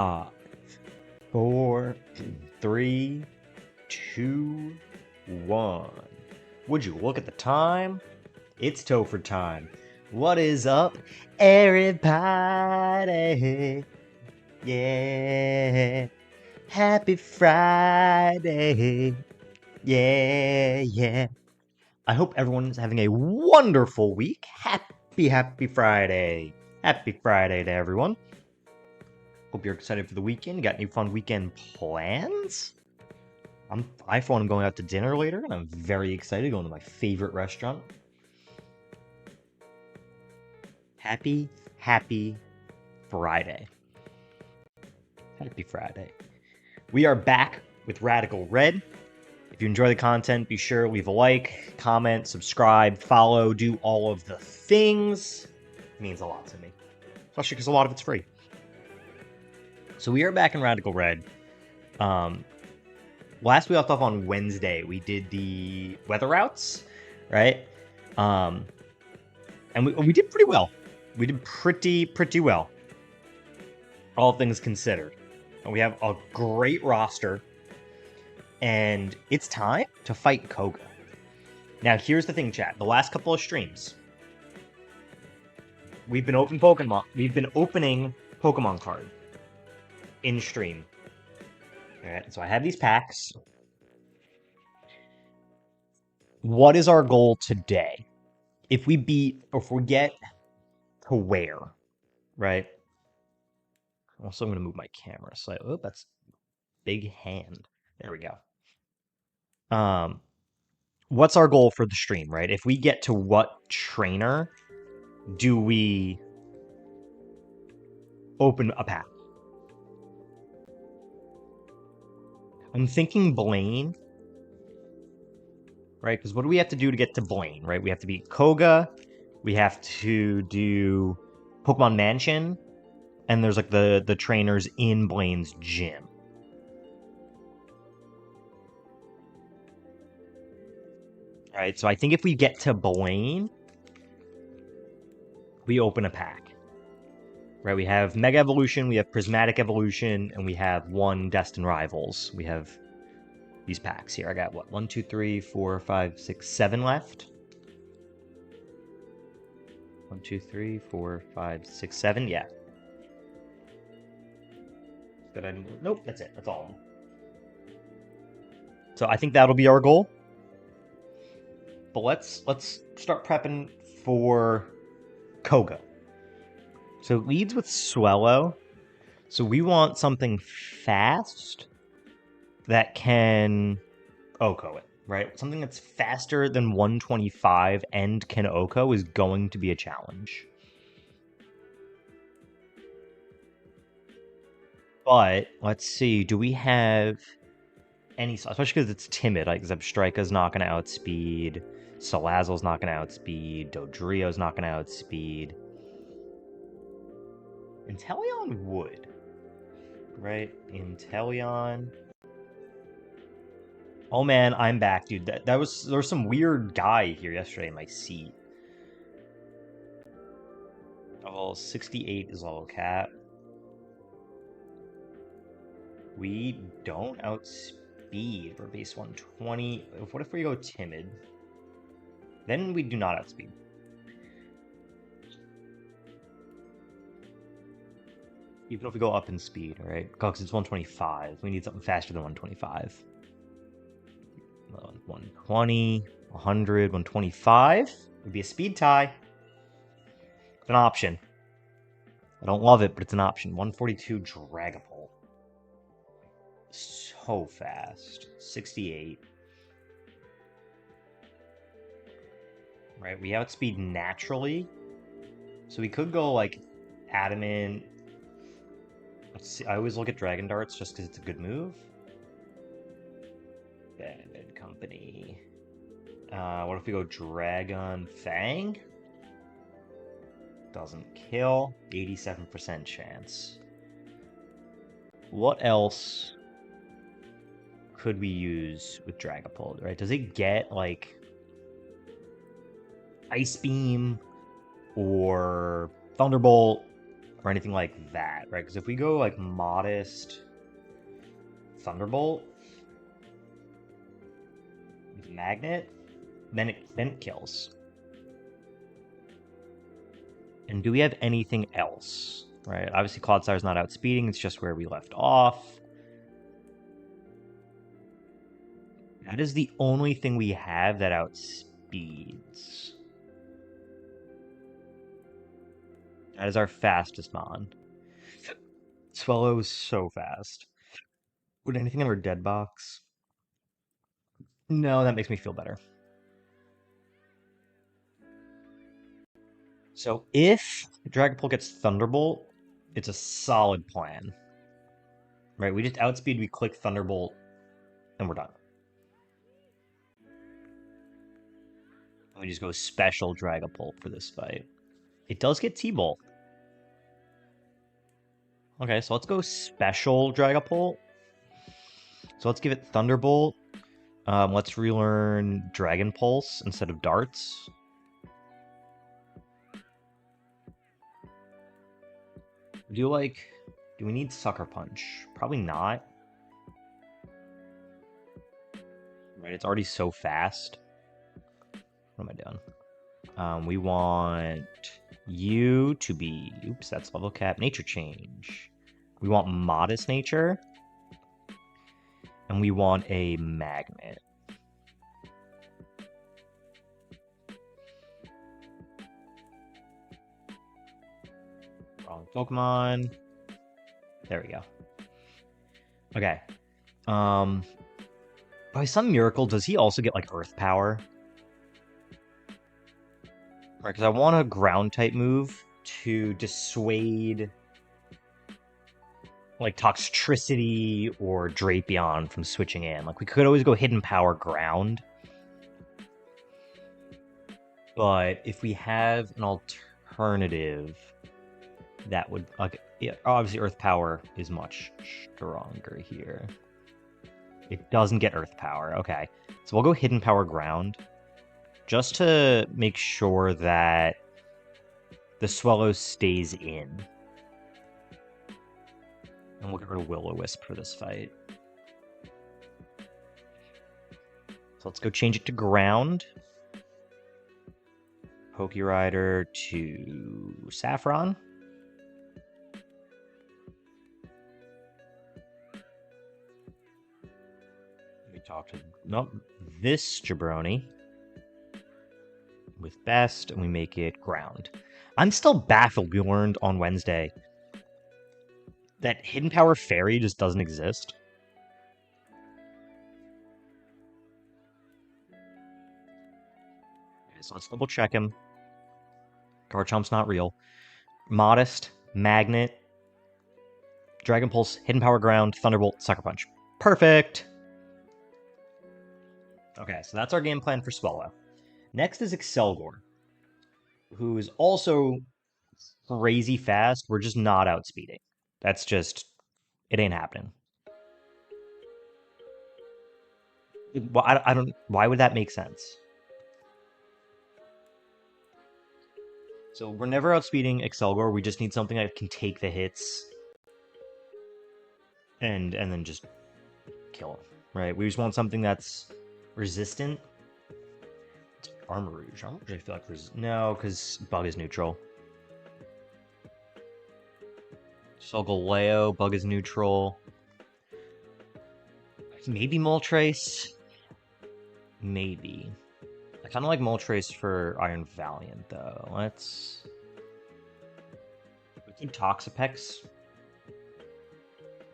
5, 4, 3, 2, 1. Would you look at the time? It's Topher time. What is up, everybody? Yeah. Happy Friday. Yeah. I hope everyone's having a wonderful week. Happy Friday. Happy Friday to everyone. Hope you're excited for the weekend. Got any fun weekend plans? I for one am going out to dinner later, and I'm very excited, going to my favorite restaurant. Happy Friday. Happy Friday. We are back with Radical Red. If you enjoy the content, be sure to leave a like, comment, subscribe, follow, do all of the things. It means a lot to me, especially because a lot of it's free. So we are back in Radical Red. Last we left off on Wednesday, we did the weather routes, right? And we did pretty well. We did pretty well, all things considered. And we have a great roster, and it's time to fight Koga. Now, here's the thing, chat. The last couple of streams, we've been opening Pokemon card in stream. All right, so I have these packs. What is our goal today? If we get to where, right? Also, I'm going to move my camera slightly. Oh, that's big hand. There we go. What's our goal for the stream, right? If we get to what trainer do we open a pack? I'm thinking Blaine, right? Because what do we have to do to get to Blaine, right? We have to beat Koga. We have to do Pokemon Mansion. And there's like the trainers in Blaine's gym. Alright, so I think if we get to Blaine, we open a pack. Right, we have Mega Evolution, we have Prismatic Evolution, and we have one Destined Rivals. We have these packs here. I got what? 1, 2, 3, 4, 5, 6, 7 left. 1, 2, 3, 4, 5, 6, 7. Yeah. Nope, that's it. That's all of them. So I think that'll be our goal. But let's start prepping for Koga. So it leads with Swellow. So we want something fast that can Oko it, right? Something that's faster than 125 and can Oko is going to be a challenge. But let's see, do we have any, especially because it's timid, like Zebstrika's not going to outspeed, Salazzle's not going to outspeed, Dodrio's not going to outspeed. Inteleon would, right? Inteleon. Oh man, I'm back, dude. There was some weird guy here yesterday in my seat. Level 68 is level cap. We don't outspeed for base 120. What if we go timid? Then we do not outspeed. Even if we go up in speed, right? Because it's 125. We need something faster than 125. 120, 100, 125 would be a speed tie. It's an option. I don't love it, but it's an option. 142 Dragapult. So fast. 68. Right, we outspeed naturally. So we could go like Adamant. Let's see, I always look at Dragon Darts just because it's a good move. Bad company. What if we go Dragon Fang? Doesn't kill. 87% chance. What else could we use with Dragapult, right? Does it get, like, Ice Beam or Thunderbolt? or anything like that, right? Because if we go like Modest Thunderbolt with Magnet, then it kills. And do we have anything else? Right, obviously Cloudsire's not outspeeding, it's just where we left off. That is the only thing we have that outspeeds. That is our fastest mon. Swallow is so fast. Would anything in our dead box? No, that makes me feel better. So if Dragapult gets Thunderbolt, it's a solid plan. Right, we just outspeed, we click Thunderbolt, and we're done. And we just go special Dragapult for this fight. It does get T-Bolt. Okay, so let's go special Dragapult. So let's give it Thunderbolt. Let's relearn Dragon Pulse instead of Darts. Do we need Sucker Punch? Probably not. Right, it's already so fast. What am I doing? We want you to be... Oops, that's level cap. Nature Change. We want Modest Nature. And we want a Magnet. Wrong Pokemon. There we go. Okay. By some miracle, does he also get, like, Earth Power? Right, because I want a Ground-type move to dissuade, like, Toxtricity or Drapion from switching in. Like, we could always go Hidden Power Ground. But if we have an alternative, that would... Like, yeah, obviously, Earth Power is much stronger here. It doesn't get Earth Power. Okay. So we'll go Hidden Power Ground. Just to make sure that the Swallow stays in. And we'll get rid of Will-O-Wisp for this fight. So let's go change it to Ground. Pokerider to Saffron. Talk to this jabroni with best, and we make it Ground. I'm still baffled we learned on Wednesday that Hidden Power Fairy just doesn't exist. Okay, so let's double check him. Garchomp's not real. Modest, Magnet, Dragon Pulse, Hidden Power Ground, Thunderbolt, Sucker Punch. Perfect! Okay, so that's our game plan for Swallow. Next is Excelgor, who is also crazy fast. We're just not outspeeding. That's just... It ain't happening. I don't... Why would that make sense? So we're never outspeeding Excelgor. We just need something that can take the hits and then just kill him, right? We just want something that's resistant. It's Armor Rouge. Armor Rouge, I feel like no, because Bug is neutral. Solgaleo, Bug is neutral. Maybe Moltres. Maybe. I kind of like Moltres for Iron Valiant, though. Let's... We can Toxapex.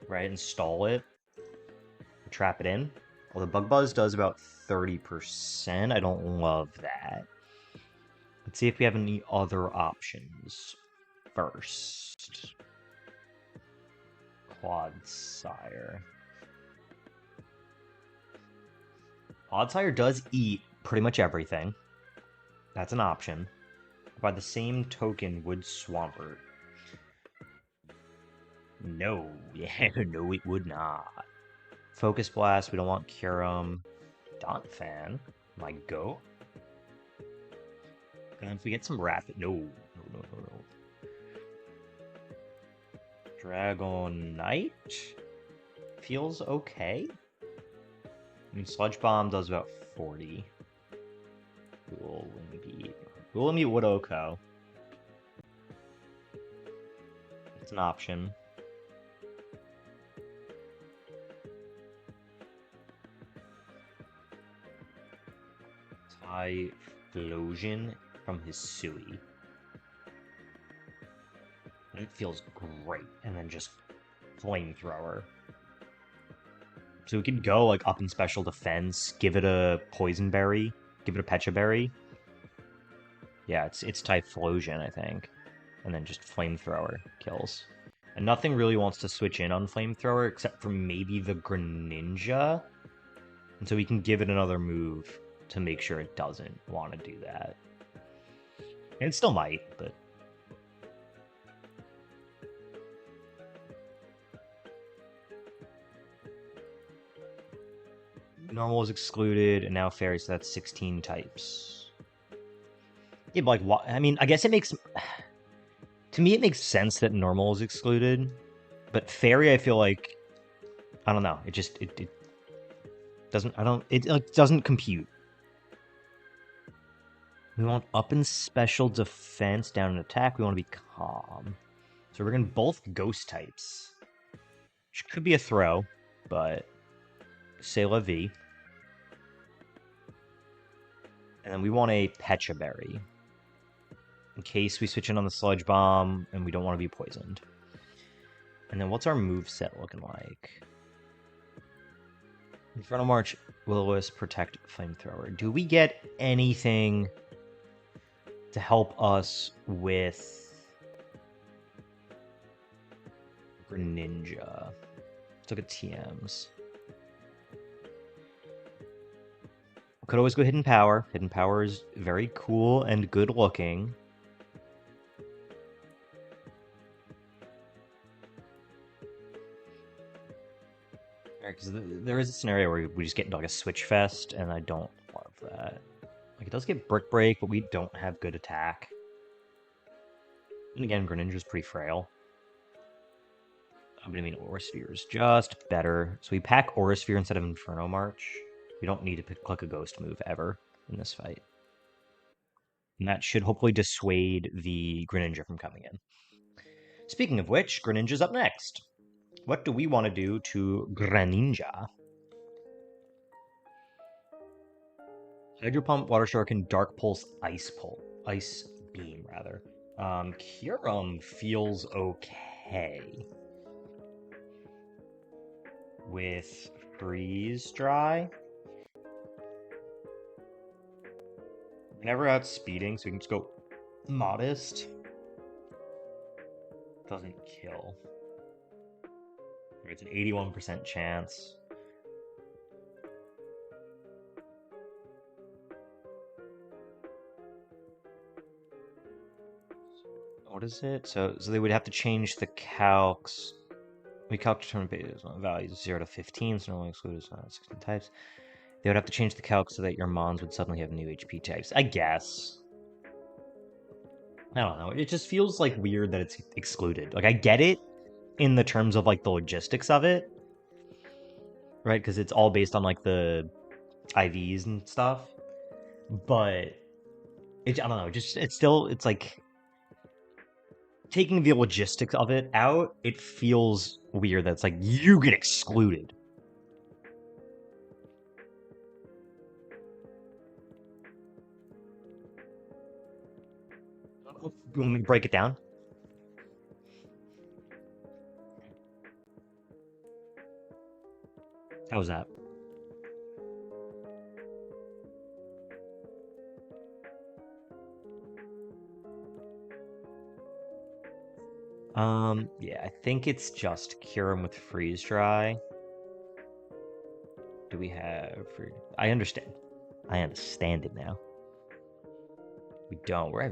Right, install it. Trap it in. Well, the Bug Buzz does about 30%. I don't love that. Let's see if we have any other options first. Clodsire. Clodsire does eat pretty much everything. That's an option. By the same token, would Swampert? No. Yeah, no, it would not. Focus Blast, we don't want Kyurem. Donphan, my go. And if we get some Rapid... No. Dragonite feels okay. I mean, Sludge Bomb does about 40. We'll meet Woodoko. It's an option. Typhlosion from Hisui. It feels great. And then just Flamethrower. So we could go like up in special defense, give it a Poison Berry, give it a Pecha Berry. Yeah, it's Typhlosion, I think. And then just Flamethrower kills. And nothing really wants to switch in on Flamethrower except for maybe the Greninja. And so we can give it another move to make sure it doesn't want to do that. And it still might, but... Normal is excluded, and now Fairy, so that's 16 types. Yeah, but like, what? I mean, I guess it makes... To me, it makes sense that normal is excluded, but Fairy, I feel like... I don't know, it just... It doesn't... It doesn't compute. We want up in special defense, down in attack. We want to be calm. So we're going both ghost types. Which could be a throw, but c'est la vie. And then we want a Pecha Berry. In case we switch in on the Sludge Bomb and we don't want to be poisoned. And then what's our moveset looking like? Infernal March, Will-O-Wisp, Protect, Flamethrower. Do we get anything to help us with Greninja? Let's look at TMs. Could always go Hidden Power. Hidden Power is very cool and good looking. Because there is a scenario where we just get into like a Switch Fest, and I don't love that. Like, it does get Brick Break, but we don't have good attack. And again, Greninja's pretty frail. I mean, Aura Sphere is just better. So we pack Aura Sphere instead of Inferno March. We don't need to click a Ghost move ever in this fight. And that should hopefully dissuade the Greninja from coming in. Speaking of which, Greninja's up next. What do we want to do to Greninja? Hydro Pump, Water Shuriken, Dark Pulse, Ice Beam, rather. Kyurem feels okay. With Freeze Dry. We're never out speeding, so we can just go Modest. Doesn't kill. It's an 81% chance. What is it? So they would have to change the calcs. We calc determine values 0 to 15, so normally excluded 16 types. They would have to change the calc so that your mons would suddenly have new HP types. I guess. I don't know. It just feels like weird that it's excluded. Like, I get it in the terms of like the logistics of it, right? Because it's all based on like the IVs and stuff. But I don't know. It's like taking the logistics of it out. It feels weird that it's like you get excluded. Let me break it down. How was that? Yeah, I think it's just Kyurem with Freeze Dry. Do we have... I understand. I understand it now. We don't. We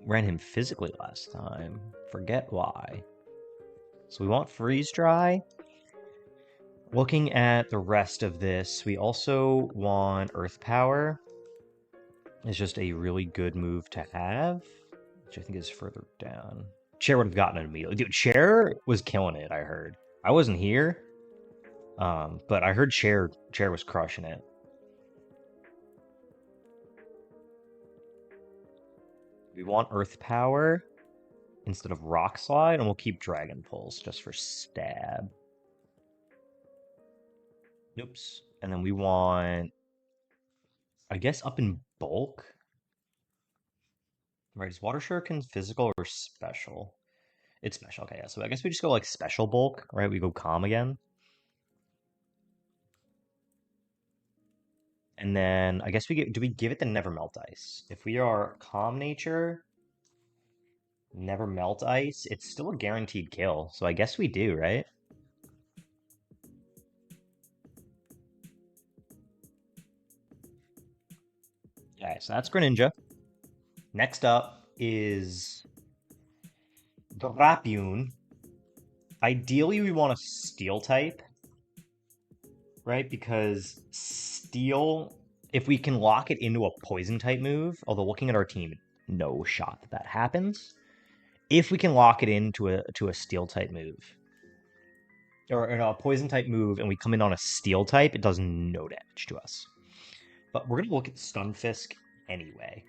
ran him physically last time. Forget why. So we want Freeze Dry. Looking at the rest of this, we also want Earth Power. It's just a really good move to have, which I think is further down. Chair would have gotten it immediately. Dude, Chair was killing it, I heard. I wasn't here, but I heard Chair was crushing it. We want Earth Power instead of Rock Slide, and we'll keep Dragon Pulse just for stab. Oops. And then we want, I guess, up in bulk. Right, is Water Shuriken physical or special? It's special. Okay, yeah. So I guess we just go like special bulk, right? We go calm again. And then I guess do we give it the Never Melt Ice? If we are calm nature, Never Melt Ice, it's still a guaranteed kill. So I guess we do, right? Okay, so that's Greninja. Next up is Drapion. Ideally, we want a Steel type, right? Because Steel, if we can lock it into a Poison type move, although looking at our team, no shot that happens. If we can lock it into a Steel type move, or a Poison type move, and we come in on a Steel type, it does no damage to us. But we're gonna look at Stunfisk anyway.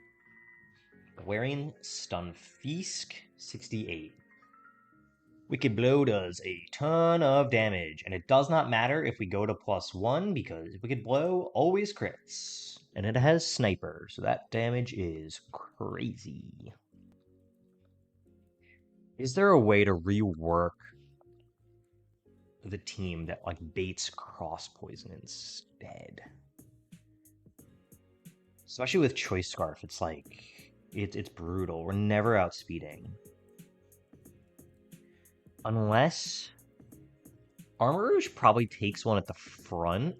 Galarian Stunfisk 68. Wicked Blow does a ton of damage, and it does not matter if we go to +1 because Wicked Blow always crits. And it has Sniper, so that damage is crazy. Is there a way to rework the team that like baits cross poison instead? Especially with Choice Scarf, it's like it's brutal. We're never outspeeding. Unless Armor probably takes one at the front,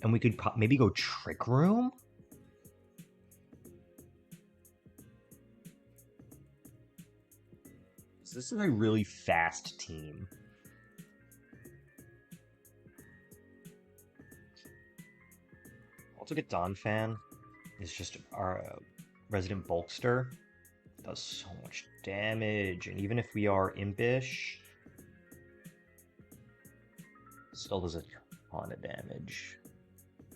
and we could maybe go Trick Room. So this is a really fast team. Also get Donphan. It's just our resident Bulkster. It does so much damage, and even if we are Impish, still does a ton of damage.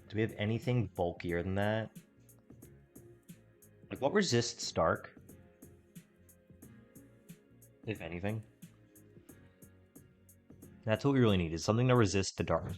Do we have anything bulkier than that? Like, what resists Dark? If anything. That's what we really need, is something to resist the Dark.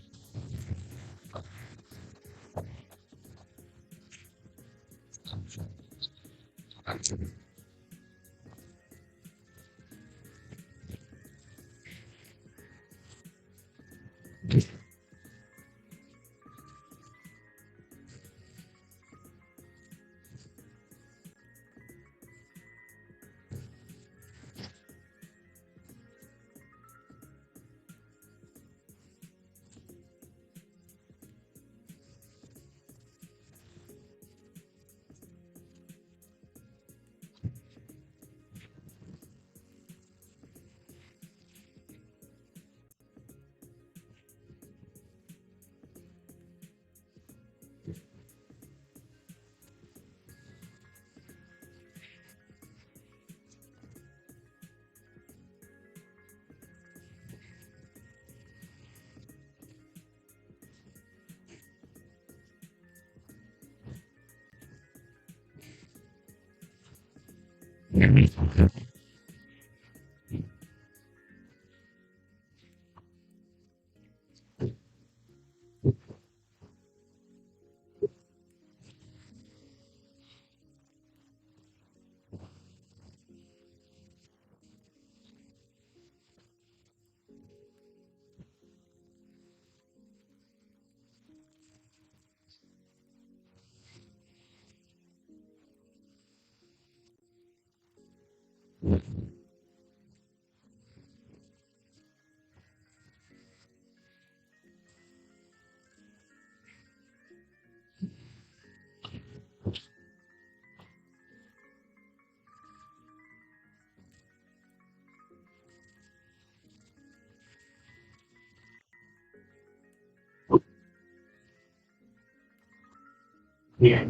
Yeah.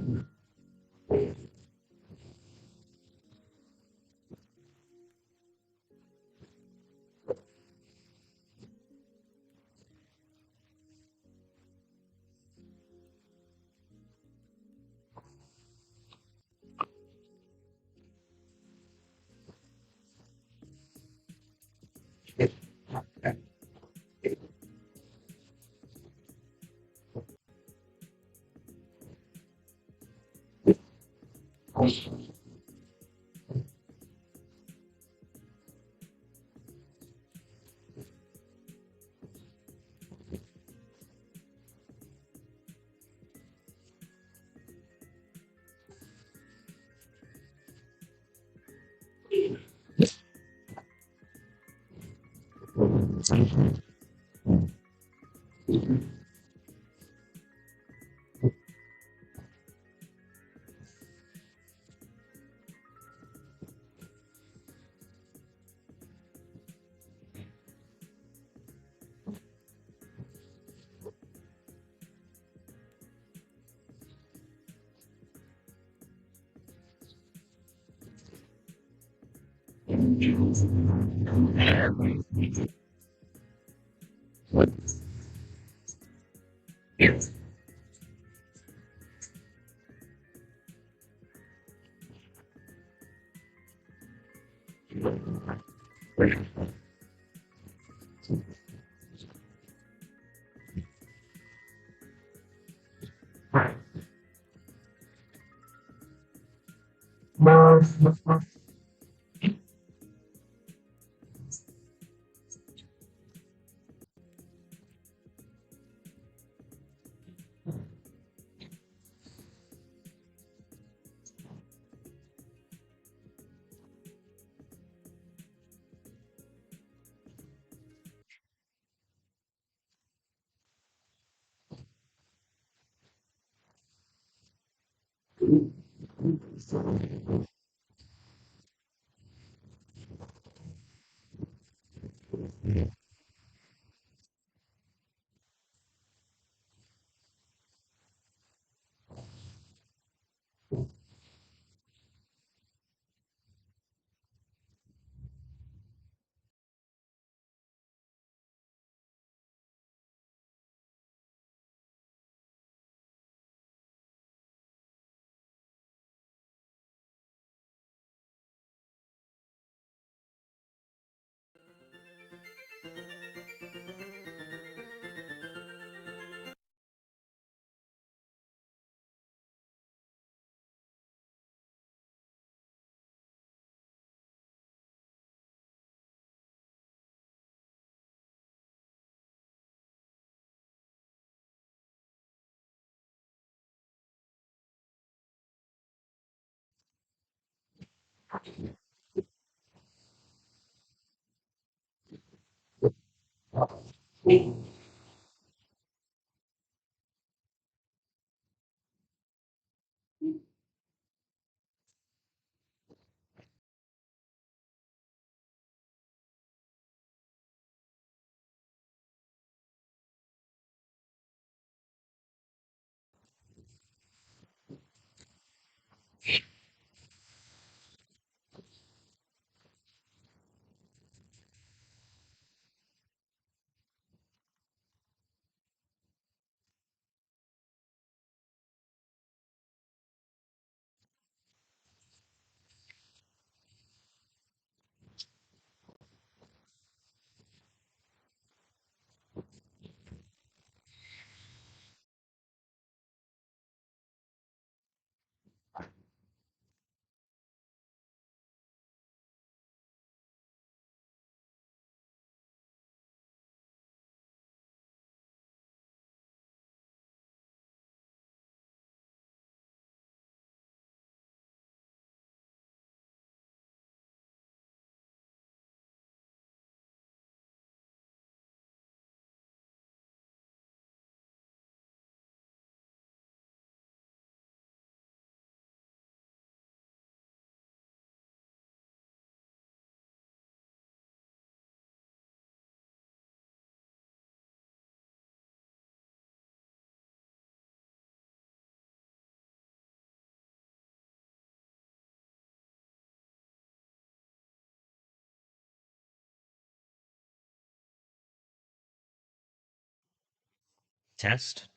Test.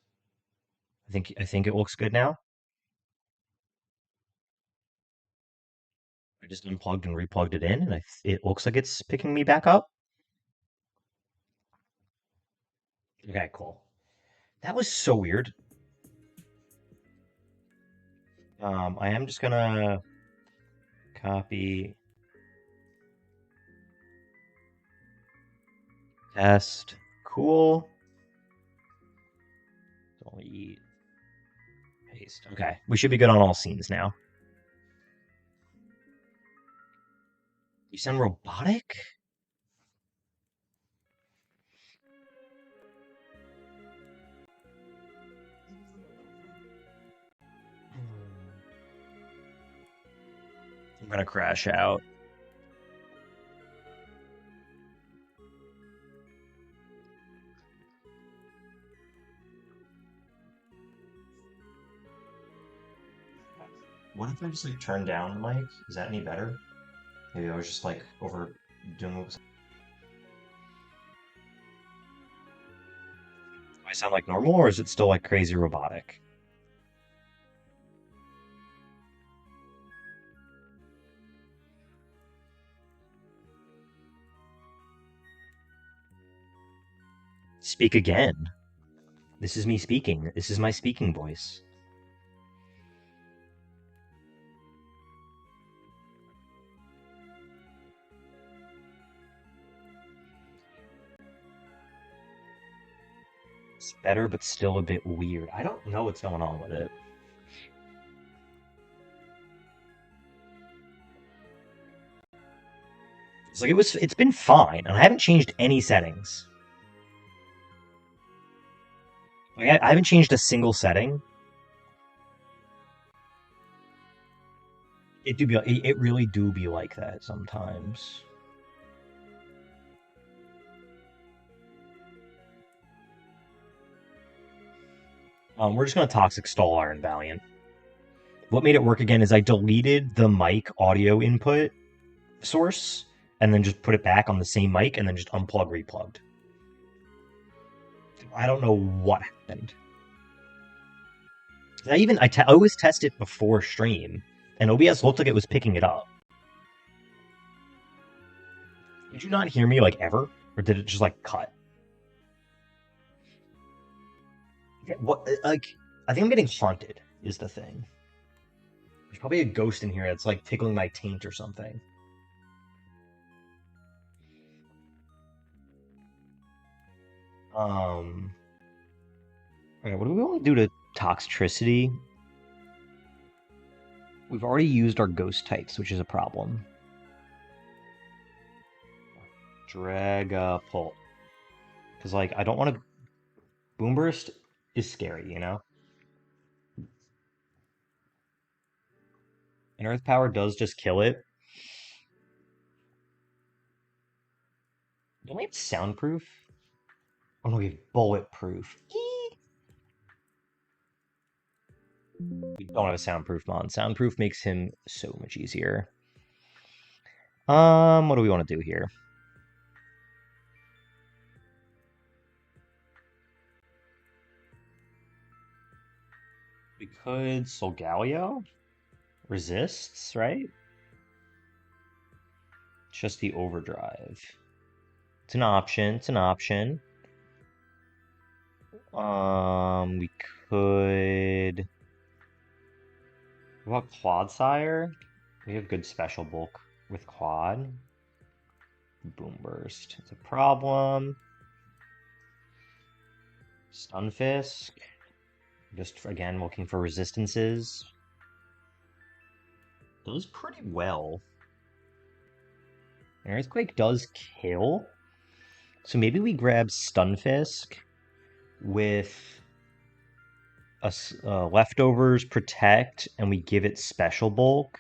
I think it looks good now. I just unplugged and replugged it in, and it looks like it's picking me back up. Okay, cool. That was so weird. I am just gonna copy test. Cool. Delete. Paste. Okay, we should be good on all scenes now. You sound robotic? I'm gonna crash out. What if I just like turn down the mic? Is that any better? Maybe I was just like overdoing what was. Do I sound like normal, or is it still like crazy robotic? Speak again. This is me speaking. This is my speaking voice. It's better, but still a bit weird. I don't know what's going on with it. It's like it's been fine, and I haven't changed any settings. Like I haven't changed a single setting. It really do be like that sometimes. We're just gonna toxic stall Iron Valiant. What made it work again is I deleted the mic audio input source and then just put it back on the same mic and then just unplug replugged. I don't know what happened. I always test it before stream, and OBS looked like it was picking it up. Did you not hear me like ever, or did it just like cut? What like I think I'm getting haunted is the thing. There's probably a ghost in here that's like tickling my taint or something. Okay, what do we want to do to toxicity? We've already used our ghost types, which is a problem. Dragapult. Because, like, I don't want to... Boomburst is scary, you know? And Earth Power does just kill it. Don't we have Soundproof? Oh no, we have Bulletproof. Eee! We don't have a Soundproof Mon. Soundproof makes him so much easier. What do we want to do here? We could Solgaleo? Resists, right? Just the Overdrive. It's an option. It's an option. We could... What about Clodsire? We have good special bulk with Quad. Boomburst. It's a problem. Stunfisk. Just, again, looking for resistances. Does pretty well. An Earthquake does kill. So maybe we grab Stunfisk with leftovers protect and we give it special bulk.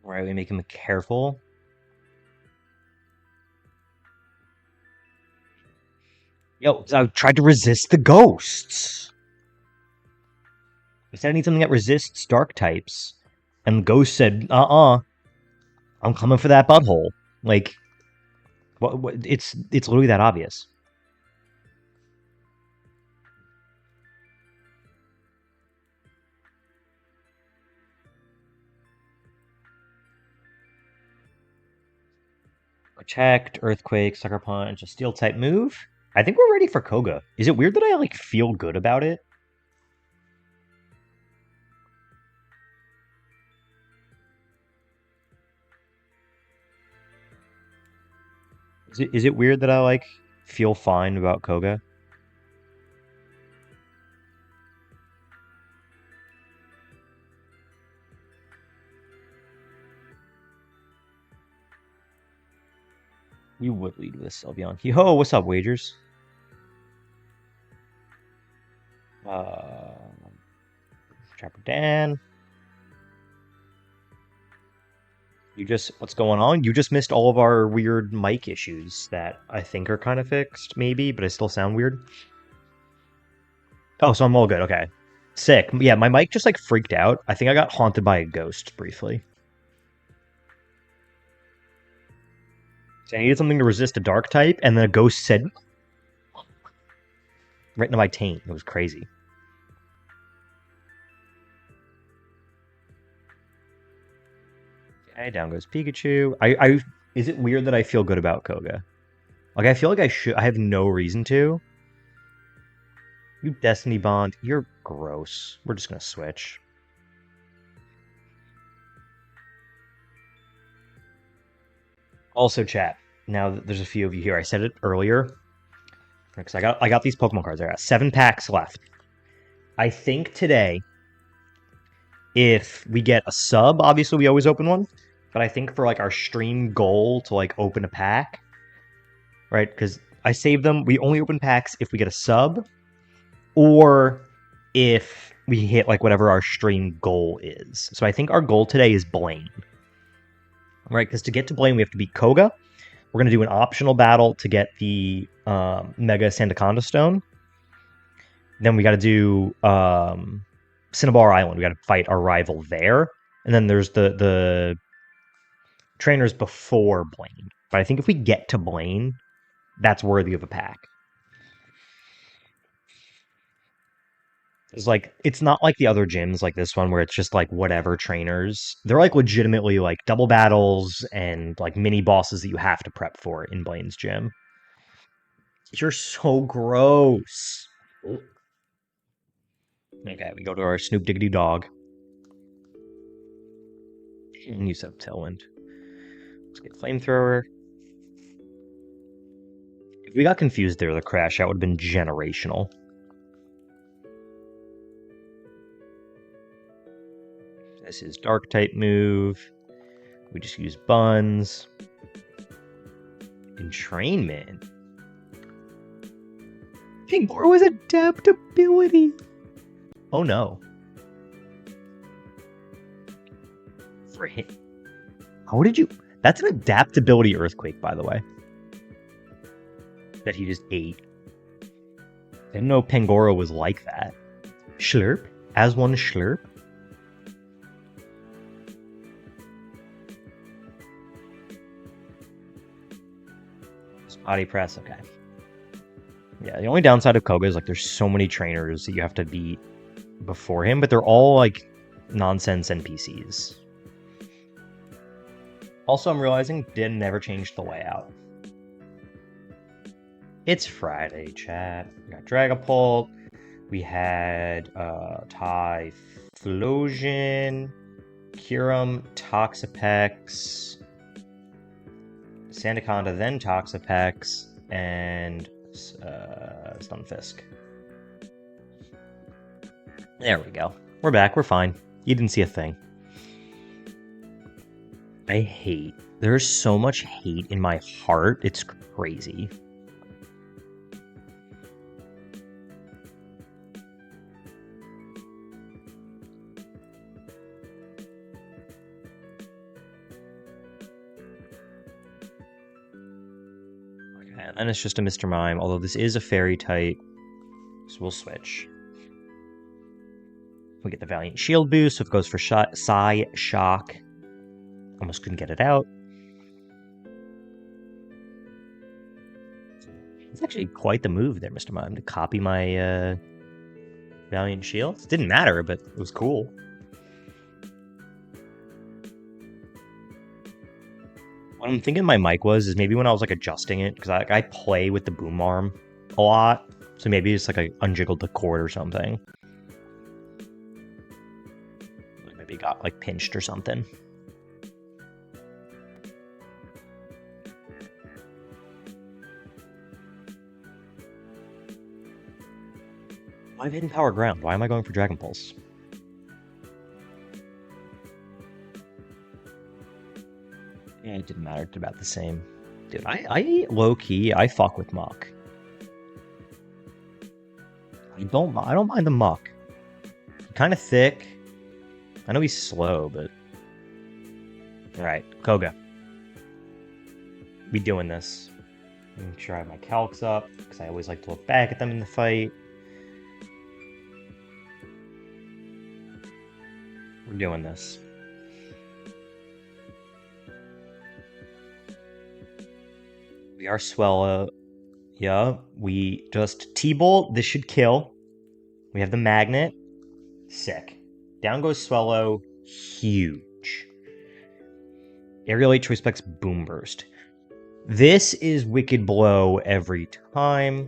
Right, we make him careful. Yo, I tried to resist the ghosts. I said I need something that resists dark types. And the ghost said, I'm coming for that butthole. Like, what it's literally that obvious. Protect, Earthquake, Sucker Punch, a Steel type move. I think we're ready for Koga. Is it weird that I like feel good about it? Is it weird that I like feel fine about Koga? You would lead with a Sylveon. Yo, what's up, Wagers? Trapper Dan. What's going on? You just missed all of our weird mic issues that I think are kind of fixed, maybe, but I still sound weird. Oh, so I'm all good. Okay. Sick. Yeah, my mic just like freaked out. I think I got haunted by a ghost briefly. So I needed something to resist a dark type, and then a ghost said right into my taint. It was crazy. Okay, down goes Pikachu. Is it weird that I feel good about Koga? Like I feel like I have no reason to. You Destiny Bond, you're gross. We're just gonna switch. Also, chat. Now that there's a few of you here, I said it earlier because I got these Pokemon cards. I got 7 packs left. I think today, if we get a sub, obviously we always open one. But I think for like our stream goal to like open a pack, right? Because I save them. We only open packs if we get a sub, or if we hit like whatever our stream goal is. So I think our goal today is Blaine, right? Because to get to Blaine, we have to beat Koga. We're going to do an optional battle to get the Mega Sandaconda Stone. Then we got to do Cinnebar Island. We got to fight our rival there. And then there's the trainers before Blaine. But I think if we get to Blaine, that's worthy of a pack. It's not like the other gyms like this one where it's just like whatever trainers. They're like legitimately like double battles and like mini bosses that you have to prep for in Blaine's gym. You're so gross. Okay, we go to our Snoop Diggity Dog. And use up Tailwind. Let's get Flamethrower. If we got confused there, the crash out would have been generational. This is Dark type move. We just use Buns. Entrainment. Pingor was adaptability. Oh no. For him. How did you... That's an adaptability earthquake, by the way. That he just ate. Didn't know Pangoro was like that. Schlurp? As one Schlurp? Body press, okay. Yeah, the only downside of Koga is like there's so many trainers that you have to beat before him, but they're all like nonsense NPCs. Also, I'm realizing Din never changed the layout. It's Friday, chat. We got Dragapult. We had Typhlosion, Kyurem, Toxapex, Sandaconda, then Toxapex, and Stunfisk. There we go. We're back. We're fine. You didn't see a thing. I hate. There's so much hate in my heart. It's crazy. Okay, and it's just a Mr. Mime, although this is a fairy type, so we'll switch. We get the Valiant Shield boost, so it goes for Psy Shock. Almost couldn't get it out. It's actually quite the move there, Mr. Mime, to copy my Valiant Shield. It didn't matter, but it was cool. What I'm thinking my mic is maybe when I was like adjusting it, because I play with the boom arm a lot, so maybe it's like I unjiggled the cord or something. Maybe got like pinched or something. I have Hidden Power Ground. Why am I going for Dragon Pulse? Yeah, it didn't matter. It's about the same. Dude, I low-key, I fuck with Muck. I don't mind the Muck. Kind of thick. I know he's slow, but... Alright, Koga. We doing this. Make sure I have my calcs up, because I always like to look back at them in the fight. We're doing this. We are Swellow. Yeah, we just T-Bolt. This should kill. We have the magnet. Sick. Down goes Swellow. Huge. Aerial 8 Choice Specs Boom Burst. This is Wicked Blow every time.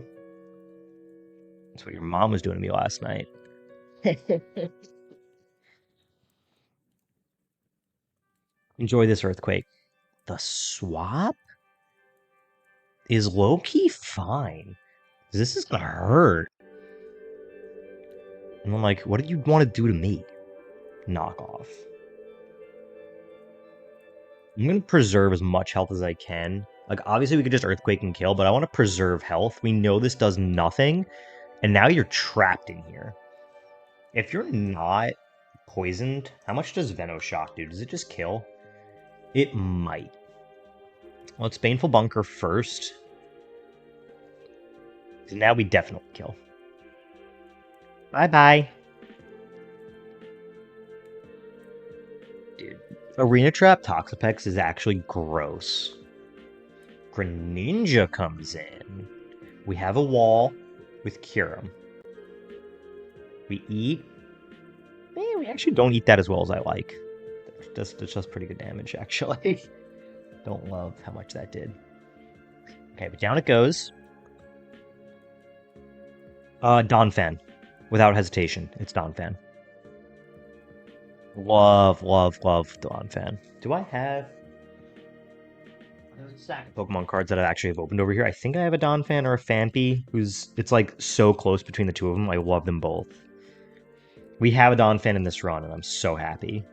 That's what your mom was doing to me last night. Enjoy this Earthquake. The swap is low-key fine. This is gonna hurt. And I'm like, what do you want to do to me? Knock off. I'm gonna preserve as much health as I can. Like, obviously we could just Earthquake and kill, but I want to preserve health. We know this does nothing, and now you're trapped in here. If you're not poisoned, how much does Venoshock do? Does it just kill? It might. Well, it's Baneful Bunker first. So now we definitely kill. Bye-bye. Dude, Arena Trap Toxapex is actually gross. Greninja comes in. We have a wall with Kyurem. We eat. We actually don't eat that as well as I like. That's just pretty good damage, actually. Don't love how much that did. Okay, but down it goes. Donphan. Without hesitation, it's Donphan. Love Donphan. Do I have... There's a stack of Pokemon cards that I actually have opened over here. I think I have a Donphan or a Phanpy, who's... It's like so close between the two of them. I love them both. We have a Donphan in this run, and I'm so happy.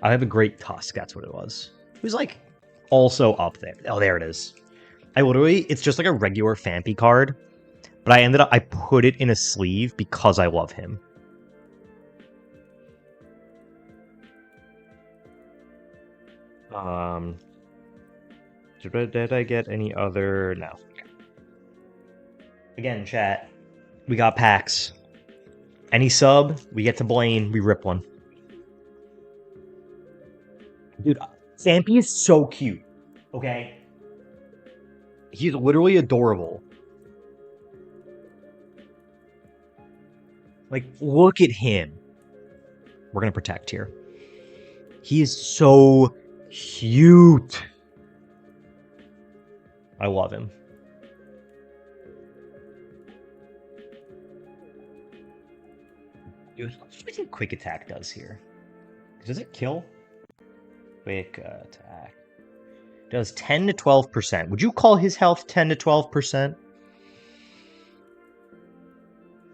I have a Great Tusk, that's what it was. It was like also up there. Oh, there it is. It's just like a regular Phanpy card, but I put it in a sleeve because I love him. Did I get any other? No. Again, chat, we got packs. Any sub, we get to Blaine, we rip one. Dude, Phanpy is so cute, okay? He's literally adorable. Like, look at him. We're gonna protect here. He is so cute. I love him. Dude, what do you think Quick Attack does here? Does it kill? Quick Attack. Does 10 to 12%. Would you call his health 10 to 12%?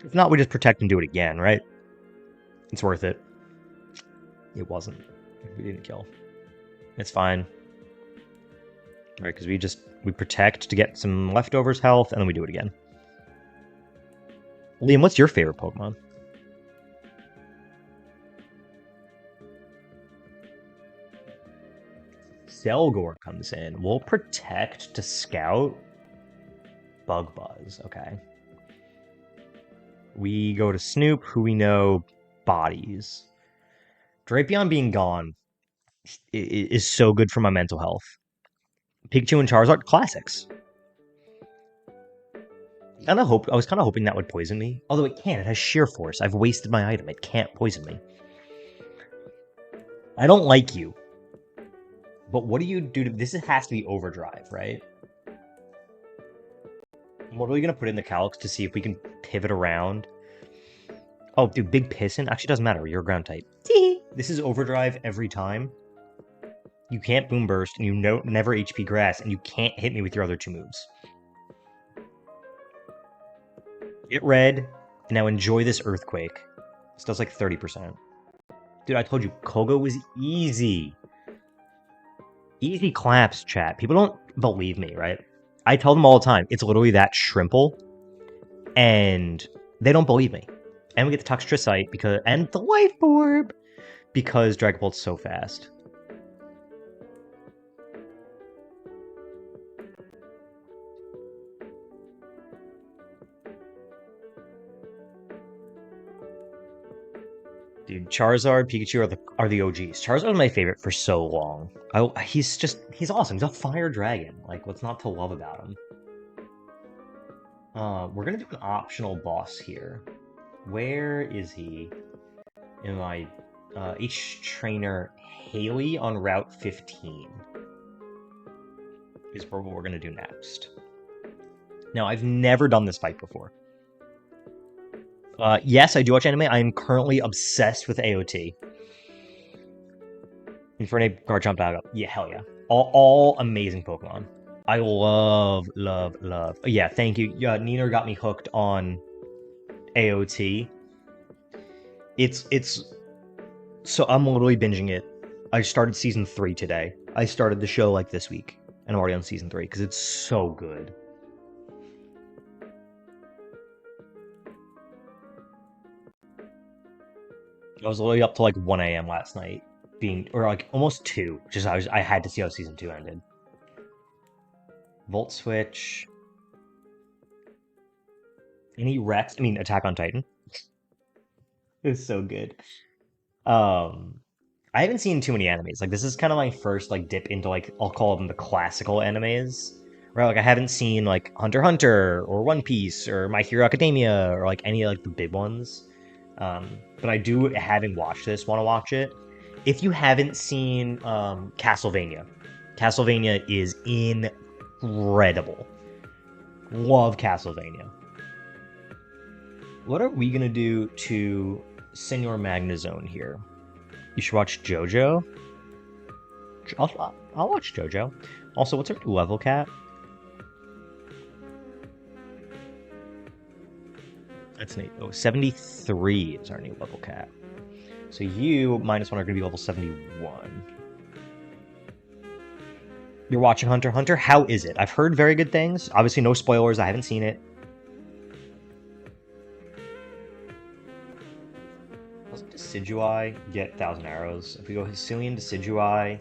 If not, we just protect and do it again, right? It's worth it. It wasn't. We didn't kill. It's fine. Right, because we protect to get some leftovers health, and then we do it again. Liam, what's your favorite Pokemon? Zelgor comes in. We'll protect to scout. Bug Buzz, okay. We go to Snoop, who we know bodies. Drapion being gone is so good for my mental health. Pikachu and Charizard, classics. I was kind of hoping that would poison me. Although it can't. It has sheer force. I've wasted my item. It can't poison me. I don't like you. But what do you do to... This has to be Overdrive, right? What are we going to put in the calcs to see if we can pivot around? Oh, dude, Big Pissin? Actually, doesn't matter. You're a ground type. This is Overdrive every time. You can't Boom Burst, and you never HP Grass, and you can't hit me with your other two moves. Get red, and now enjoy this Earthquake. This does like 30%. Dude, I told you, Koga was easy. Easy claps, chat. People don't believe me, right? I tell them all the time, it's literally that shrimple, and they don't believe me. And we get the Toxtricite and the Life Orb because Dragon so fast. Dude, Charizard, Pikachu are the OGs. Charizard was my favorite for so long. He's awesome. He's a fire dragon. Like, what's not to love about him? We're gonna do an optional boss here. Where is he? In my H-Trainer Haley on Route 15 is what we're gonna do next. Now, I've never done this fight before. Yes, I do watch anime. I am currently obsessed with AOT. Infernape, Garchomp, Dialga. Yeah, hell yeah. All amazing Pokemon. I love. Yeah, thank you. Yeah, Nina got me hooked on AOT. So I'm literally binging it. I started season 3 today. I started the show like this week, and I'm already on season 3 because it's so good. I was literally up to like 1 a.m. last night, or like almost 2. Just I had to see how season 2 ended. Volt Switch. Any Rex? I mean, Attack on Titan. It's so good. I haven't seen too many animes. Like, this is kind of my first like dip into like, I'll call them the classical animes. Right? Like, I haven't seen like Hunter x Hunter or One Piece or My Hero Academia or like any like the big ones. But I do, having watched this, want to watch it. If you haven't seen Castlevania, Castlevania is incredible. Love Castlevania. What are we gonna do to Senor Magnezone here? You should watch JoJo. I'll watch JoJo. Also, what's our new level cap? That's neat. Oh, 73 is our new level cap. So you, -1, are going to be level 71. You're watching Hunter x Hunter? How is it? I've heard very good things. Obviously, no spoilers. I haven't seen it. Doesn't Decidueye get 1,000 arrows? If we go Hisuian Decidueye,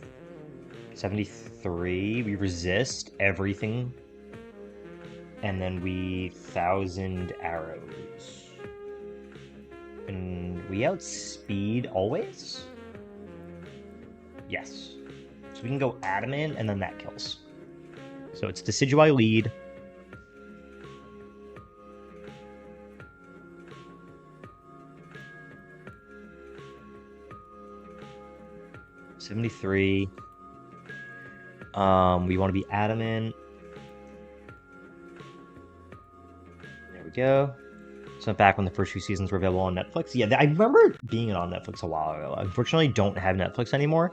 73, we resist everything. And then we 1,000 arrows. And we outspeed always? Yes. So we can go Adamant, and then that kills. So it's Decidueye lead. $73. We want to be Adamant. There we go. So back when the first few seasons were available on Netflix. Yeah, I remember being on Netflix a while ago. I unfortunately don't have Netflix anymore.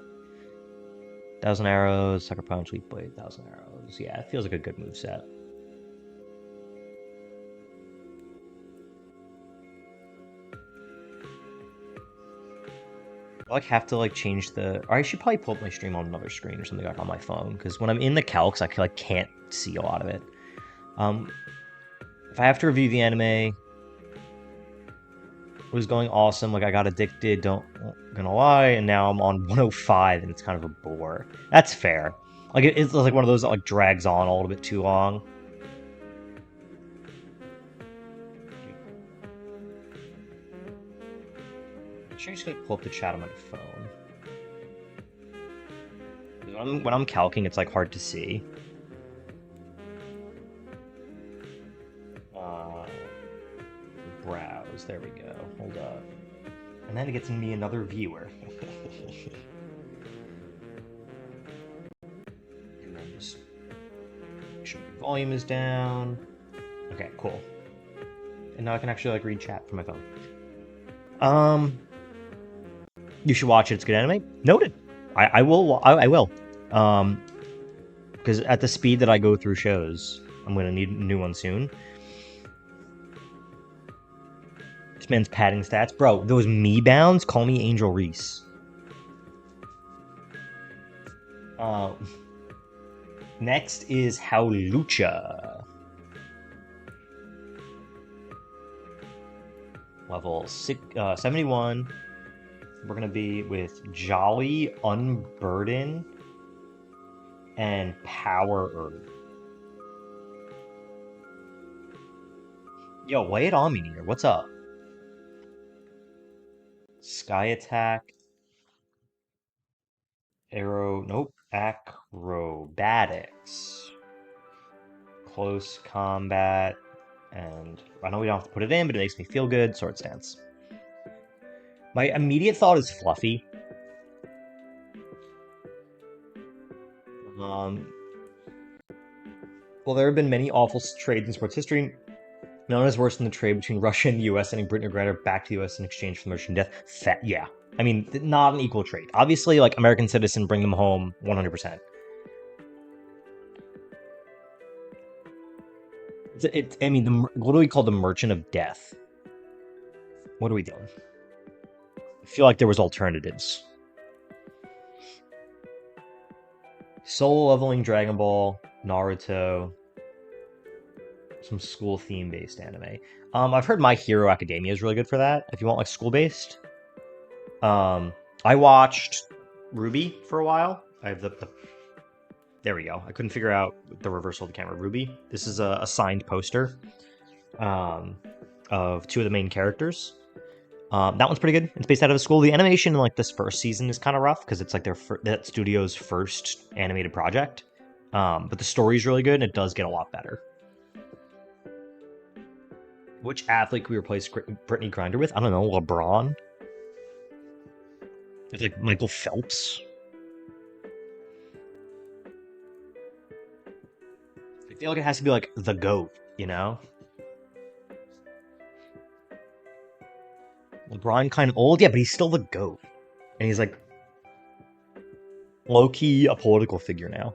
1,000 arrows, Sucker Punch, Leaf Blade, 1,000 arrows. Yeah, it feels like a good moveset. I like have to like change the, or I should probably pull up my stream on another screen or something like on my phone, because when I'm in the calcs, I like can't see a lot of it. If I have to review the anime, it was going awesome. Like, I got addicted, gonna lie, and now I'm on 105, and it's kind of a bore. That's fair. Like, it's like one of those that like drags on a little bit too long. I'm just gonna pull up the chat on my phone. When I'm calcing, it's like hard to see. Browse. There we go. Hold up. And then it gets me another viewer. And then just make sure my volume is down. Okay, cool. And now I can actually like read chat from my phone. You should watch it. It's good anime. Noted. I will. Because at the speed that I go through shows, I'm gonna need a new one soon. This man's padding stats, bro. Those me bounds. Call me Angel Reese. Next is Howlucha. Level 71. We're going to be with Jolly, Unburden, and Power Earth. Yo, lay it on me, Nina. What's up? Sky Attack. Arrow. Nope. Acrobatics. Close Combat. And I know we don't have to put it in, but it makes me feel good. Sword Stance. My immediate thought is Fluffy. Well, there have been many awful trades in sports history. None is worse than the trade between Russia and the U.S. sending Britain or Great Britain back to the U.S. in exchange for Russian death. Yeah. I mean, not an equal trade. Obviously, like, American citizen, bring them home 100%. I mean, what do we call the Merchant of Death? What are we doing? I feel like there was alternatives. Solo leveling Dragon Ball, Naruto, some school theme based anime. I've heard My Hero Academia is really good for that. If you want like school based. I watched Ruby for a while. I have the there we go. I couldn't figure out the reversal of the camera. Ruby. This is a signed poster of two of the main characters. That one's pretty good. It's based out of a school. The animation in like this first season is kind of rough because it's like that studio's first animated project. But the story's really good and it does get a lot better. Which athlete can we replace Brittany Griner with? I don't know. LeBron. It's like Michael Phelps. I feel like it has to be like the GOAT, you know? LeBron kind of old, yeah, but he's still the GOAT. And he's like low-key a political figure now.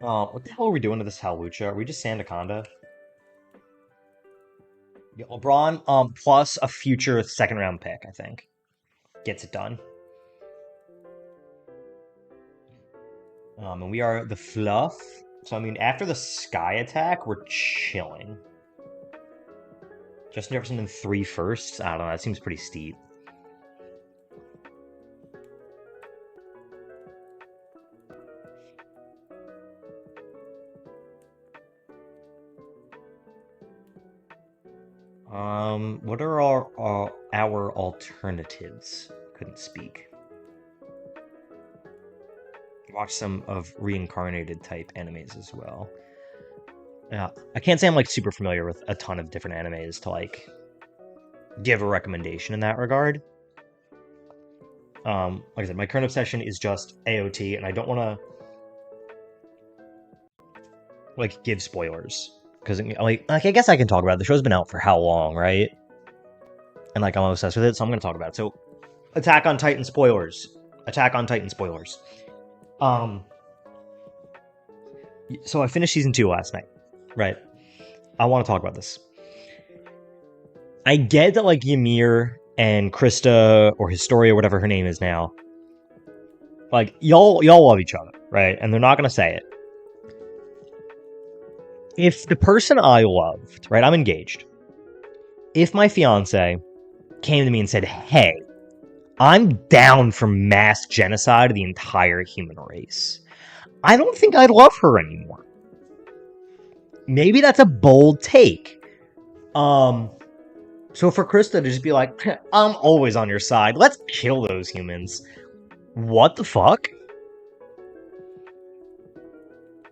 What the hell are we doing to this Howlucha? Are we just Sandaconda? Yeah, LeBron, plus a future second round pick, I think. Gets it done. And we are the Fluff. So, I mean, after the Sky Attack, we're chilling. Justin Jefferson in 3 firsts? I don't know, that seems pretty steep. What are our alternatives? Couldn't speak. Watch some of reincarnated type animes as well. Yeah, I can't say I'm like super familiar with a ton of different animes to like give a recommendation in that regard. Like I said, my current obsession is just AOT, and I don't want to like give spoilers because like I guess I can talk about it. The show's been out for how long, right? And like I'm obsessed with it, so I'm gonna talk about it. So, Attack on Titan spoilers. Attack on Titan spoilers. So I finished season 2 last night, right? I want to talk about this. I get that like Ymir and Krista or Historia, whatever her name is now, like y'all love each other, right? And they're not gonna say it. If the person I loved, right, I'm engaged. If my fiance came to me and said, "Hey, I'm down for mass genocide of the entire human race," I don't think I'd love her anymore. Maybe that's a bold take. So for Krista to just be like, "I'm always on your side. Let's kill those humans." What the fuck?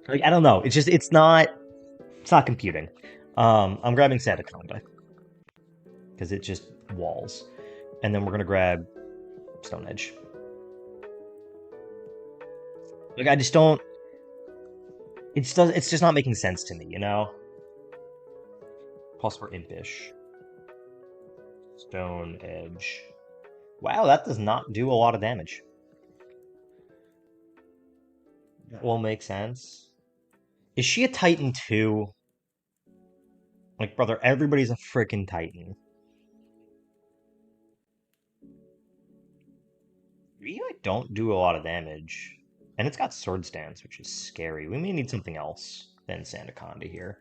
Like, I don't know. It's not computing. I'm grabbing Sataconda because it just walls, and then we're gonna grab Stone Edge. Like, I just don't. It's just not making sense to me, you know. Plus, we're Impish. Stone Edge. Wow, that does not do a lot of damage. That will make sense. Is she a Titan too? Like, brother, everybody's a freaking Titan. We like, don't do a lot of damage. And it's got Sword Stance, which is scary. We may need something else than Sandaconda here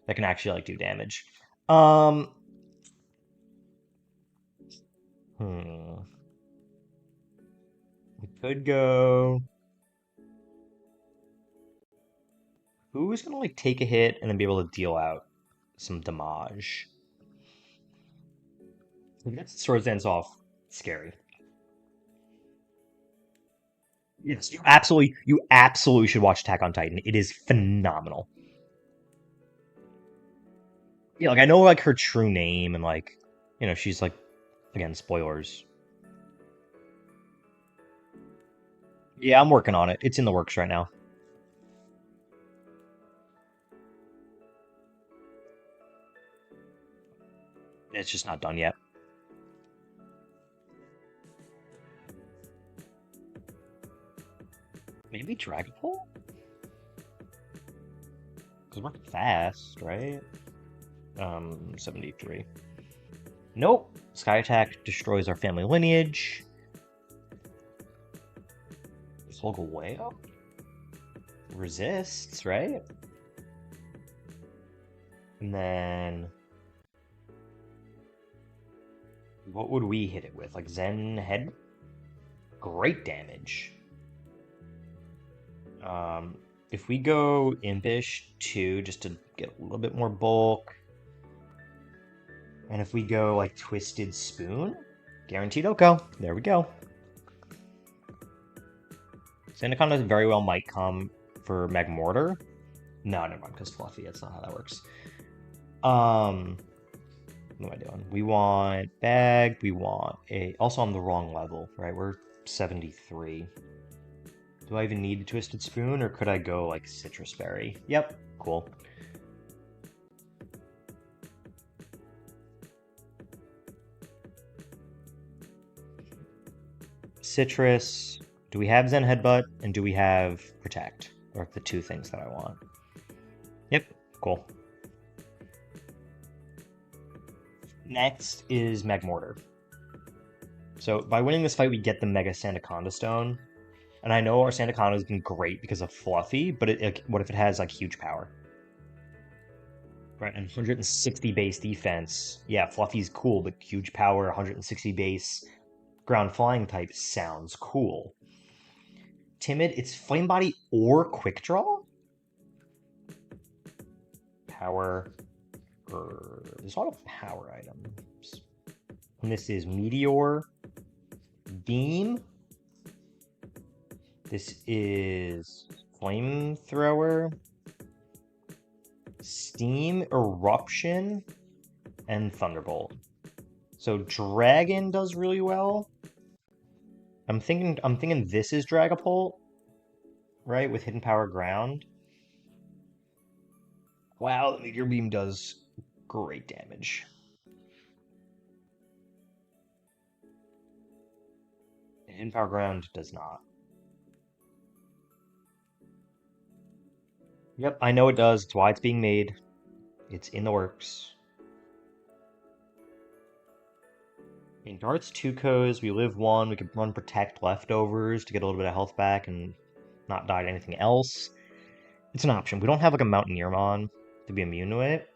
that can actually like do damage. Um, hmm. We could go. Who's gonna like take a hit and then be able to deal out some damage? If it gets Sword Dance off, scary. Yes, you absolutely should watch Attack on Titan. It is phenomenal. Yeah, like I know like her true name and like, she's like, again, spoilers. Yeah, I'm working on it. It's in the works right now. It's just not done yet. Maybe Dragapult? Because we're fast, right? 73. Nope. Sky Attack destroys our family lineage. Solgaleo? Resists, right? And then... what would we hit it with? Like Zen Head? Great damage. If we go Impish 2, just to get a little bit more bulk. And if we go like Twisted Spoon, guaranteed Oko. There we go. Sandaconda very well might come for Magmortar. No, never mind, because Fluffy, that's not how that works. What am I doing? We want bag, we want a... Also, I'm the wrong level, right? We're 73. Do I even need a Twisted Spoon, or could I go, like, Citrus Berry? Yep, cool. Citrus. Do we have Zen Headbutt, and do we have Protect? Or the two things that I want. Yep, cool. Next is Magmortar. So by winning this fight, we get the Mega Sandaconda Stone. And I know our Sandaconda has been great because of Fluffy, but what if it has like huge power? Right, and 160 base defense. Yeah, Fluffy's cool, but huge power, 160 base, ground flying type sounds cool. Timid, it's Flame Body or Quick Draw? Power. There's a lot of power items. And this is Meteor, Beam. This is Flamethrower, Steam, Eruption, and Thunderbolt. So Dragon does really well. I'm thinking this is Dragapult, right? With Hidden Power Ground. Wow, the Meteor Beam does great damage. Hidden Power Ground does not. Yep, I know it does. It's why it's being made. It's in the works. In Darts 2 Co's, we live 1. We could run Protect Leftovers to get a little bit of health back and not die to anything else. It's an option. We don't have like a Mountaineermon to be immune to it.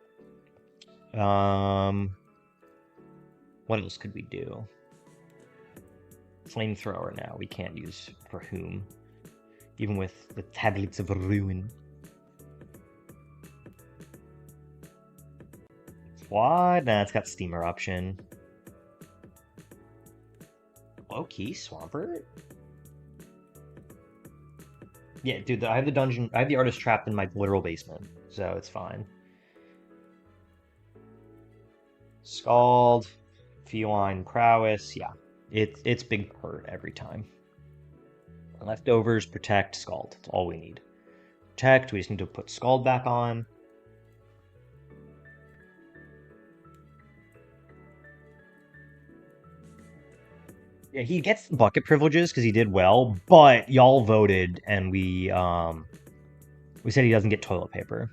What else could we do? Flamethrower now. We can't use for whom. Even with the Tablets of Ruin. What? Nah, it's got Steam Eruption. Low-key Swampert? Yeah, dude, I have the artist trapped in my literal basement, so it's fine. Scald, Feline Prowess, yeah. It's big hurt every time. Leftovers, Protect, Scald. That's all we need. Protect, we just need to put Scald back on. Yeah, he gets bucket privileges because he did well, but y'all voted and we said he doesn't get toilet paper.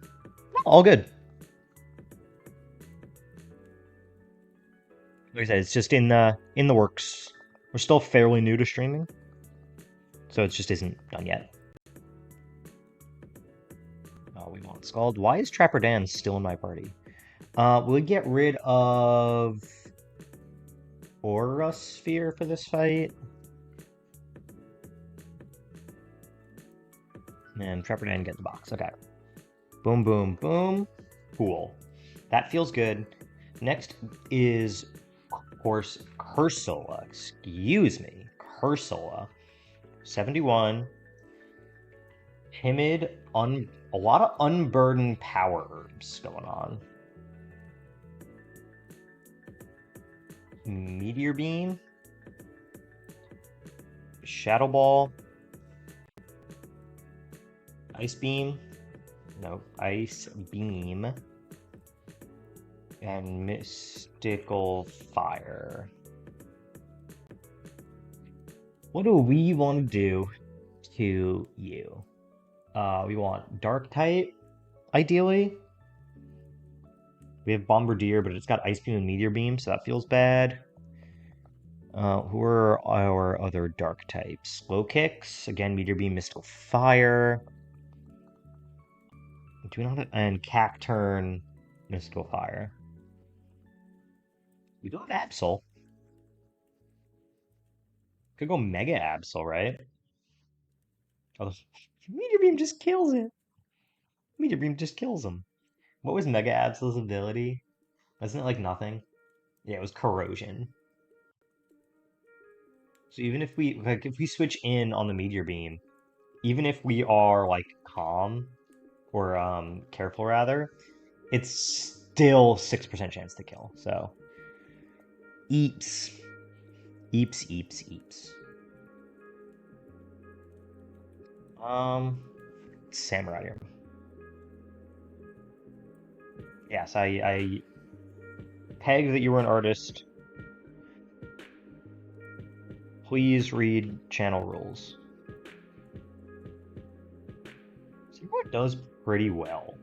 All good. Like I said, it's just in the works. We're still fairly new to streaming. So it just isn't done yet. Oh, we want Scald. Why is Trapper Dan still in my party? We'll get rid of Aura Sphere for this fight. And Trapper Dan get the box. Okay. Boom, boom, boom. Cool. That feels good. Next is, of course, Cursola. Excuse me. Cursola. 71. Timid. A lot of unburdened power herbs going on. Meteor Beam. Shadow Ball. Ice Beam. No, Ice Beam. And Mystical Fire. What do we want to do to you? We want Dark type, ideally. We have Bombardier, but it's got Ice Beam and Meteor Beam, so that feels bad. Who are our other Dark types? Slow Kicks, again, Meteor Beam, Mystical Fire. Do we not? And Cacturn, Mystical Fire. We do have Absol. Could go Mega Absol, right? Oh, Meteor Beam just kills it. Meteor Beam just kills him. What was Mega Absol's ability? Wasn't it like nothing? Yeah, it was Corrosion. So even if we switch in on the Meteor Beam, even if we are like calm or careful rather, it's still 6% chance to kill. So eeps. Eeps, eeps, eeps. Samurai here. Yes, I pegged that you were an artist. Please read channel rules. Cinnebar does pretty well.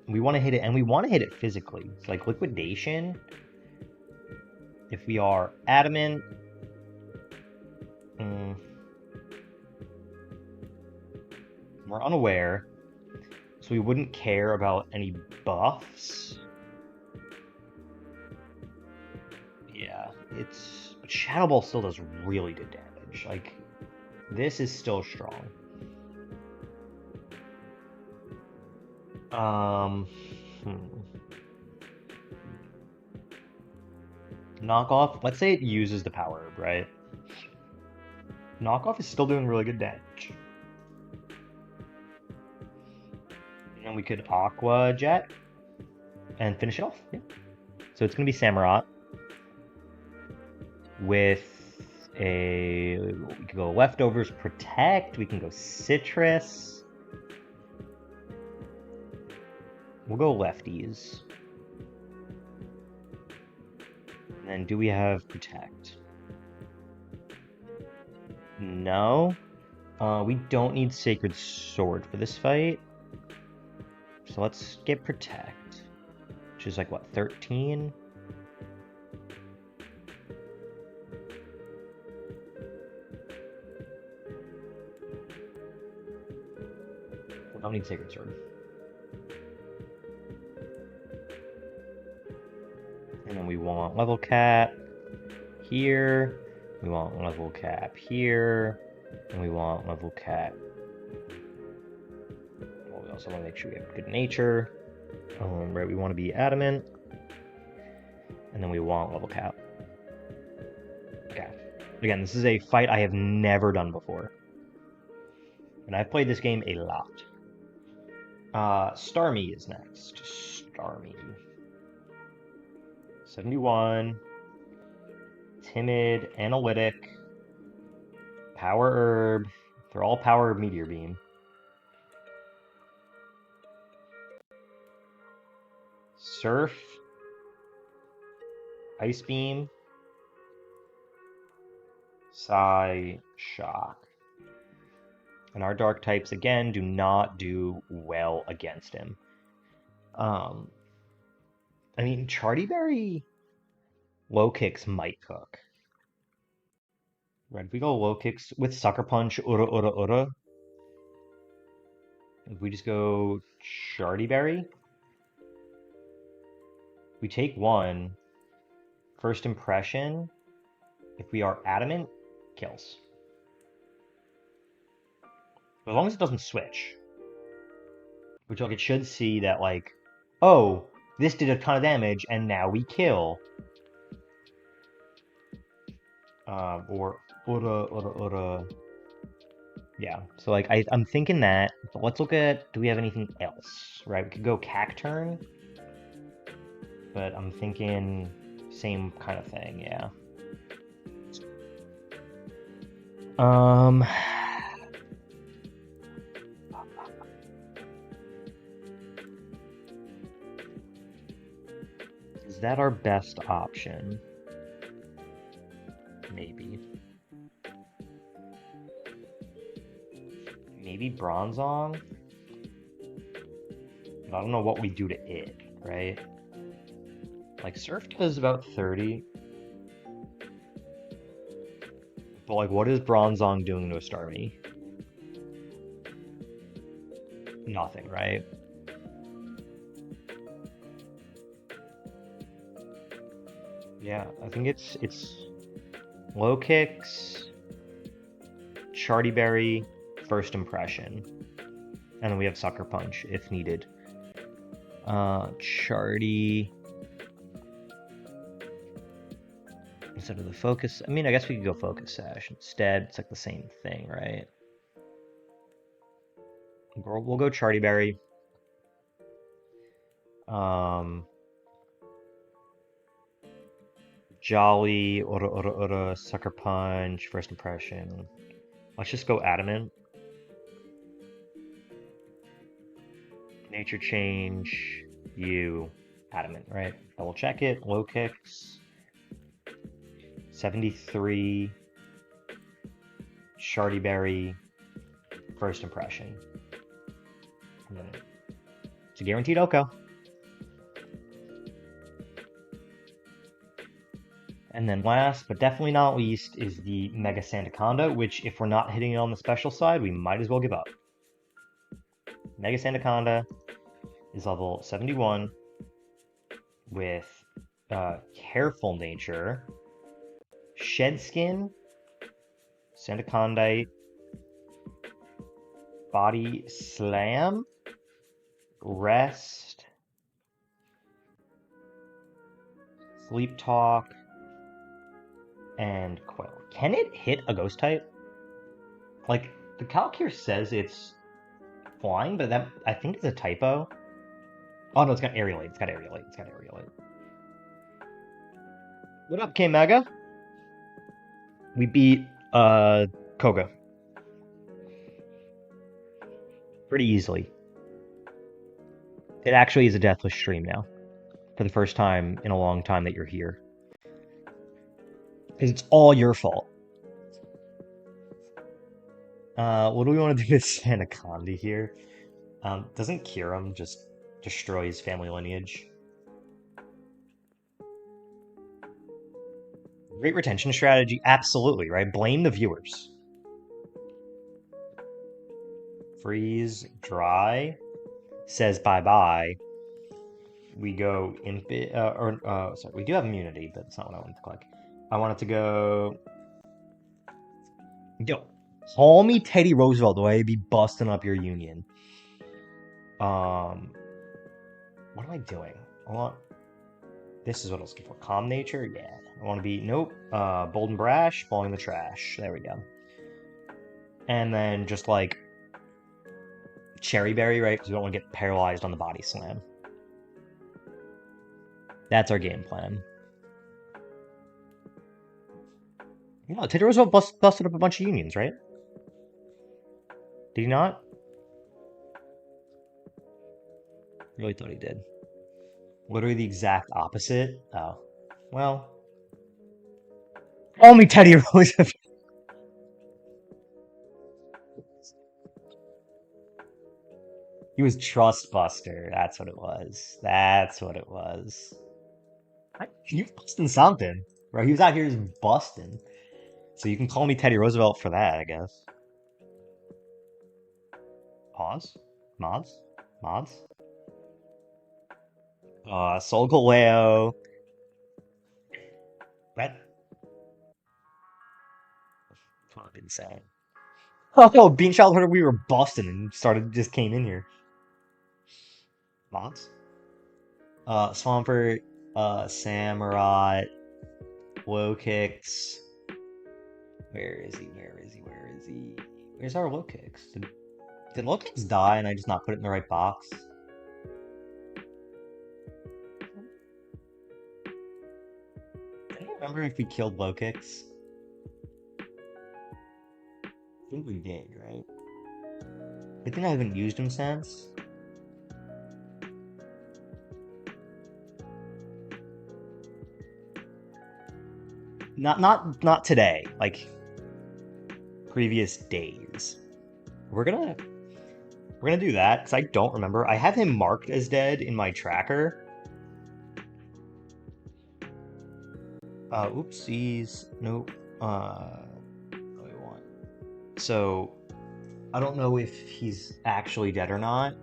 We want to hit it, and we want to hit it physically. It's like liquidation. If we are adamant, we're unaware, so we wouldn't care about any buffs. Yeah, but Shadow Ball still does really good damage. Like, this is still strong. Knockoff, let's say it uses the power herb, right? Knockoff is still doing really good damage. And then we could Aqua Jet and finish it off. Yeah. So it's going to be Samurott with we can go Leftovers Protect, we can go Citrus. We'll go lefties. And then do we have Protect? No. We don't need Sacred Sword for this fight. So let's get Protect. Which is like, what, 13? We don't need Sacred Sword. And then we want level cap here. We want level cap here. And we want level cap. Well, we also want to make sure we have good nature. Right, we want to be adamant. And then we want level cap. Okay. Again, this is a fight I have never done before. And I've played this game a lot. Starmie is next. Starmie. 71. Timid, Analytic, Power Herb. They're all Power Meteor Beam. Surf. Ice Beam. Psy Shock. And our Dark types, again, do not do well against him. I mean, Charty Berry low kicks might cook. Right, if we go low kicks with Sucker Punch, Ura Ura Ura. If we just go Shardy Berry, we take one. First impression, if we are adamant, kills. As long as it doesn't switch. Which like it should see that like, oh, this did a ton of damage and now we kill. Or Ura. Yeah, so like I'm thinking that, but let's look at, do we have anything else, right? We could go Cacturn, but I'm thinking same kind of thing, yeah. Is that our best option? Maybe. Maybe Bronzong? I don't know what we do to it, right? Like, Surf does about 30. But, like, what is Bronzong doing to a Starmie? Nothing, right? Yeah, I think it's low kicks, Charty Berry, first impression. And then we have Sucker Punch if needed. Charty. Instead of the Focus. I mean, I guess we could go Focus Sash instead. It's like the same thing, right? We'll go Charty Berry. Jolly, Ura, Sucker Punch, first impression. Let's just go Adamant. Nature Change, you, Adamant, right? Double check it, low kicks. 73, Shardy Berry, first impression. And then it's a guaranteed OHKO. And then last, but definitely not least, is the Mega Sandaconda, which if we're not hitting it on the special side, we might as well give up. Mega Sandaconda is level 71 with Careful Nature, Shed Skin, Sandacondite, Body Slam, Rest, Sleep Talk, and Quill. Can it hit a ghost type? Like, the calc here says it's flying, but that I think it's a typo. Oh no, it's got Aerialate. It's got Aerialate. It's got Aerialate. What up, K-Mega? We beat Koga. Pretty easily. It actually is a deathless stream now. For the first time in a long time that you're here. Because it's all your fault. What do we want to do with Sandaconda here? Doesn't Kyurem just destroy his family lineage? Great retention strategy, absolutely, right? Blame the viewers. Freeze, dry, says bye-bye. We go sorry, we do have immunity, but that's not what I wanted to click. I wanted to go... Yo, call me Teddy Roosevelt, the way I be busting up your union. What am I doing? This is what I was looking for. Calm nature? Yeah. I want to be... Nope. Bold and brash, falling in the trash. There we go. And then just like... Cherry Berry, right? Because we don't want to get paralyzed on the body slam. That's our game plan. Yeah, Teddy Roosevelt busted up a bunch of unions, right? Did he not? Really thought he did. Literally the exact opposite. Oh. Well. Only Teddy Roosevelt. He was Trust Buster. That's what it was. That's what it was. He was busting something. Bro, he was out here just busting. So you can call me Teddy Roosevelt for that, I guess. Pause? Mods? Mods? Solgaleo. That fucking insane. Oh, Bean Child heard we were busting and just came in here. Mods? Swampert, Samurott, Low Kicks. Where is he? Where is he? Where is he? Where's our Low Kicks? Did Low Kicks die and I just not put it in the right box? I don't remember if we killed Low Kicks. I think we did, right? I think I haven't used him since. Not today. Like previous days. We're gonna do that because I don't remember. I have him marked as dead in my tracker. Oopsies. Nope. What do I want? So I don't know if he's actually dead or not.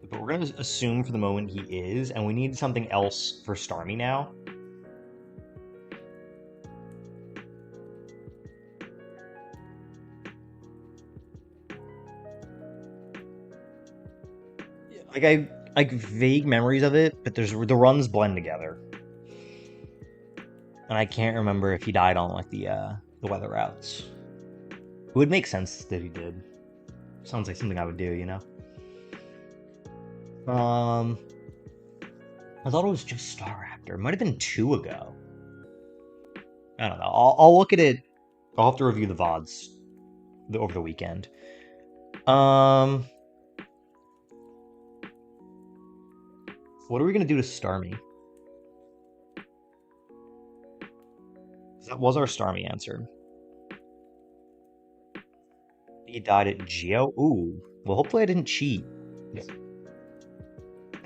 But we're gonna assume for the moment he is, and we need something else for Starmie now. Like I like vague memories of it, but the runs blend together. And I can't remember if he died on like the weather routes. It would make sense that he did. Sounds like something I would do, you know? I thought it was just Staraptor. It might have been 2 ago. I don't know. I'll look at it. I'll have to review the VODs over the weekend. What are we gonna do to Starmie? That was our Starmie answer. He died at Geo? Ooh. Well, hopefully I didn't cheat.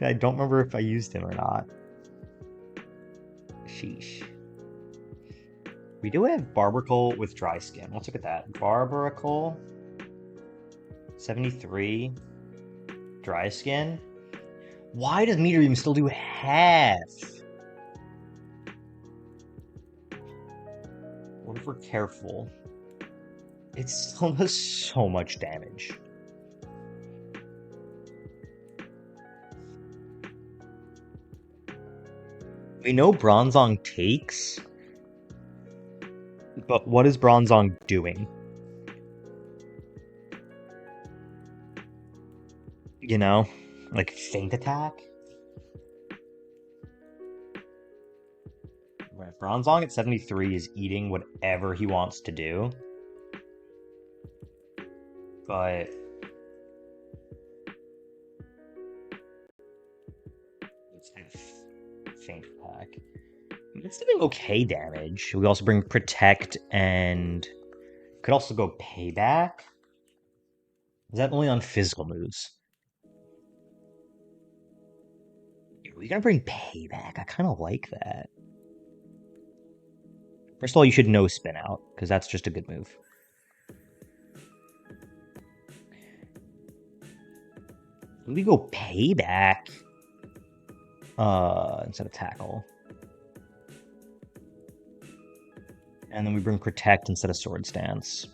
I don't remember if I used him or not. Sheesh. We do have Barbarcoal with dry skin. Let's look at that. Barbarcoal. 73. Dry skin. Why does Meteor Beam still do half? What if we're careful? It still does so much damage. We know Bronzong takes, but what is Bronzong doing? You know? Like feint attack? Right, Bronzong at 73 is eating whatever he wants to do. But let's have feint attack. It's doing okay damage. We also bring protect and could also go payback. Is that only on physical moves? We're gonna bring payback. I kind of like that. First of all, you should no spin out because that's just a good move. We go payback instead of tackle. And then we bring protect instead of sword stance.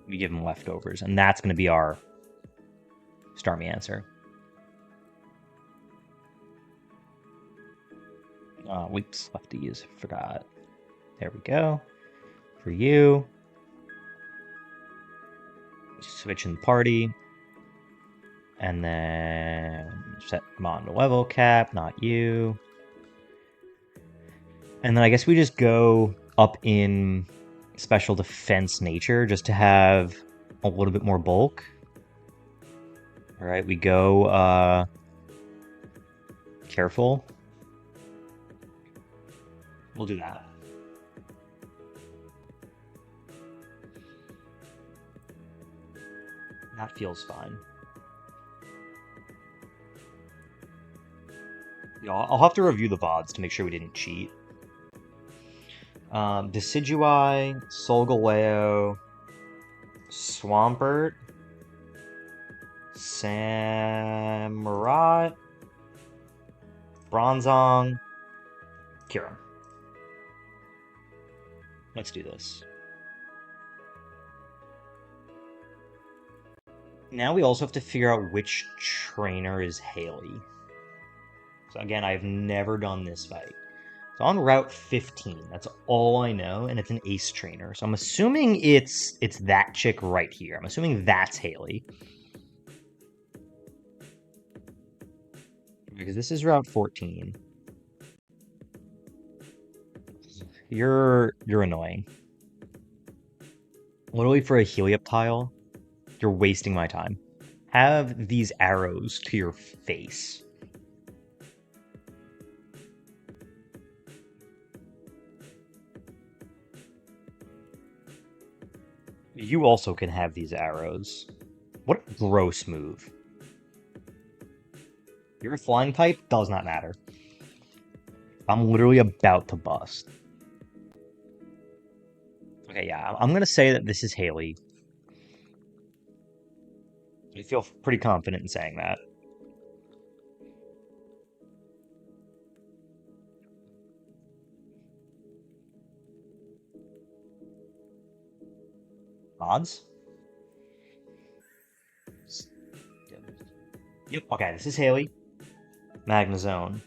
We give him leftovers, and that's going to be our Starmie answer. Whoops, lefties, forgot. There we go. For you. Switch in the party. And then set Mon to level cap, not you. And then I guess we just go up in special defense nature just to have a little bit more bulk. Alright, we go careful. We'll do that. That feels fine. Yeah, I'll have to review the VODs to make sure we didn't cheat. Decidueye, Solgaleo, Swampert, Samurott, Bronzong, Kyurem. Let's do this. Now we also have to figure out which trainer is Haley. So again, I've never done this fight. So on Route 15, that's all I know, and it's an ace trainer. So I'm assuming it's that chick right here. I'm assuming that's Haley. Because this is Route 14. You're annoying. Literally for a Helioptile, you're wasting my time. Have these arrows to your face. You also can have these arrows. What a gross move. Your flying type does not matter. I'm literally about to bust. Okay, yeah, I'm gonna say that this is Haley. I feel pretty confident in saying that. Odds? Yep, okay, this is Haley. Magnezone.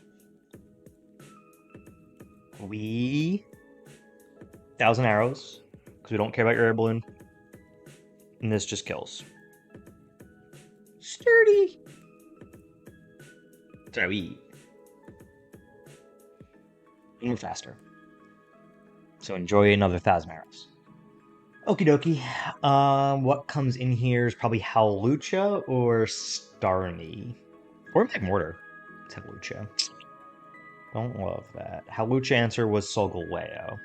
1,000 arrows, because we don't care about your air balloon. And this just kills. Sturdy! Sorry, we eat. And we're faster. So enjoy another 1,000 arrows. Okie dokie. What comes in here is probably Hawlucha or Starmie. Or Magmortar. Let's have Lucha. Don't love that. Hawlucha answer was Solgaleo.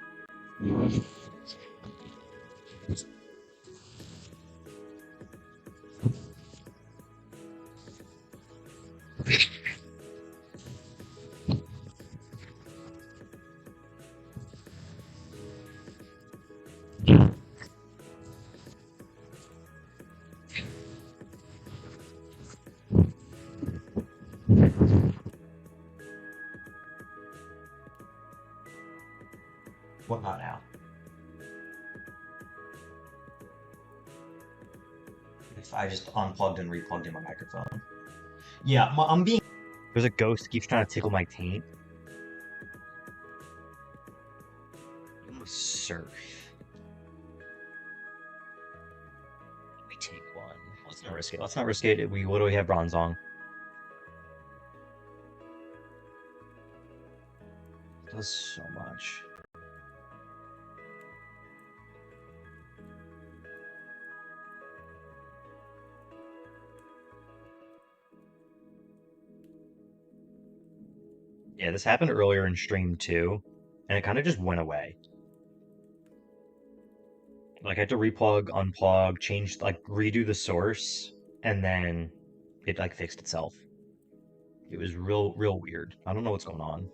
What not now? If I just unplugged and replugged in my microphone. Yeah, I'm being... There's a ghost that keeps trying to tickle my taint. Surf. We take one. Let's not risk it. Let's not risk it. We literally have Bronzong. It does so much. Yeah, this happened earlier in stream too, and it kind of just went away. Like I had to replug, unplug, change, like redo the source, and then it like fixed itself. It was real weird. I don't know what's going on.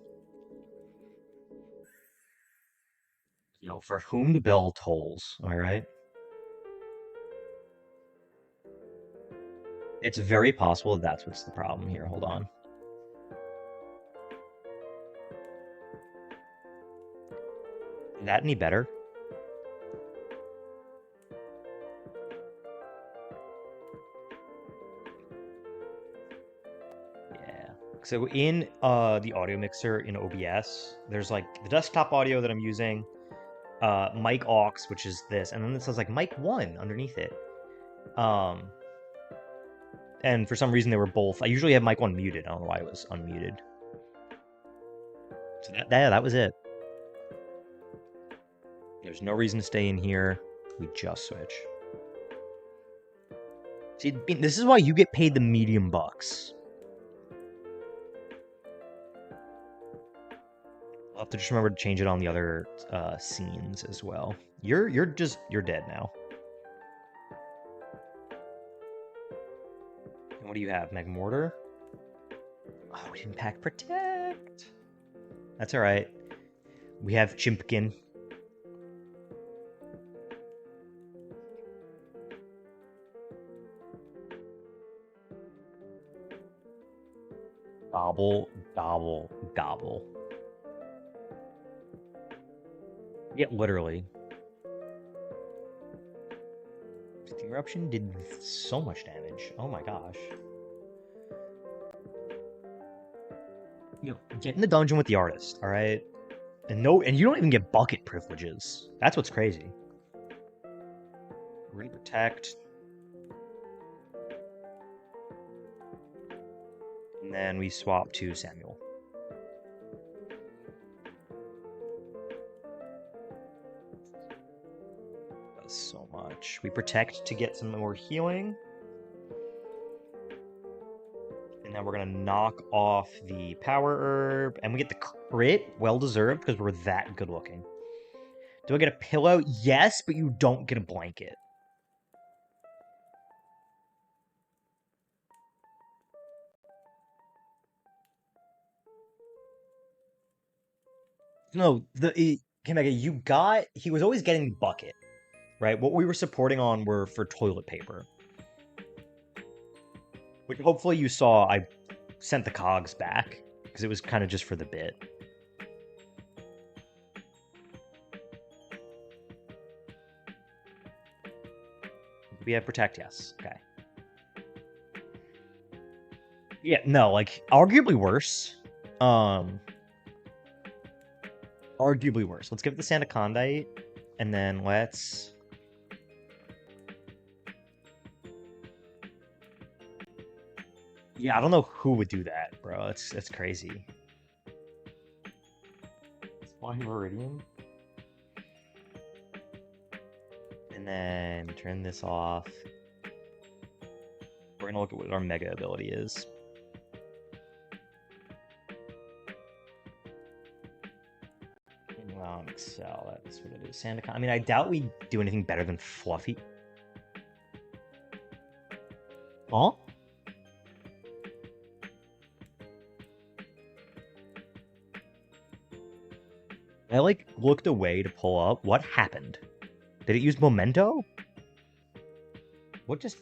You know, for whom the bell tolls, all right? It's very possible that's what's the problem here. Hold on. Is that any better? Yeah. So in the audio mixer in OBS, there's like the desktop audio that I'm using, mic aux, which is this, and then it says like mic 1 underneath it. And for some reason they were both. I usually have mic 1 muted. I don't know why it was unmuted. So that was it. There's no reason to stay in here. We just switch. See, this is why you get paid the medium bucks. I'll have to just remember to change it on the other scenes as well. You're dead now. And what do you have? Magmortar? Oh, we Impact Protect. That's alright. We have Chimpkin. Gobble, gobble, gobble. Yeah, literally. The eruption did so much damage. Oh my gosh. Get in the dungeon with the artist, alright? And you don't even get bucket privileges. That's what's crazy. We're gonna protect. And then we swap to Samuel. Does so much. We protect to get some more healing. And then we're gonna knock off the power herb. And we get the crit. Well deserved, because we're that good looking. Do I get a pillow? Yes, but you don't get a blanket. No, he was always getting bucket, right? What we were supporting on were for toilet paper. Which hopefully you saw I sent the cogs back, because it was kind of just for the bit. We have protect, yes. Okay. Yeah, no, like, arguably worse. Arguably worse. Let's give it the Sandacondite, and then let's... Yeah, I don't know who would do that, bro. That's crazy. Fly Meridian. And then turn this off. We're gonna look at what our mega ability is. Excel, that's what it is. Sandacon. I mean, I doubt we do anything better than Fluffy. Huh? I, like, looked away to pull up. What happened? Did it use Memento? What just...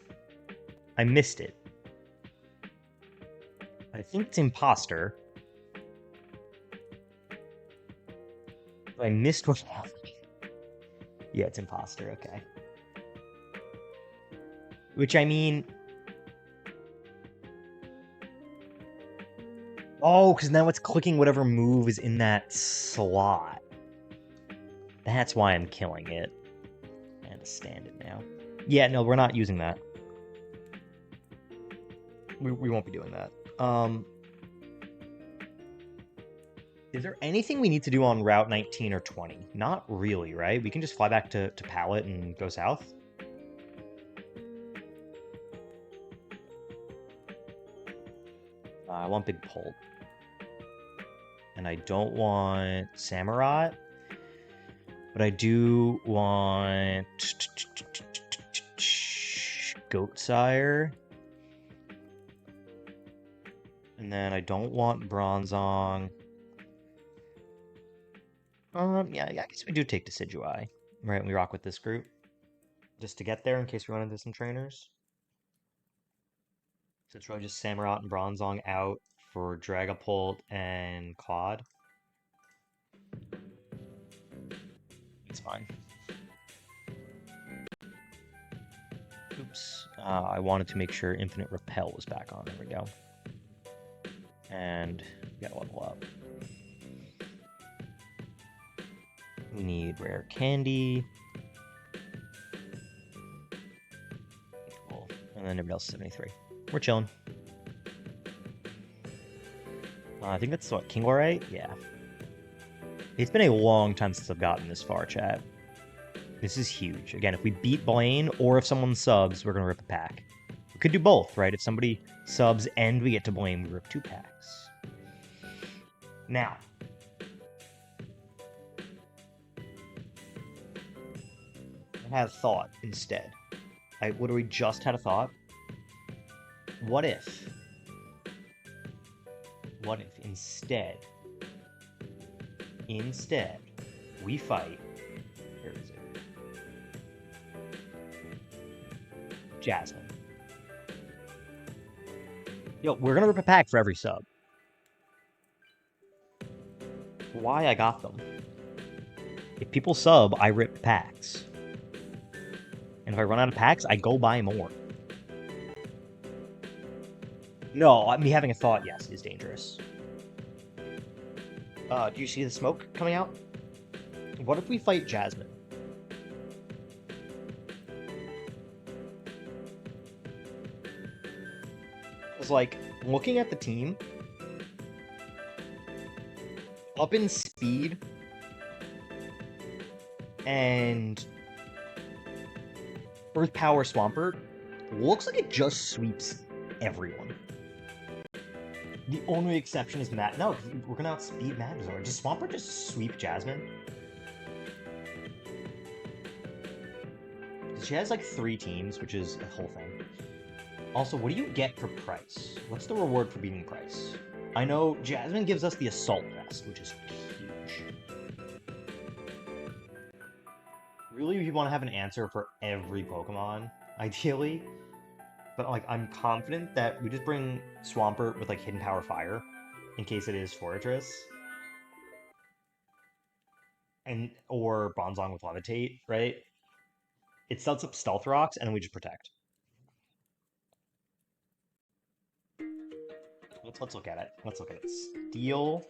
I missed it. I think it's Imposter. I missed what happened. Yeah, it's Imposter, okay. Which, I mean... Oh, because now it's clicking whatever move is in that slot. That's why I'm killing it. I understand it now. Yeah, no, we're not using that. We won't be doing that. Is there anything we need to do on Route 19 or 20? Not really, right? We can just fly back to Pallet and go south. I want Big Pult. And I don't want Samurott. But I do want... Goatsire. And then I don't want Bronzong. Yeah, I guess we do take Decidueye. Right, we rock with this group. Just to get there in case we run into some trainers. So it's really just Samurott and Bronzong out for Dragapult and Claude. It's fine. Oops. I wanted to make sure Infinite Repel was back on. There we go. And we gotta level up. We need Rare Candy. Cool. And then everybody else is 73. We're chilling. I think that's what, Kingler, yeah. It's been a long time since I've gotten this far, chat. This is huge. Again, if we beat Blaine, or if someone subs, we're going to rip a pack. We could do both, right? If somebody subs and we get to Blaine, we rip 2 packs. Now. I had a thought instead. I literally just had a thought. What if What if instead we fight, where is it? Jasmine. Yo, we're gonna rip a pack for every sub. Why I got them. If people sub, I rip packs. And if I run out of packs, I go buy more. No, me having a thought, yes, is dangerous. Do you see the smoke coming out? What if we fight Jasmine? It's like, looking at the team, up in speed, and Earth Power Swampert looks like it just sweeps everyone. The only exception is Matt. No, we're gonna outspeed Magnezor. Does Swampert just sweep Jasmine? She has like 3 teams, which is a whole thing. Also, what do you get for Price? What's the reward for beating Price? I know Jasmine gives us the Assault Vest, which is huge. Really, you want to have an answer for every Pokemon, ideally. But like, I'm confident that we just bring Swampert with like Hidden Power Fire, in case it is Fortress. Or Bronzong with Levitate, right? It sets up Stealth Rocks, and then we just protect. Let's look at it. Let's look at it. Steal.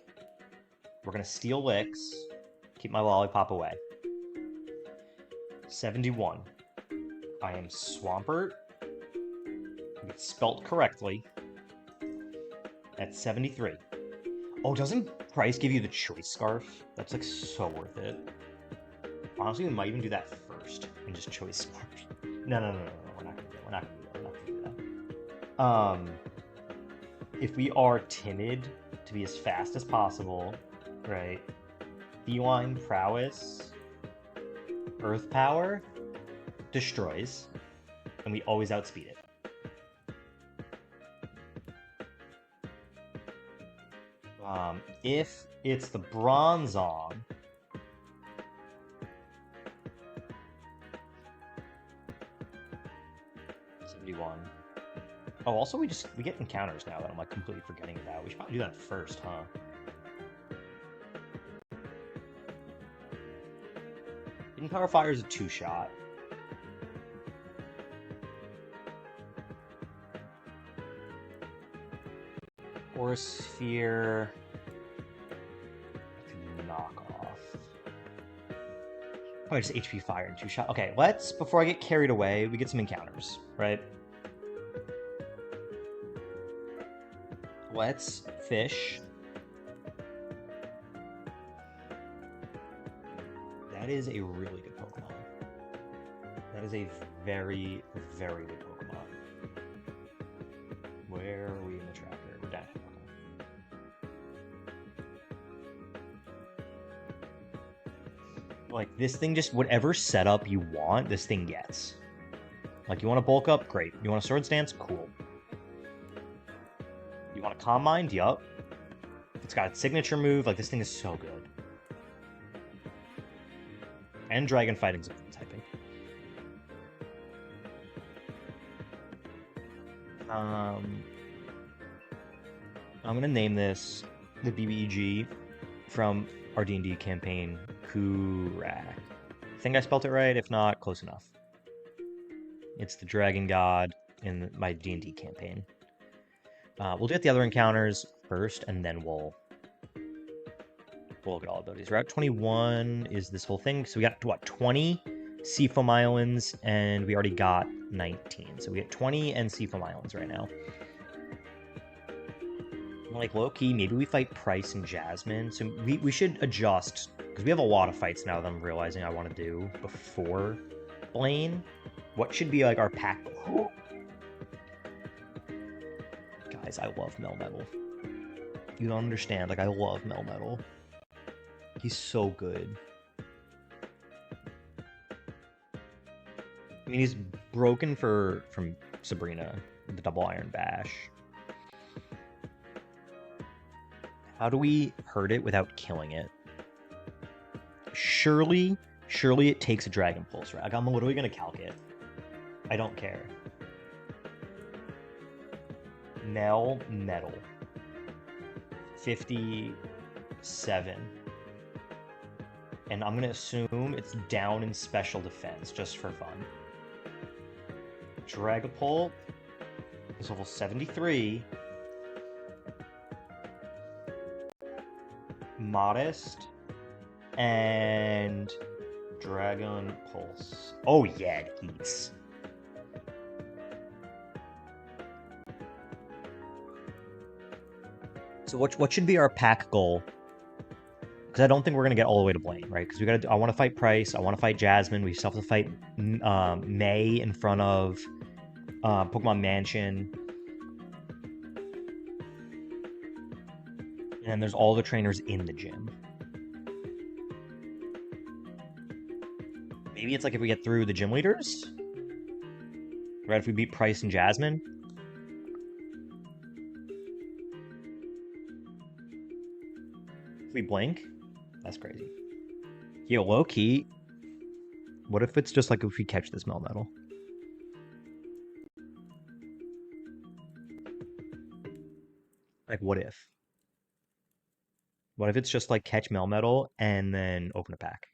We're gonna steal Licks. Keep my Lollipop away. 71. I am Swampert. It's spelt correctly. At 73. Oh, doesn't Price give you the Choice Scarf? That's like so worth it. Honestly, we might even do that first and just Choice Scarf. No. We're not gonna do that. We're not gonna do that. If we are timid to be as fast as possible, right? Feline Prowess, Earth Power, destroys, and we always outspeed it. If it's the Bronzong, oh, also we get encounters now that I'm like completely forgetting about. We should probably do that first, huh? Hidden Power Fire is a 2-shot. Or Sphere. Knock off. Probably just HP Fire and 2-shot. Okay, before I get carried away, we get some encounters, right? Let's fish. That is a really good Pokemon. That is a very, very good Pokemon. Where are we in the tracker? We're down. Like, this thing just, whatever setup you want, this thing gets. Like, you want to bulk up? Great. You want a Swords Dance? Cool. You want a Calm Mind? Yup. It's got its signature move. Like, this thing is so good. And Dragon Fighting's a good typing. I'm gonna name this the BBEG from our D&D campaign, Kurak. I think I spelled it right. If not, close enough. It's the Dragon God in my D&D campaign. We'll get the other encounters first, and then we'll look at all abilities. We're at 21 is this whole thing. So we got, what, 20 Seafoam Islands, and we already got 19. So we get 20 and Seafoam Islands right now. Like, low-key, maybe we fight Price and Jasmine. So we should adjust, because we have a lot of fights now that I'm realizing I want to do before Blaine. What should be, like, our pack? Guys, I love Melmetal. You don't understand. Like, I love Melmetal. He's so good. I mean, he's broken from Sabrina, the Double Iron Bash. How do we hurt it without killing it? Surely it takes a Dragon Pulse, right? I'm literally gonna calc it. I don't care. Metal. 57. And I'm gonna assume it's down in special defense, just for fun. Dragapult is level 73. Modest. And Dragon Pulse. Oh yeah, it eats. So what should be our pack goal? Because I don't think we're gonna get all the way to Blaine, right? Because we gotta. I want to fight Price. I want to fight Jasmine. We still have to fight May in front of Pokemon Mansion. And then there's all the trainers in the gym. Maybe it's like if we get through the gym leaders, right? If we beat Price and Jasmine. If we blink, that's crazy. Yo, low key. What if it's just like if we catch this Melmetal? Like, what if? What if it's just like catch Melmetal and then open a pack?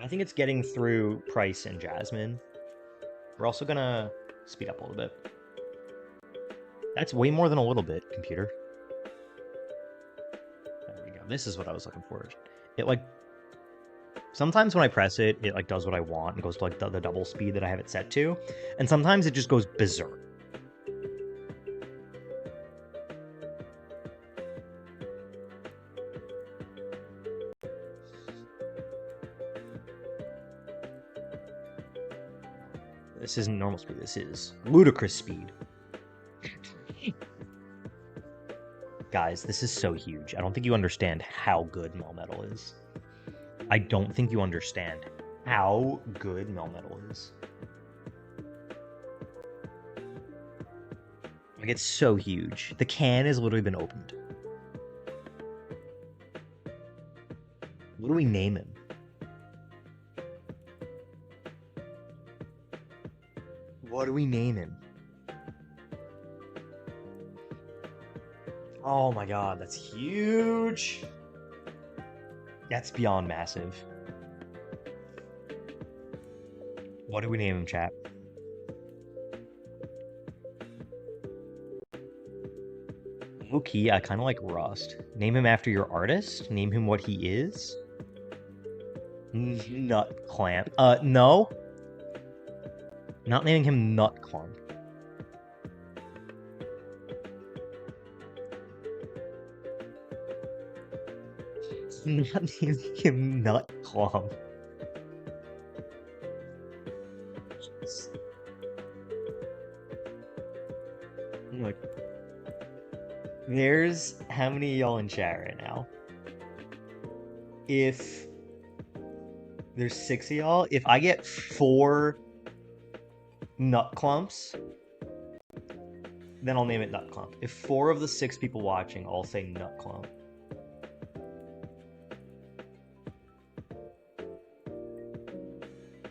I think it's getting through Price and Jasmine. We're also gonna speed up a little bit. That's way more than a little bit, computer. There we go. This is what I was looking for. It like sometimes when I press it, it like does what I want and goes to like the double speed that I have it set to, and sometimes it just goes berserk. This isn't normal speed, this is ludicrous speed. Guys, this is so huge. I don't think you understand how good Melmetal is. I don't think you understand how good Melmetal is. Like, it's so huge. The can has literally been opened. What do we name him? What do we name him? Oh my god, that's huge! That's beyond massive. What do we name him, chat? Low-key, I kind of like Rust. Name him after your artist? Name him what he is? Nut Clamp. No. Not naming him Nut Clamp. Not naming him Nut Clamp. Look. There's how many of y'all in chat right now? If there's 6 of y'all, if I get 4 Nut Clumps, then I'll name it Nut Clump. If 4 of the 6 people watching all say Nut Clump.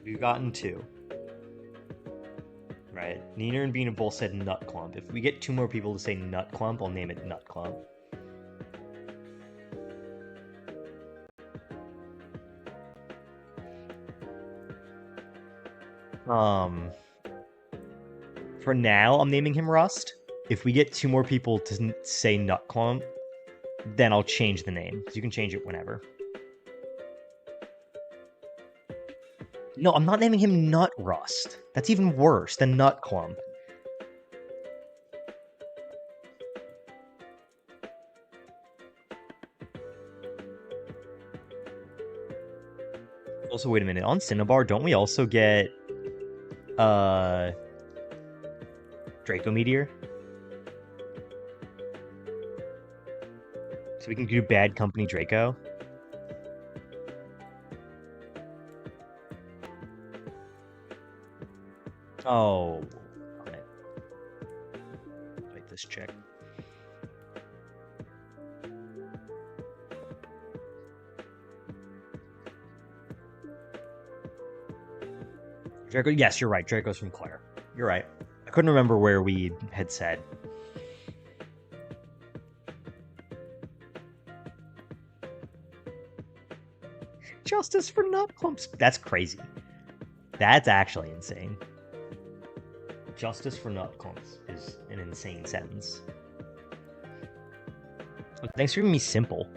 We've gotten 2. Right? Nina and Bean both said Nut Clump. If we get 2 more people to say Nut Clump, I'll name it Nut Clump. For now, I'm naming him Rust. If we get 2 more people to say Nut Clump, then I'll change the name. So you can change it whenever. No, I'm not naming him Nut Rust. That's even worse than Nut Clump. Also, wait a minute. On Cinnebar, don't we also get Draco Meteor? So we can do Bad Company Draco. Oh, darn it. this chick. Draco, yes, you're right. Draco's from Claire. You're right. I couldn't remember where we had said. Justice for nut clumps. That's crazy. That's actually insane. Justice for nut clumps is an insane sentence. Thanks for giving me simple.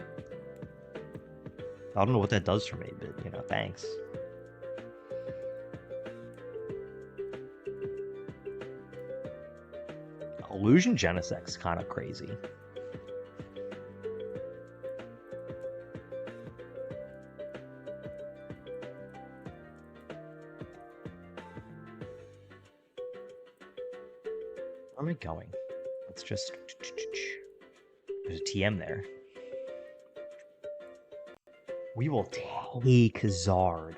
I don't know what that does for me, but, you know, thanks. Illusion Genesec's kind of crazy. Where am I going? Let's just... There's a TM there. We will take Zard.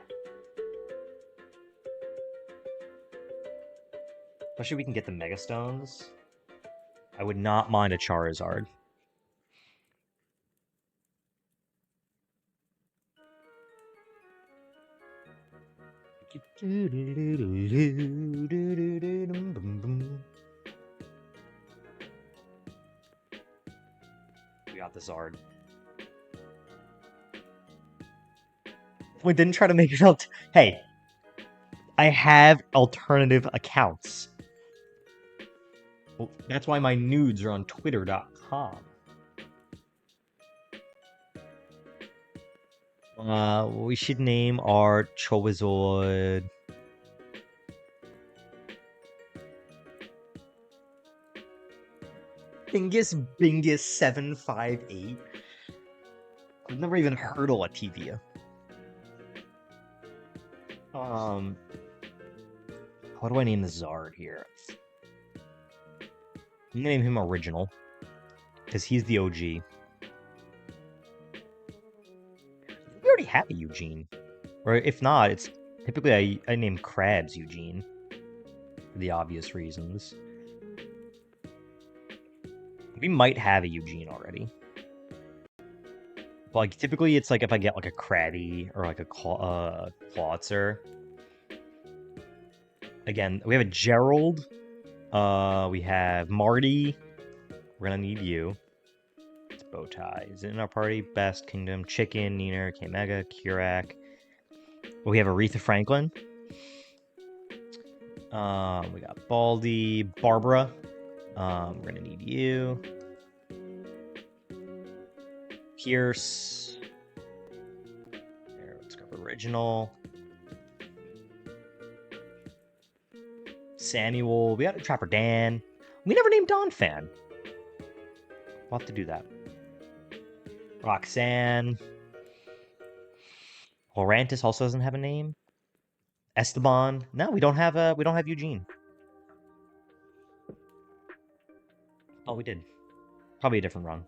Especially if we can get the Mega Stones. I would not mind a Charizard. We got the Zard. We didn't try to make it out. Hey, I have alternative accounts. Well, that's why my nudes are on twitter.com. We should name our Charizard. Bingus 758. I've never even heard of Lativia. How do I name the Zard here? I'm gonna name him Original, because he's the OG. We already have a Eugene. Or if not, it's typically I name Krabs Eugene. For the obvious reasons. We might have a Eugene already. But, like, typically it's like if I get like a Krabby or like a Clawitzer. Again, we have a Gerald. We have Marty. We're gonna need you. It's Bowtie. Is it in our party? Best Kingdom. Chicken, Neener, K-Mega, Kirak. We have Aretha Franklin. We got Baldy, Barbara. We're gonna need you. Pierce. There, let's go Original. Samuel. We got a Trapper Dan. We never named Don Fan. We'll have to do that. Roxanne. Orantis also doesn't have a name. Esteban. No, we don't have Eugene. Oh, we did. Probably a different run.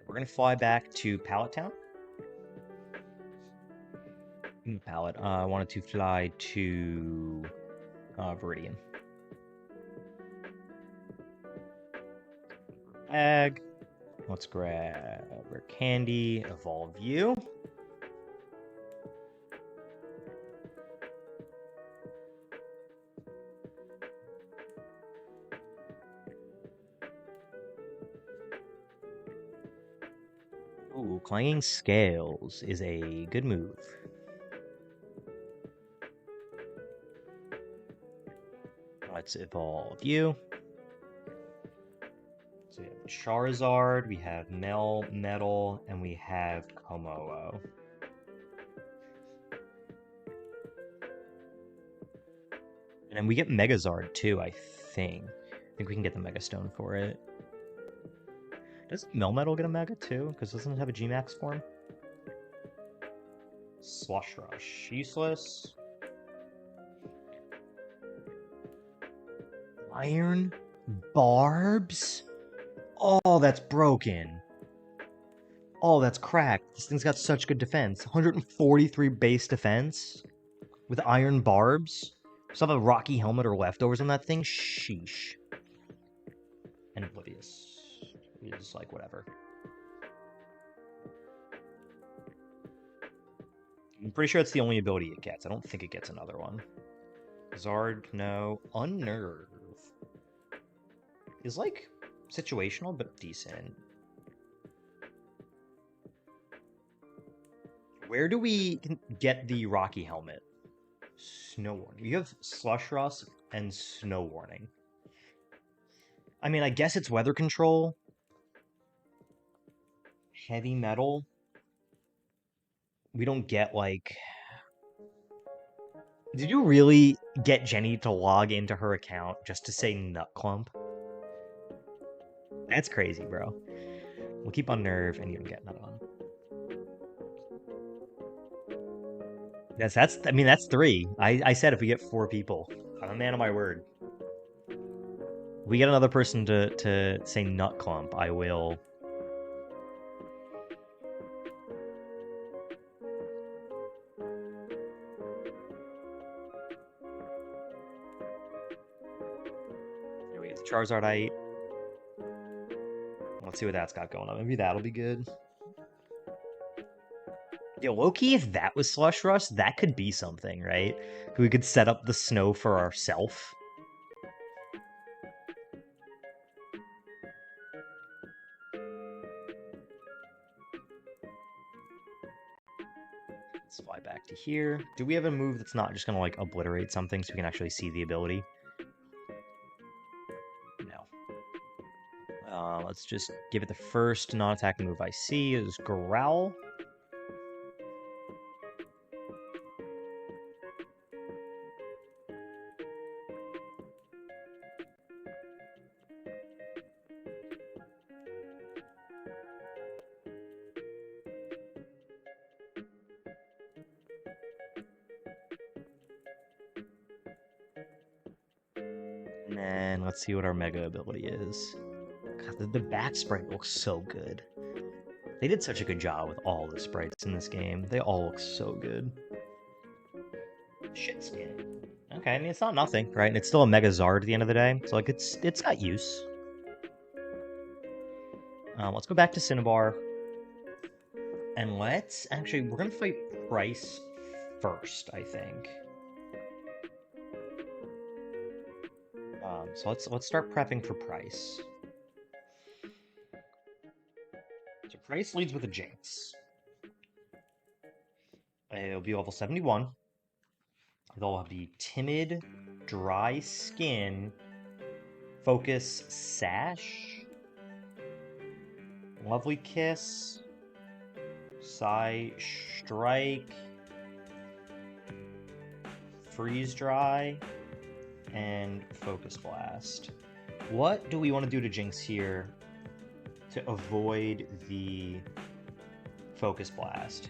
We're gonna fly back to Pallet Town. Pallet. I wanted to fly to Viridian. Ag. Let's grab Rare Candy. Evolve you. Ooh, Clanging Scales is a good move. Let's evolve you. So we have Charizard, we have Metal, and we have Komodo. And then we get Megazard too, I think. I think we can get the Mega Stone for it. Does Melmetal get a Mega too? Because doesn't it have a G-Max form? Slush Rush. Useless. Iron Barbs? Oh, that's broken. Oh, that's cracked. This thing's got such good defense. 143 base defense with iron barbs. Still have a rocky helmet or leftovers on that thing. Sheesh. And oblivious. It's like whatever. I'm pretty sure it's the only ability it gets. I don't think it gets another one. Zard, no. Unnerve. Is like situational, but decent. Where do we get the Rocky Helmet? Snow Warning. You have Slush Rust and Snow Warning. I mean, I guess it's weather control. Heavy Metal. We don't get, like... Did you really get Jenny to log into her account just to say Nut Clump? That's crazy, bro. We'll keep on Nerve, and you don't get Nut on. I mean, that's 3. I said if we get 4 people. I'm a man of my word. If we get another person to say Nut Clump, I will... Here we get the Charizardite. Let's see what that's got going on. Maybe that'll be good. Yeah, low-key, if that was Slush Rust, that could be something, right? We could set up the snow for ourselves. Let's fly back to here. Do we have a move that's not just gonna, like, obliterate something so we can actually see the ability? No. Let's just give it the first non-attacking move I see is Growl. And then let's see what our mega ability is. God, the back sprite looks so good. They did such a good job with all the sprites in this game. They all look so good. Shit skin. Okay, I mean, it's not nothing, right? And it's still a Mega Zard at the end of the day. So, like, it's got use. Let's go back to Cinnebar. And let's... Actually, we're going to fight Price first, I think. So let's start prepping for Price. So Price leads with a Jinx. It'll be level 71. They'll have the Timid, Dry Skin, Focus Sash, Lovely Kiss, Psy Strike, Freeze Dry, and Focus Blast. What do we want to do to Jinx here to avoid the Focus Blast?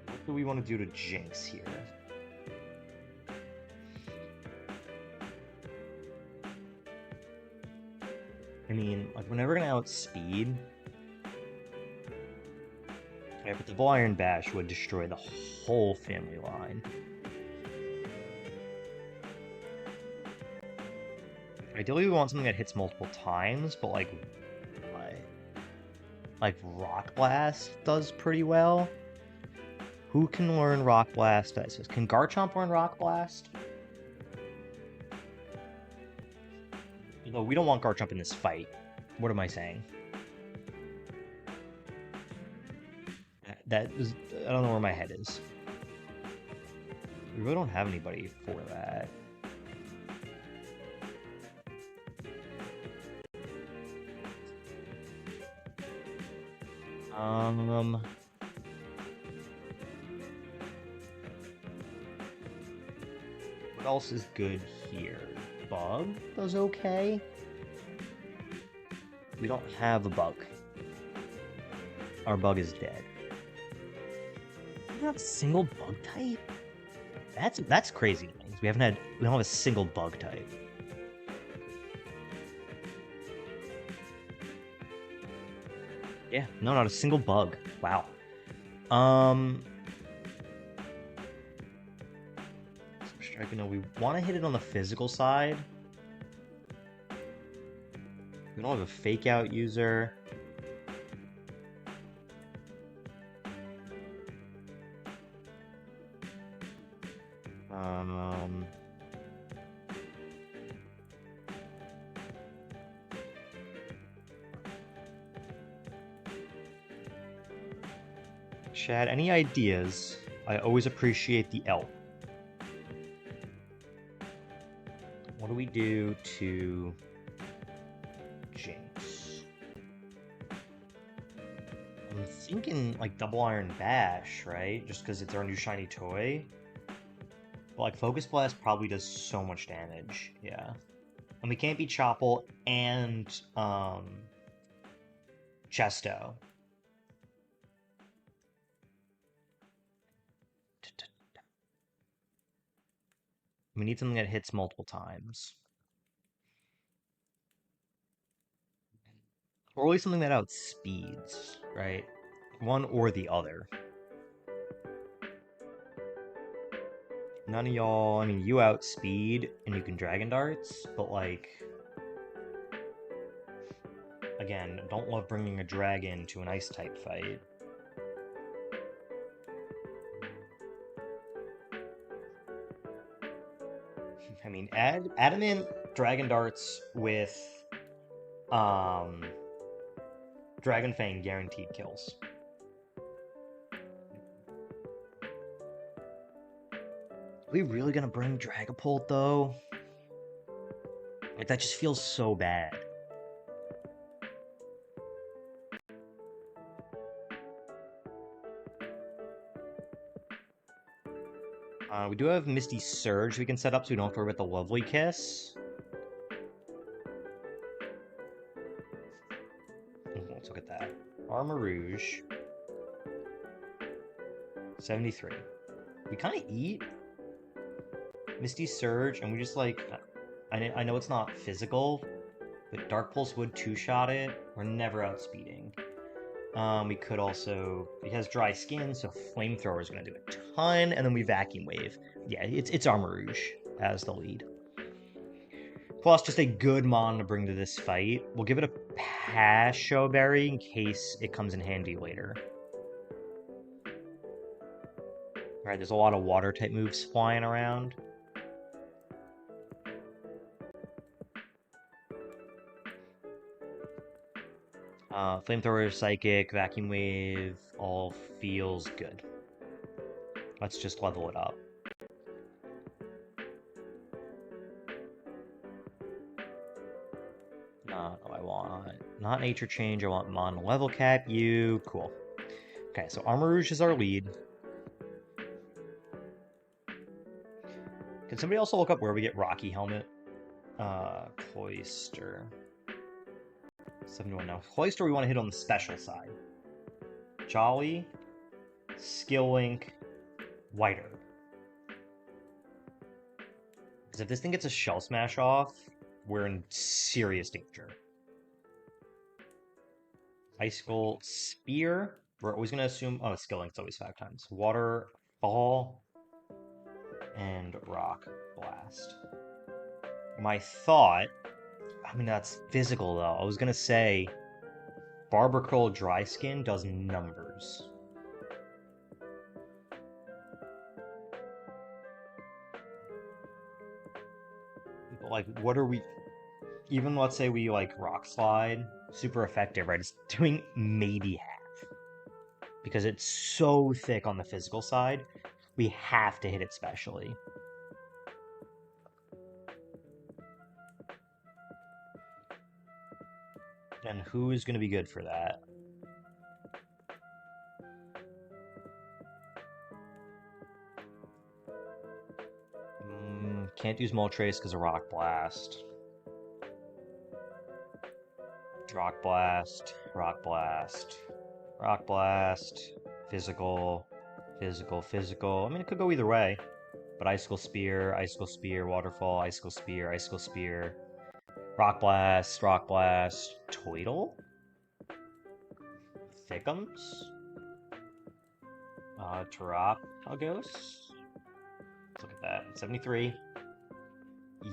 What do we want to do to Jinx here? I mean, like, we're never going to outspeed. Yeah, but the Double Iron Bash would destroy the whole family line. Ideally, we want something that hits multiple times, but like Rock Blast does pretty well. Who can learn Rock Blast? Can Garchomp learn Rock Blast? No, we don't want Garchomp in this fight. What am I saying? That is, I don't know where my head is. We really don't have anybody for that. What else is good here? Bug does okay. We don't have a bug. Our bug is dead. We don't have a single bug type? That's crazy. We don't have a single bug type. Yeah, no, not a single bug. Wow. Um, Striking. No, we want to hit it on the physical side. We don't have a fake out user. Um, Chad, any ideas? I always appreciate the help. What do we do to Jinx? I'm thinking like Double Iron Bash, right? Just because it's our new shiny toy. But like Focus Blast probably does so much damage. Yeah. And we can't be Chople and Chesto. We need something that hits multiple times. Or at least something that outspeeds, right? One or the other. None of y'all, I mean, you outspeed and you can Dragon Darts, but like, again, don't love bringing a dragon to an ice type fight. I mean, Adamant Dragon Darts with Dragon Fang guaranteed kills. Are we really gonna bring Dragapult though? Like that just feels so bad. We do have Misty Surge we can set up so we don't have to worry about the Lovely Kiss. Let's look at that. Armarouge. 73. We kind of eat Misty Surge, and we just like... I know it's not physical, but Dark Pulse would two-shot it. We're never outspeeding. We could also... It has dry skin, so Flamethrower is going to do a ton, and then we Vacuum Wave. Yeah, it's Armarouge as the lead. Plus, just a good mon to bring to this fight. We'll give it a Pasho Berry in case it comes in handy later. Alright, there's a lot of water-type moves flying around. Flamethrower, Psychic, Vacuum Wave, all feels good. Let's just level it up. Not what I want. Not Nature Change, I want Mon Level Cap you. Cool. Okay, so Armarouge is our lead. Can somebody also look up where we get Rocky Helmet? Cloyster. 71 now. Cloyster we want to hit on the special side. Jolly, Skill Link, White Herb. Because if this thing gets a Shell Smash off, we're in serious danger. Icicle Spear. We're always going to assume... Oh, Skill Link's always 5 times. Water, Fall, and Rock Blast. My thought... I mean, that's physical, though. I was going to say... Barber Curl Dry Skin does numbers. But, like, what are we... Even, let's say we, like, Rock Slide, super effective, right? It's doing maybe half. Because it's so thick on the physical side, we have to hit it specially. And who is going to be good for that? Can't use Moltres because of Rock Blast. Rock Blast, Rock Blast, Rock Blast, Physical, Physical, Physical. I mean, it could go either way. But Icicle Spear, Waterfall, Icicle Spear, Rock Blast, Toidle? Thickums. Terapagos. Let's look at that. 73.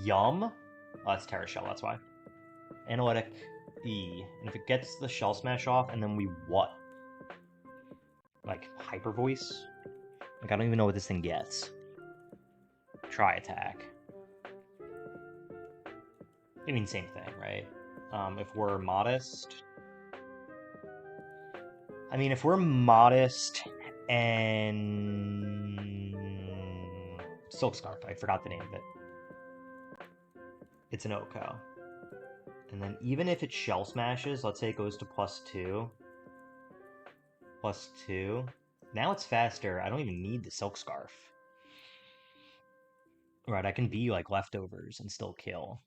Yum. Oh, that's Terra Shell, that's why. Analytic E. And if it gets the Shell Smash off, and then we what? Like, Hyper Voice? Like, I don't even know what this thing gets. Try Attack. I mean, same thing, right? If we're modest... I mean, if we're modest and... Silk Scarf, I forgot the name of it. It's an Oko. And then even if it Shell Smashes, let's say it goes to +2. +2. Now it's faster. I don't even need the Silk Scarf. Right, I can be like leftovers and still kill.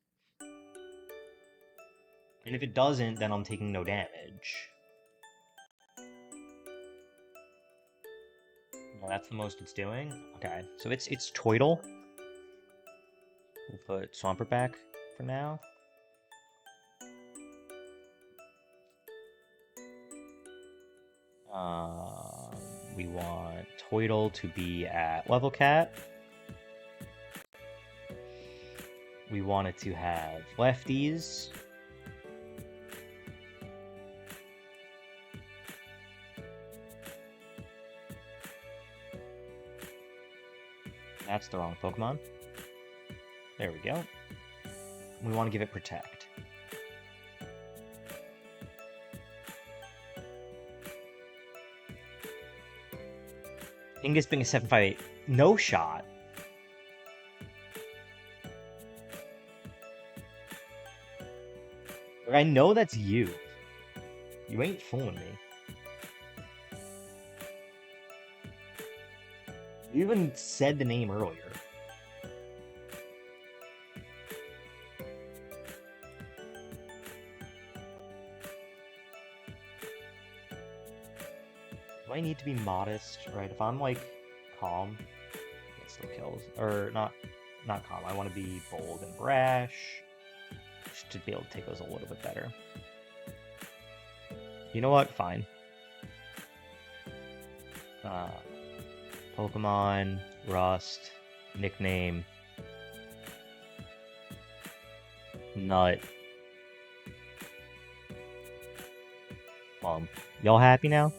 And if it doesn't, then I'm taking no damage. Well, that's the most it's doing? Okay, so it's Toidle. We'll put Swampert back for now. We want Toidle to be at level cap. We want it to have lefties. That's the wrong Pokemon. There we go. We want to give it Protect. Ingus being a 758. No shot. I know that's you. You ain't fooling me. You even said the name earlier. Do I need to be modest? Right, if I'm like calm, it still kills. Or not calm. I want to be bold and brash. Just to be able to take those a little bit better. You know what? Fine. Pokemon, Rust, nickname, Nut, Y'all happy now?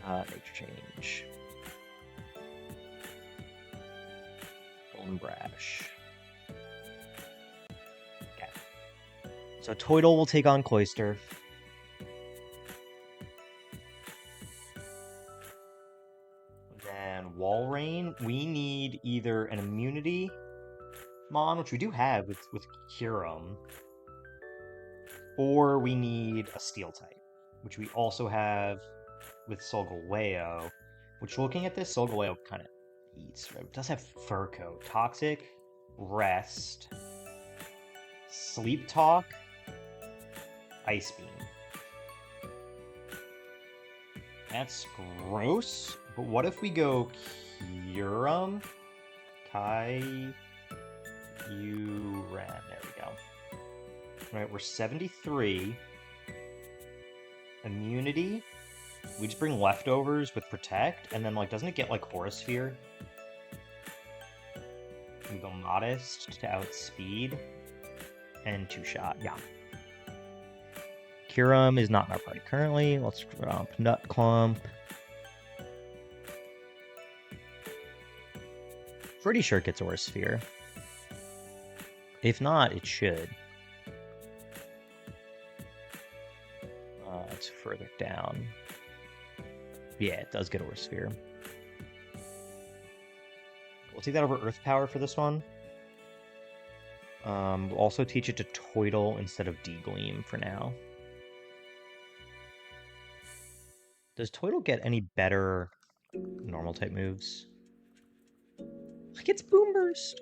Nature change. Golden Brash. Okay. So Toidle will take on Cloyster. Then Walrein, we need either an immunity Mon, which we do have with Kyurem, or we need a Steel type, which we also have with Solgaleo, which looking at this, Solgaleo kind of eats, right? It does have Fur Coat, Toxic, Rest, Sleep Talk, Ice Beam. That's gross, but what if we go Kyurem, Kyurem, there we go. Right, we're 73. Immunity. We just bring leftovers with Protect, and then, like, doesn't it get, like, Aura Sphere? We go Modest to outspeed. And 2-shot, yeah. Kyurem is not in our party currently. Let's drop Nut Clump. Pretty sure it gets Aura Sphere. If not, it should. It's further down. Yeah, it does get Aura Sphere. We'll take that over Earth Power for this one. We'll also teach it to Toidle instead of D-Gleam for now. Does Toidle get any better normal type moves? Like it's Boom Burst!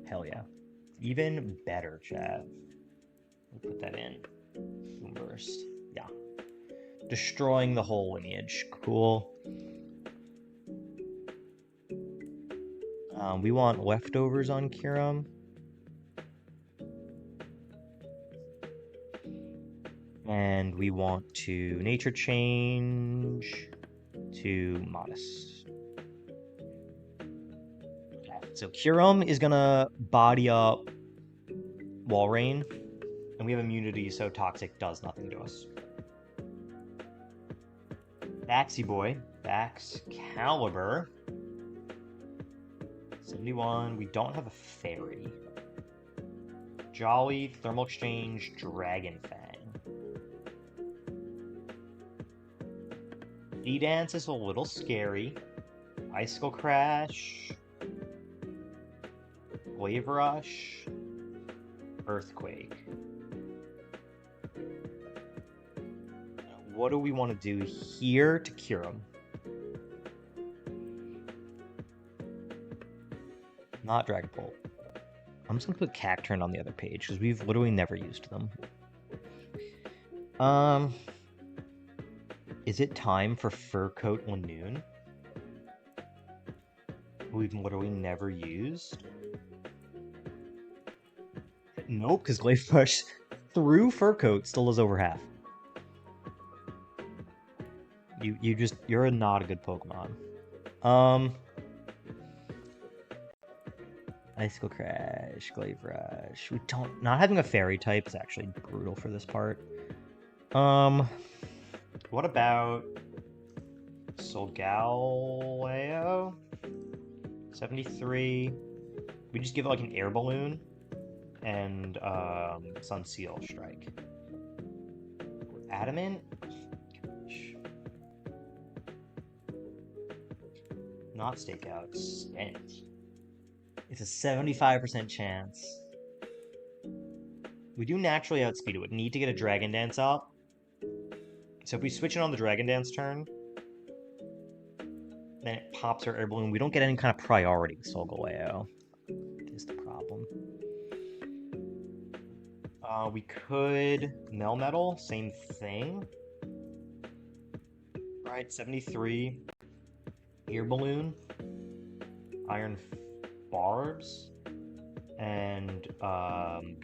Hell yeah. Even better, chat. We'll put that in. Boom Burst. Yeah. Destroying the whole lineage. Cool. We want leftovers on Kyurem. And we want to nature change to modest. Okay, so Kyurem is gonna body up Walrein, and we have immunity, so Toxic does nothing to us. Baxy Boy, Baxcalibur. 71, we don't have a fairy. Jolly, Thermal Exchange, Dragon Fang. D-Dance is a little scary. Icicle Crash. Wave Rush. Earthquake. What do we want to do here to cure him? Not Dragapult. I'm just gonna put Cacturn on the other page because we've literally never used them. Is it time for Fur Coat Lanoon? We've literally never used. Nope, because Glaive Rush through Fur Coat still does over half. You're not a good Pokemon. Icicle Crash, Glaive Rush. Not having a fairy type is actually brutal for this part. What about Solgaleo? 73. We just give it like an air balloon and Sunseal Strike. Adamant? Gosh. Not Stakeout, Stance. It's a 75% chance. We do naturally outspeed it. We need to get a Dragon Dance up. So if we switch it on the Dragon Dance turn, then it pops our air balloon. We don't get any kind of priority with Solgaleo. Is the problem. We could Melmetal, same thing. Alright, 73. Air balloon. Iron Barbs. And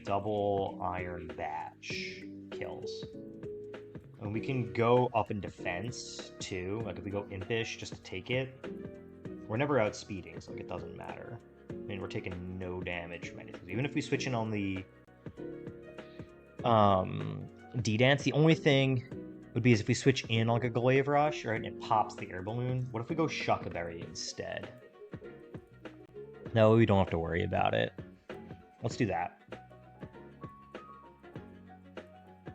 double Iron Batch kills. And we can go up in defense, too. Like, if we go Impish just to take it, we're never outspeeding, so like, it doesn't matter. I mean, we're taking no damage from anything. Even if we switch in on the D-Dance, the only thing would be is if we switch in like a Glaive Rush, right, and it pops the air balloon. What if we go Shuckleberry instead? No, we don't have to worry about it. Let's do that.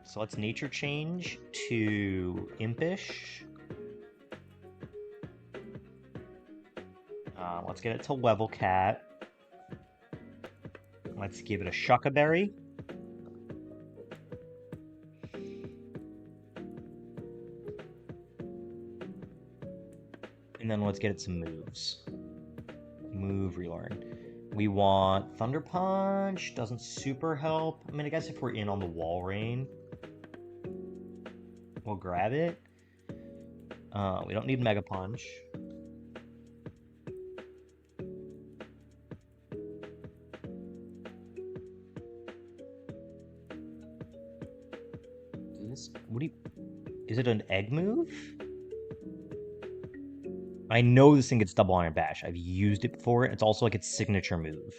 So let's nature change to Impish. Let's get it to Level Cat. Let's give it a Shuckleberry. And then let's get it some moves. Move, relearn. We want Thunder Punch. Doesn't super help. I mean, I guess if we're in on the Walrein, we'll grab it. We don't need Mega Punch. Is it an egg move? I know this thing gets double Iron Bash. I've used it before. It's also like its signature move.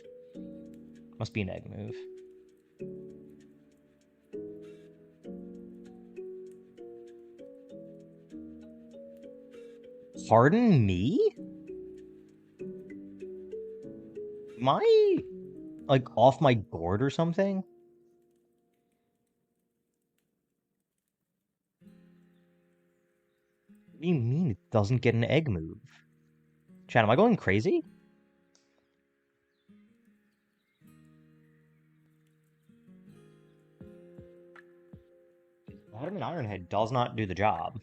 Must be an egg move. Pardon me? Am I, like, off my board or something? What do you mean it doesn't get an egg move? Chat, am I going crazy? Vitamin Ironhead does not do the job.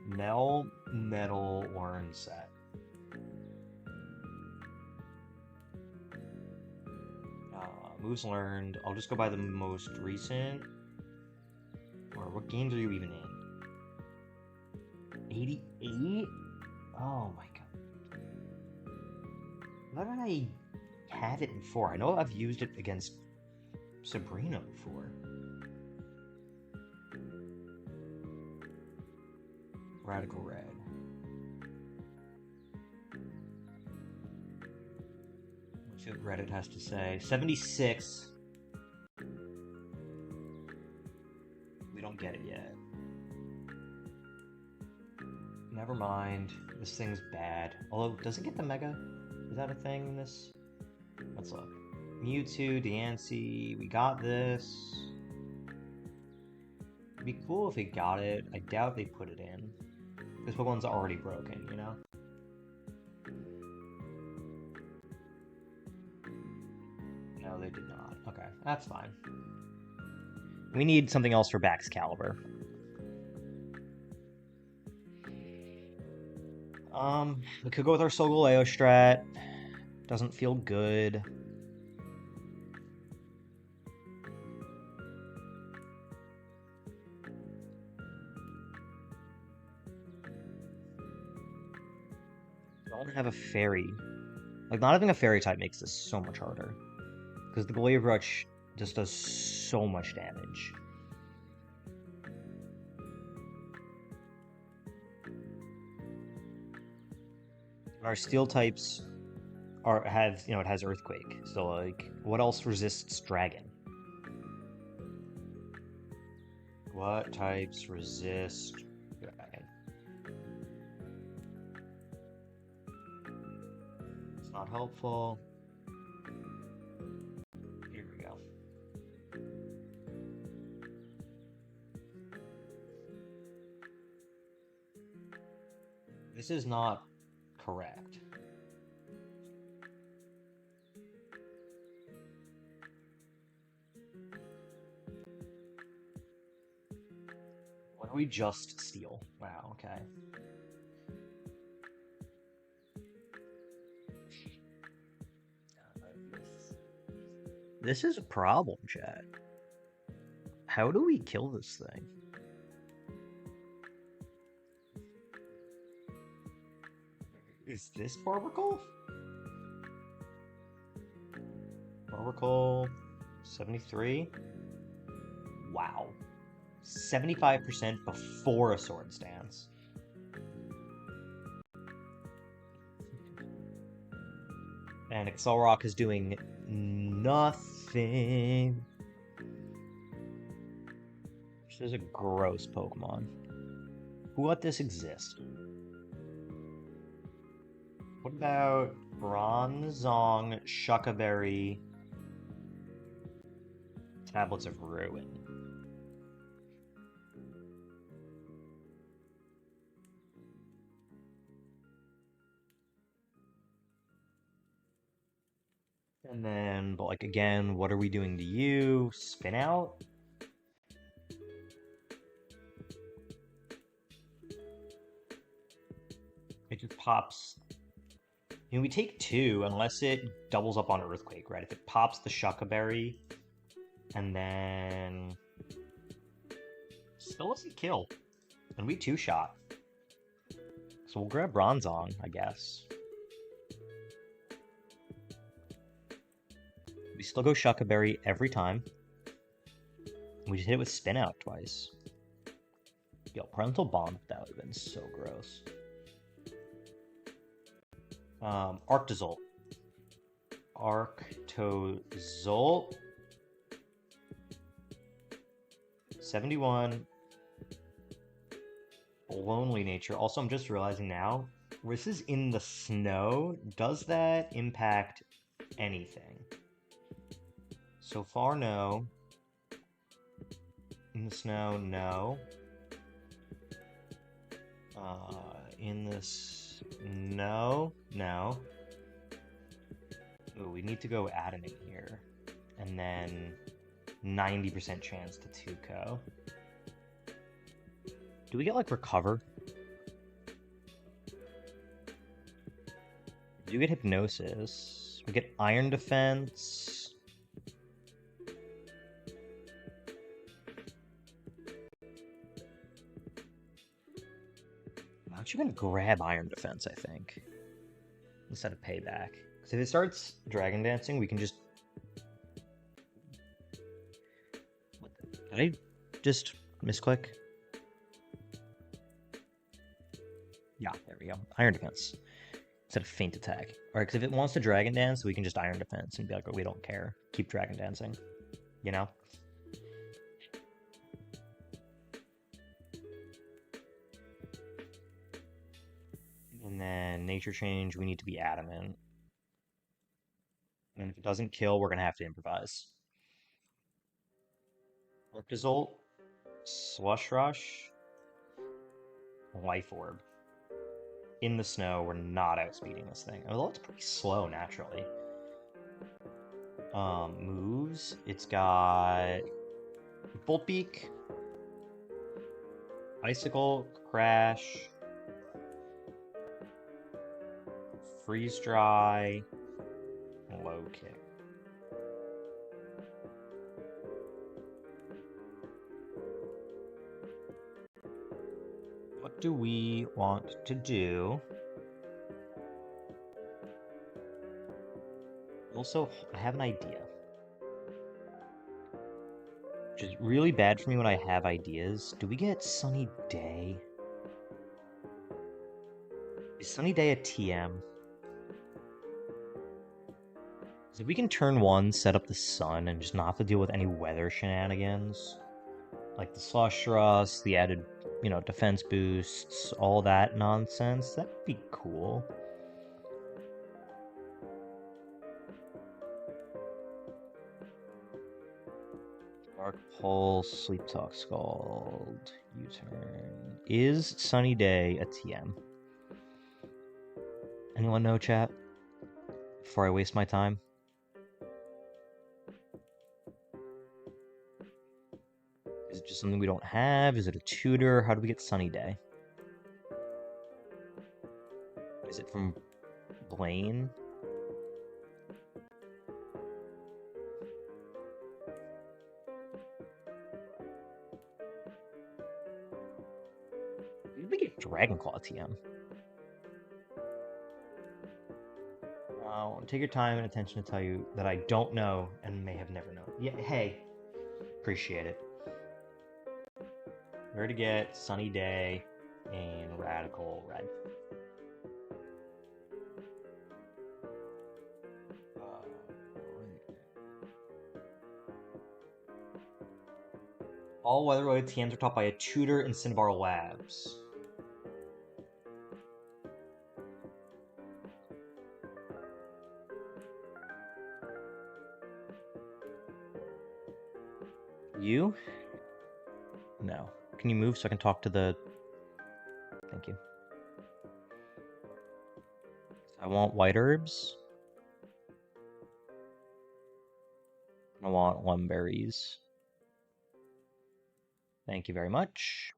Mel Metal Learn Set. Moves learned. I'll just go by the most recent. Or what games are you even in? 88? Oh my god. Why did I have it before. I know I've used it against Sabrina before. Radical Red. Let's see what Reddit has to say. 76. We don't get it yet. Never mind. This thing's bad. Although, does it get the Mega? Is that a thing in this? Let's look. Mewtwo, Diancie, we got this. It'd be cool if they got it. I doubt they put it in. This Pokemon's already broken, you know? No, they did not. Okay, that's fine. We need something else for Baxcalibur. We could go with our Solgaleo strat. Doesn't feel good. Don't have a fairy. Like, not having a fairy type makes this so much harder. Because the Glaive Rush just does so much damage. Our steel types it has Earthquake. So, like, what else resists Dragon? What types resist Dragon? It's not helpful. Here we go. This is not correct. Why don't we just steal? Wow, okay. This is a problem, chat. How do we kill this thing? Is this Barbacle? Barbacle 73? Wow. 75% before a Sword Stance. And Accelerock is doing nothing. This is a gross Pokemon. Who let this exist? What about Bronzong, Shuckaberry, Tablets of Ruin? And then, but like, again, what are we doing to you? Spin out? It just pops. You know, we take 2 unless it doubles up on Earthquake, right? If it pops the Shuckaberry, and then still doesn't kill, and we 2-shot. So we'll grab Bronzong, I guess. We still go Shuckaberry every time. We just hit it with Spin Out twice. Yo, Parental Bond, that would have been so gross. Arctozolt. Arctozolt. 71. Lonely Nature. Also, I'm just realizing now, this is in the snow. Does that impact anything? So far, no. In the snow, no. In this, no. Ooh, we need to go Adamant here. And then 90% chance to Tuco. Do we get, like, Recover? We do get Hypnosis. We get Iron Defense. I'm actually going to grab Iron Defense, I think, instead of Payback. Because if it starts Dragon Dancing, we can just... Did I just misclick? Yeah, there we go. Iron Defense. Instead of Feint Attack. Alright, because if it wants to Dragon Dance, we can just Iron Defense and be like, oh, we don't care. Keep Dragon Dancing. You know? And then Nature Change, we need to be Adamant. And if it doesn't kill, we're going to have to improvise. Result, Slush Rush, Life Orb. In the snow, we're not outspeeding this thing. Although it's pretty slow naturally. Moves. It's got Bolt Beak, Icicle, Crash, Freeze Dry, Low Kick. What do we want to do? Also, I have an idea. Which is really bad for me when I have ideas. Do we get Sunny Day? Is Sunny Day a TM? So if we can turn 1, set up the sun, and just not have to deal with any weather shenanigans, like the Slush Rust, the added, defense boosts, all that nonsense, that'd be cool. Dark Pulse, Sleep Talk Scald, U-turn. Is Sunny Day a TM? Anyone know, chat? Before I waste my time? Is it just something we don't have? Is it a tutor? How do we get Sunny Day? Is it from Blaine? Did we get Dragon Claw TM? Take your time and attention to tell you that I don't know and may have never known. Yeah, hey. Appreciate it. Where to get Sunny Day and Radical Red? All weather-related TMs are taught by a tutor in Cinnebar Labs. You? No. Can you move so I can talk to the... Thank you. I want white herbs. I want lumberries. Thank you very much.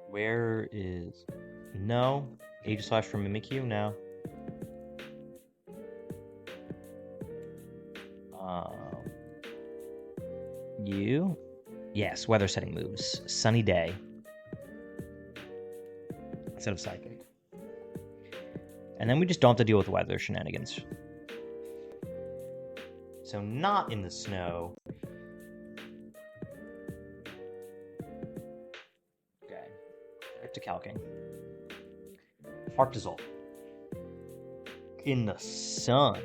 Where is... No. Aegislash for Mimikyu? No. You? Yes, weather setting moves. Sunny Day. Instead of Psychic. And then we just don't have to deal with weather shenanigans. So not in the snow. Okay. Back to calking. Arctazol. In the sun.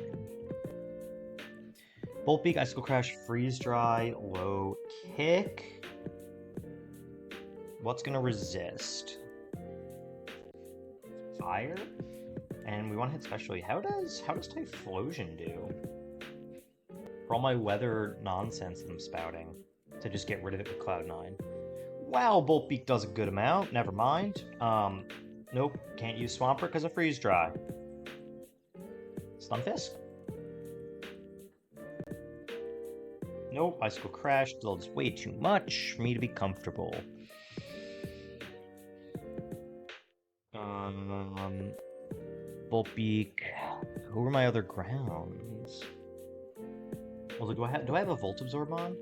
Bolt Beak, Icicle Crash, Freeze Dry, Low Kick. What's gonna resist? Fire? And we want to hit specially. How does Typhlosion do? For all my weather nonsense that I'm spouting, to just get rid of it with Cloud9. Wow, Bolt Beak does a good amount. Never mind. Nope, can't use Swampert because of Freeze Dry. Stunfisk? Nope, Icicle Crash does way too much for me to be comfortable. Bolt Beak. Who are my other grounds? Well, do I have a Volt Absorb on?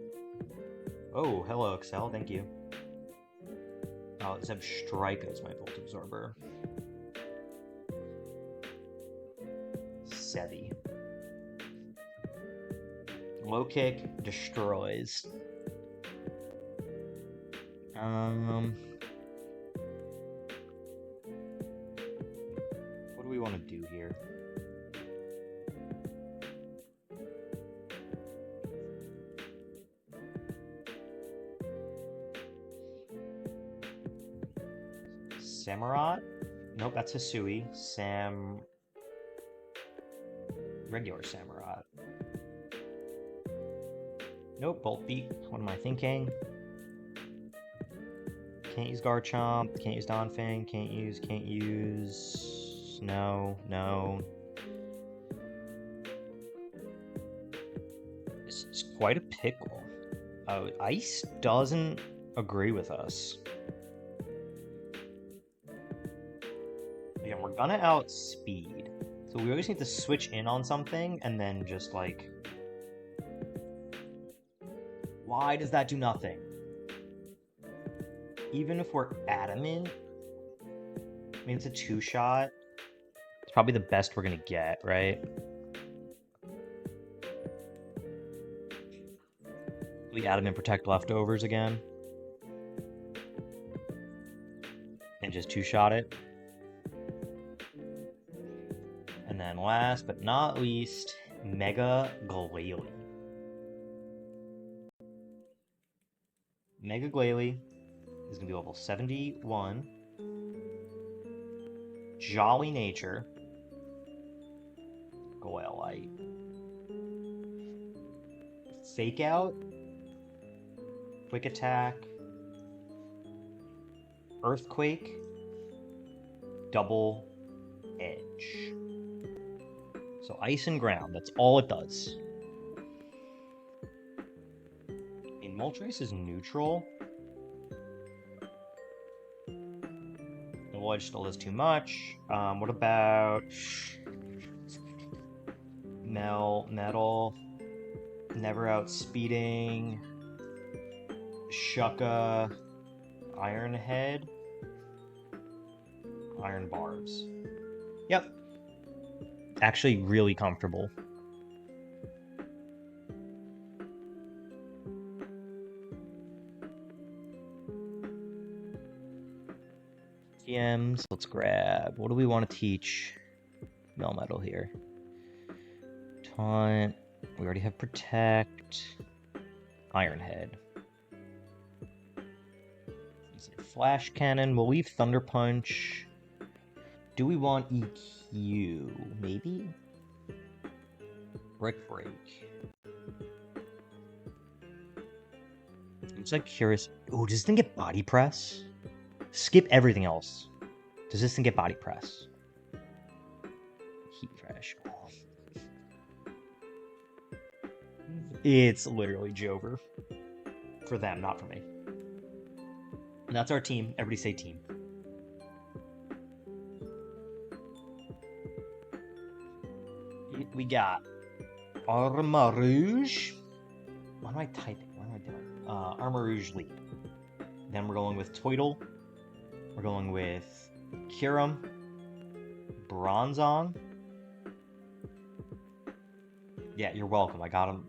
Oh, hello, Excel. Thank you. Oh, Zebstrika is my Volt Absorber. Sevi. Low kick destroys. What do we want to do here? Samurott? Nope, that's Hisui. Regular Samurott. Nope, Bolt Beat. What am I thinking? Can't use Garchomp, can't use Donphin, can't use... No. It's quite a pickle. Oh, Ice doesn't agree with us. Yeah, we're gonna outspeed. So we always need to switch in on something and then just like... Why does that do nothing? Even if we're adamant, I mean, it's a 2-shot. It's probably the best we're gonna get, right? We adamant protect leftovers again. And just 2-shot it. And then last but not least, Mega Glalie. Mega Glalie is going to be level 71. Jolly Nature. Goelite. Fake Out. Quick Attack. Earthquake. Double Edge. So Ice and Ground, that's all it does. And Moltres is neutral. Edge still does too much. What about Metal? Never outspeeding. Shucka. Iron Head. Iron Barbs. Yep. Actually really comfortable. TMs, let's grab. What do we want to teach Melmetal here? Taunt. We already have Protect. Iron Head. Flash Cannon. We'll leave Thunder Punch. Do we want EQ? Maybe? Brick Break. I'm just like curious. Oh, does this thing get Body Press? Skip everything else. Does this thing get Body Press? Heat Fresh. Oh. It's literally Jover. For them, not for me. And that's our team. Everybody say team. We got Armarouge. What am I typing? What am I doing? Armarouge lead. Then we're going with Toidle. We're going with Kyurem. Bronzong. Yeah, you're welcome. I got him.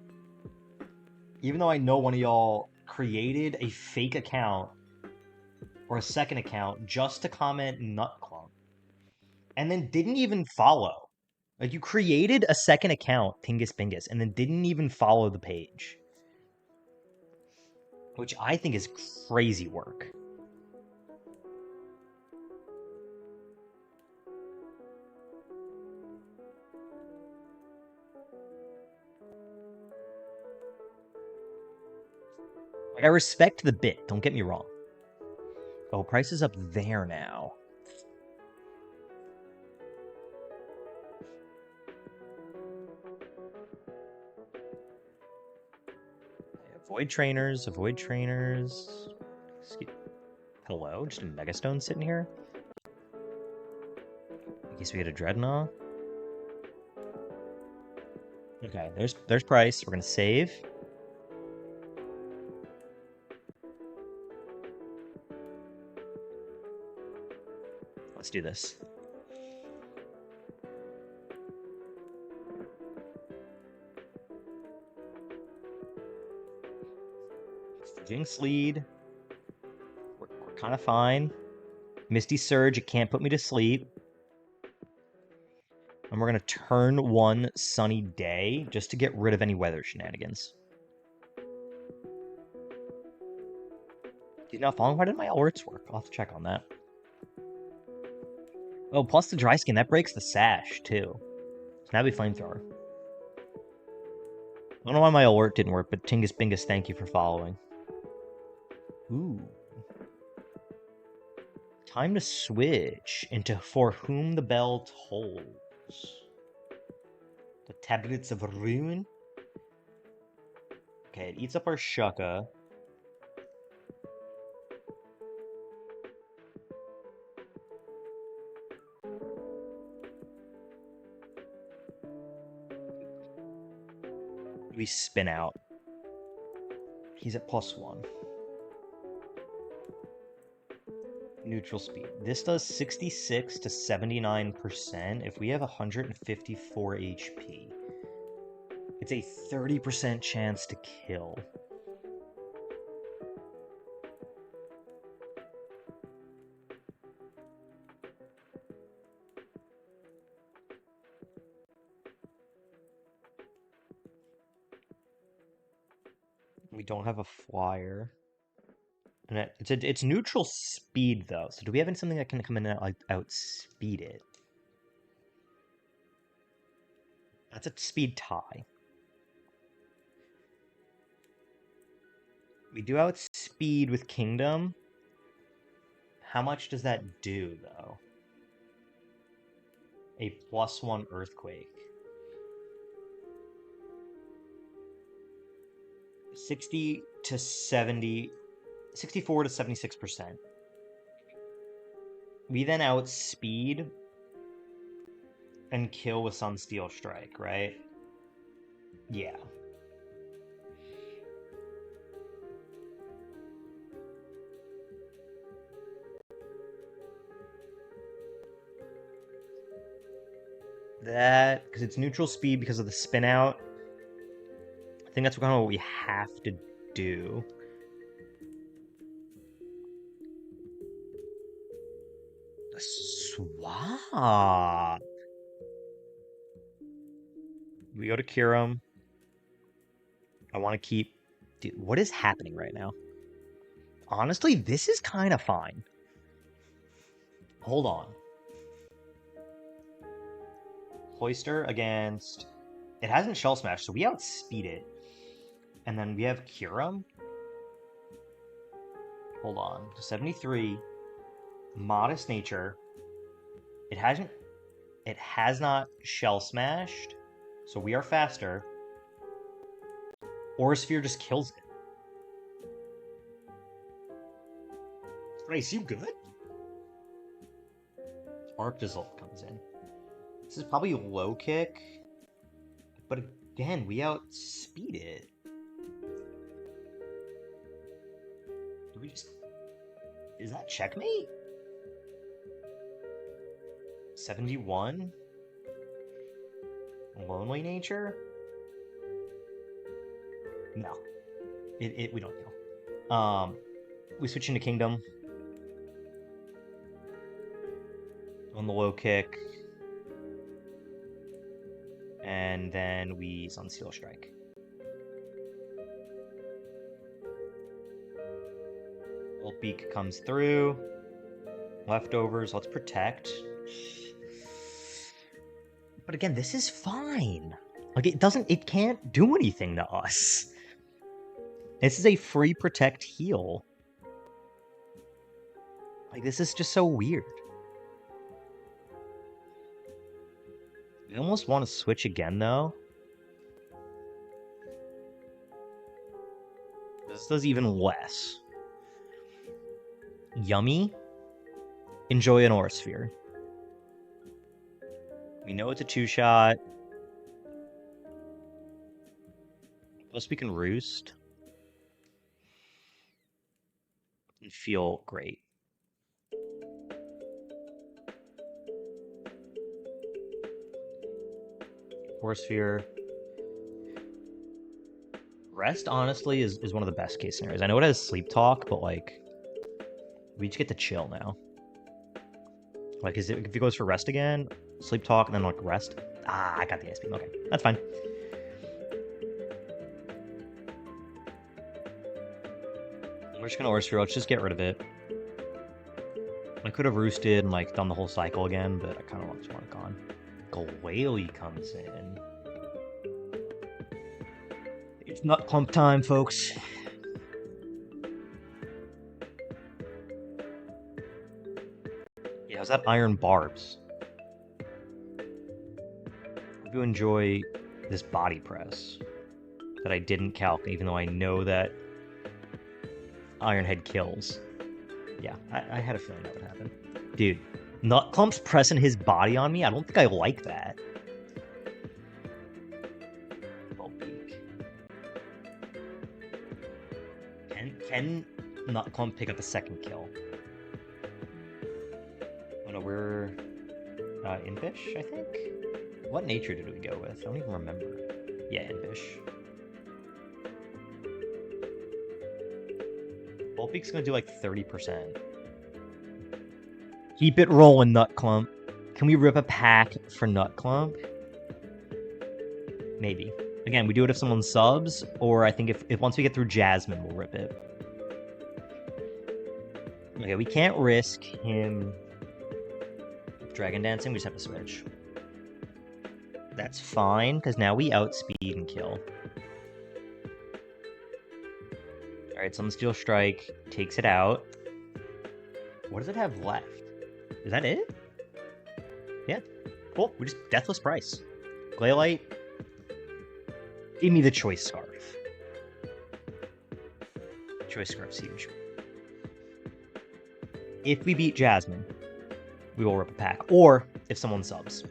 Even though I know one of y'all created a fake account or a second account just to comment Nutclunk and then didn't even follow. Like, you created a second account, Pingus Bingus, and then didn't even follow the page. Which I think is crazy work. Like, I respect the bit, don't get me wrong. Oh, price is up there now. Avoid trainers. Hello, just a Megastone sitting here? In case we get a Dreadnought. Okay, there's price. We're gonna save. Let's do this. Jinx lead. We're kind of fine. Misty Surge, it can't put me to sleep. And we're going to turn 1 Sunny Day just to get rid of any weather shenanigans. Now, following, why did my alerts work? I'll have to check on that. Oh, plus the dry skin, that breaks the sash, too. So now we flamethrower. I don't know why my alert didn't work, but Tingus Bingus, thank you for following. Ooh. Time to switch into For Whom the Bell Tolls. The Tablets of Ruin. Okay, it eats up our Shucka. We spin out. He's at +1. Neutral speed. This does 66 to 79% if we have 154 HP. It's a 30% chance to kill. We don't have a flyer. And it's neutral speed, though. So do we have something that can come in and outspeed it? That's a speed tie. We do outspeed with Kingdom. How much does that do, though? A +1 Earthquake. 60 to 70... 64 to 76%. We then outspeed and kill with Sunsteel Strike, right? Yeah. That, because it's neutral speed because of the spin out. I think that's kind of what we have to do. Swap. We go to Kyurem. I want to keep... Dude, what is happening right now? Honestly, this is kind of fine. Hold on. Cloyster against... It hasn't Shell Smash, so we outspeed it. And then we have Kyurem. Hold on. 73. Modest Nature. It has not Shell Smashed, so we are faster. Aura Sphere just kills it. Grace, you good? Arc Dissolve comes in. This is probably low kick, but again, we outspeed it. Do we just... Is that checkmate? 71? Lonely Nature? No. We don't know. We switch into Kingdom. On the low kick. And then we Sunsteel Strike. Old Beak comes through. Leftovers, let's protect. But again, this is fine. Like, it can't do anything to us. This is a free protect heal. Like, this is just so weird. I almost want to switch again, though. This does even less. Yummy. Enjoy an Aura Sphere. We know it's a 2-shot. Plus we can Roost. And feel great. Force Sphere. Rest, honestly, is one of the best case scenarios. I know it has Sleep Talk, but, like, we just get to chill now. Like, if it goes for Rest again, Sleep Talk, and then, like, Rest. Ah, I got the Ice Beam. Okay, that's fine. We're just gonna Aura Sphere. Let's just get rid of it. I could have roosted and, like, done the whole cycle again, but I kind of just want it gone. Glalie comes in. It's Nut Clump time, folks. Yeah, how's that Iron Barbs? Hope you enjoy this body press that I didn't calc, even though I know that Iron Head kills. Yeah, I had a feeling that would happen. Dude, Nut Clump's pressing his body on me? I don't think I like that. Volbeak. Can Nut Clump pick up a second kill? Oh no, we're Impish, I think? What nature did we go with? I don't even remember. Yeah, Impish. Volbeak's gonna do like 30%. Keep it rolling, Nut Clump. Can we rip a pack for Nut Clump? Maybe. Again, we do it if someone subs, or I think if once we get through Jasmine, we'll rip it. Okay, we can't risk him Dragon Dancing, we just have to switch. That's fine, because now we outspeed and kill. Alright, Sunsteel Strike takes it out. What does it have left? Is that it? Yeah. Cool. We just Deathless Price. Glaylite. Give me the Choice Scarf. Choice Scarf's huge. If we beat Jasmine, we will rip a pack. Or if someone subs.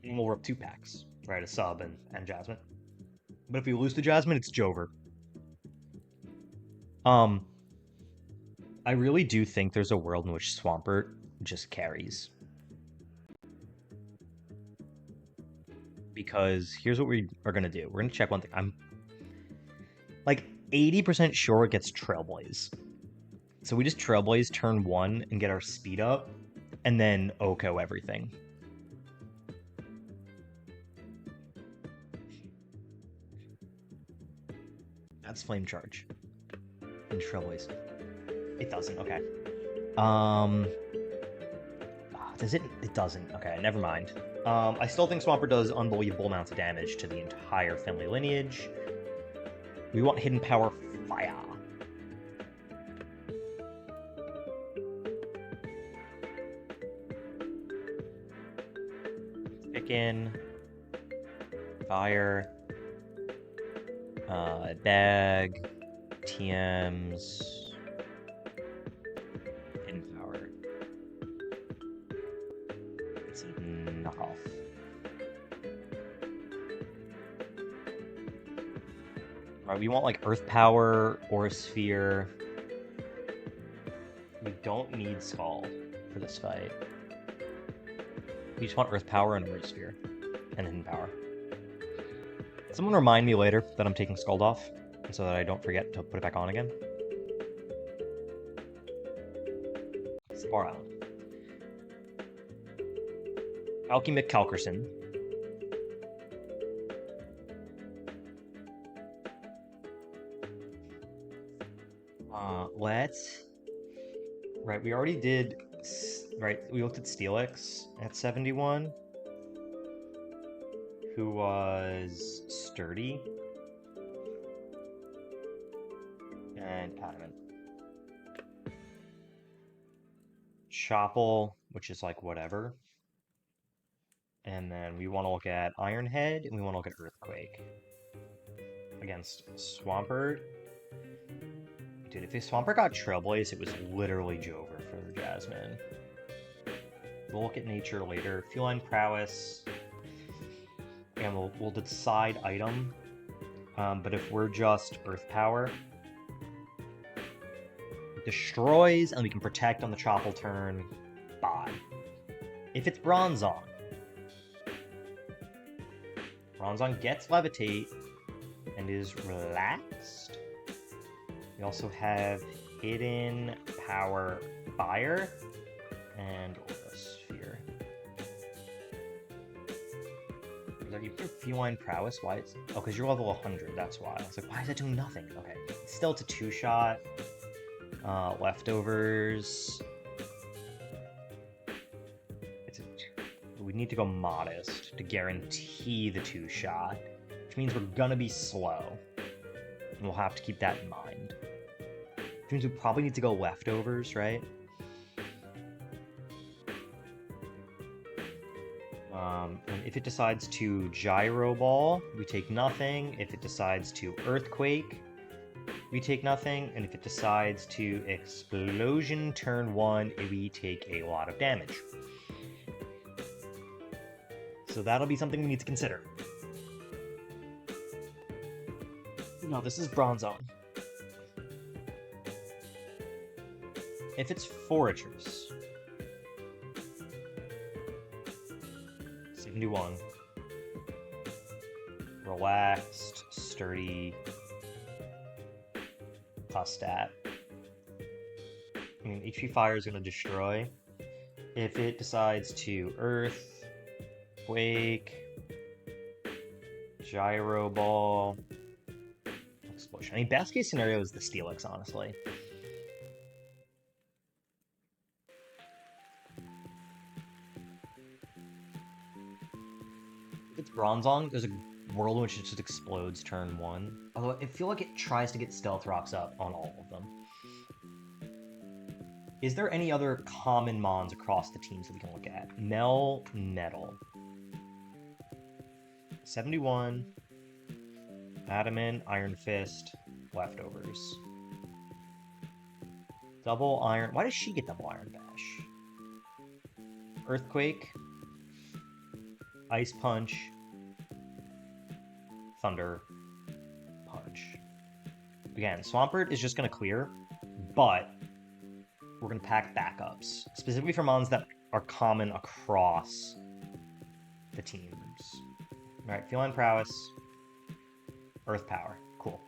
And we'll rip 2 packs. Right, a sub and Jasmine. But if we lose to Jasmine, it's Jover. I really do think there's a world in which Swampert just carries. Because here's what we are going to do. We're going to check one thing. I'm like 80% sure it gets Trailblaze. So we just Trailblaze turn 1 and get our speed up, and then Oko everything. That's Flame Charge. And Trailblaze. It doesn't, okay. Does it? It doesn't. Okay, never mind. I still think Swampert does unbelievable amounts of damage to the entire family lineage. We want Hidden Power Fire. Chicken. Fire. Bag. TMs. Hidden Power. It's a knockoff. Alright, we want like Earth Power or a Sphere. We don't need Skull for this fight. We just want Earth Power and Earth Sphere. And Hidden Power. Someone remind me later that I'm taking Scald off, so that I don't forget to put it back on again. Cinnebar Island. Alchemic Calkerson. Let's... Right, we already did... Right, we looked at Steelix at 71. Who was Sturdy. And Adamant. Chopple, which is like whatever. And then we want to look at Ironhead, and we want to look at Earthquake. Against Swampert. Dude, if Swampert got Trailblaze, it was literally Jover for Jasmine. We'll look at nature later. Feline Prowess. And we'll decide item. But if we're just Earth Power, it destroys, and we can protect on the Chopple turn. Bye. If it's Bronzong, Bronzong gets Levitate and is relaxed. We also have Hidden Power Fire and Aura Sphere. You put Feline Prowess? Why? Oh, because you're level 100, that's why. I was like, why is that doing nothing? Okay. Still, it's a 2-shot. Leftovers. We need to go Modest to guarantee the 2-shot, which means we're gonna be slow. And we'll have to keep that in mind. Which means we probably need to go Leftovers, right? And if it decides to Gyro Ball, we take nothing. If it decides to Earthquake, we take nothing. And if it decides to Explosion turn 1, we take a lot of damage. So that'll be something we need to consider. No, this is Bronzong. If it's Foragers, 71. Relaxed, sturdy, plus stat. I mean, HP Fire is going to destroy. If it decides to Earth, Quake, Gyro Ball, Explosion. I mean, best case scenario is the Steelix, honestly. If it's Bronzong, there's a world in which it just explodes turn 1. Although I feel like it tries to get Stealth Rocks up on all of them. Is there any other common mons across the teams that we can look at? Metal. 71. Adamant, Iron Fist, Leftovers. Double Iron... Why does she get Double Iron Bash? Earthquake. Ice Punch. Thunder Punch. Again, Swampert is just going to clear, but we're going to pack backups, specifically for mons that are common across the teams. Alright, Feline Prowess, Earth Power. Cool.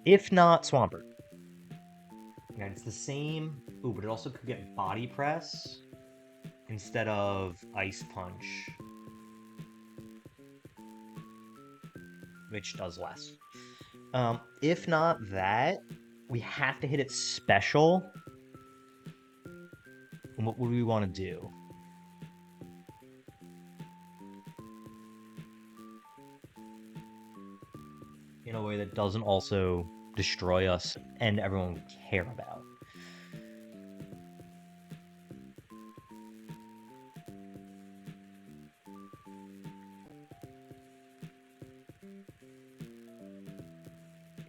If not, Swampert. Again, it's the same... Ooh, but it also could get Body Press instead of Ice Punch, which does less. If not that, we have to hit it special. And what would we want to do? In a way that doesn't also destroy us and everyone we care about.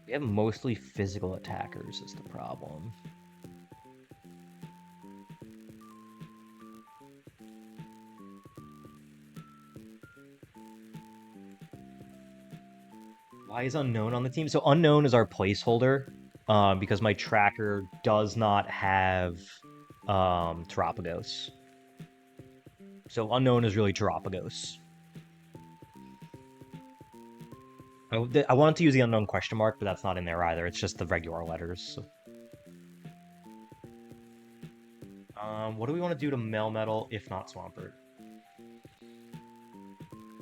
We have mostly physical attackers is the problem. Why is Unknown on the team? So Unknown is our placeholder, because my tracker does not have Terapagos. So Unknown is really Terapagos. I wanted to use the Unknown question mark, but that's not in there either. It's just the regular letters. So. What do we want to do to Melmetal, if not Swampert?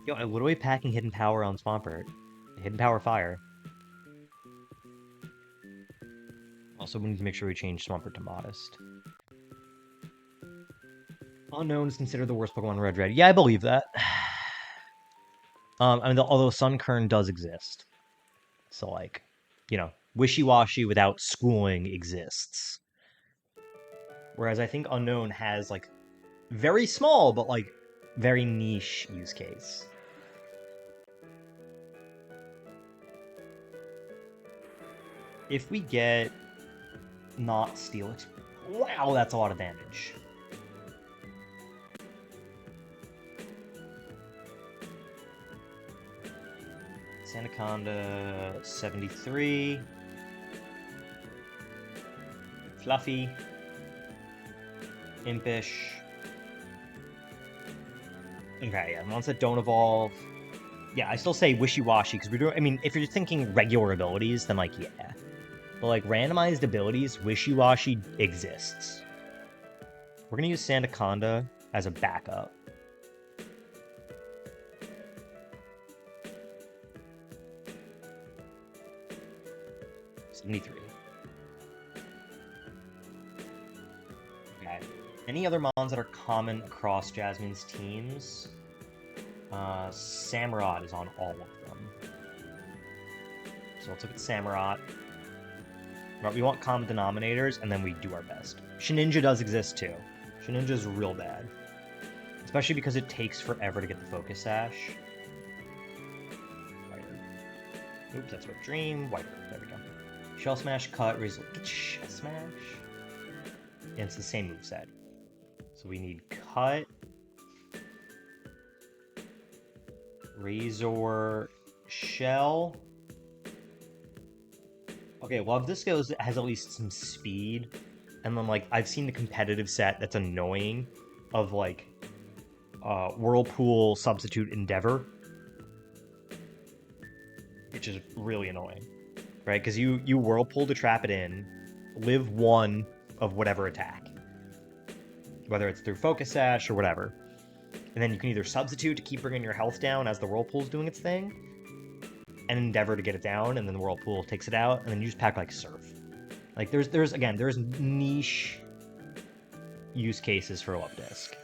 Yo, I'm literally packing Hidden Power on Swampert. Hidden Power Fire. Also, we need to make sure we change Swampert to Modest. Unknown is considered the worst Pokemon in Red. Yeah, I believe that. I mean, although Sunkern does exist. So, like, you know, Wishy-Washy without schooling exists. Whereas I think Unknown has, like, very small, but, like, very niche use case. If we get not Steelix... Wow, that's a lot of damage. Anaconda 73. Fluffy. Impish. Okay, yeah, ones that don't evolve. Yeah, I still say wishy-washy, because we're doing... I mean, if you're thinking regular abilities, then, like, yeah. But, like, randomized abilities, wishy-washy exists. We're gonna use Sandaconda as a backup. $73. Okay. Any other mons that are common across Jasmine's teams? Samurott is on all of them. So let's look at Samurott. Right, we want common denominators, and then we do our best. Shedinja does exist too. Shedinja's real bad. Especially because it takes forever to get the Focus Sash. Whiter. Oops, that's what Dream. Whiter. There we go. Shell Smash, Cut, Razor. Get Shell Smash. And it's the same moveset. So we need Cut. Razor. Shell. Okay, Love Disc has at least some speed. And then, like, I've seen the competitive set that's annoying of, like, Whirlpool Substitute Endeavor. Which is really annoying. Right? Because you Whirlpool to trap it in, live one of whatever attack. Whether it's through Focus Sash or whatever. And then you can either substitute to keep bringing your health down as the Whirlpool's doing its thing, and Endeavor to get it down, and then the Whirlpool takes it out, and then you just pack, like, Surf. Like, there's niche use cases for Love Disc.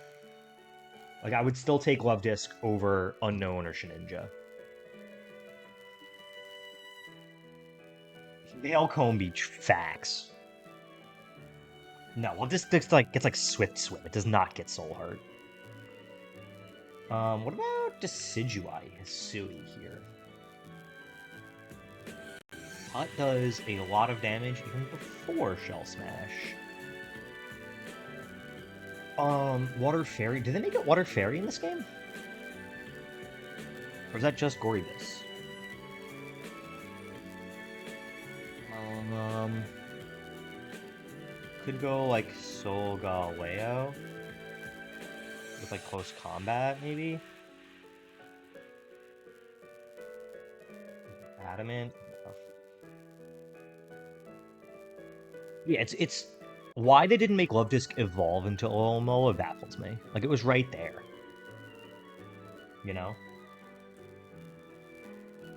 Like, I would still take Love Disc over Unknown or Shedinja. Veil Comb Beach, facts. No, Love Disc gets like Swift Swim. It does not get Soul Heart. What about Decidueye Hisui here? Cut does a lot of damage even before Shell Smash. Water Fairy. Did they make it Water Fairy in this game? Or is that just Gorybus? Could go like Solgaleo with like close combat, maybe. Adamant. Yeah, it's why they didn't make Love Disc evolve into Olomola baffles me. Like, it was right there. You know?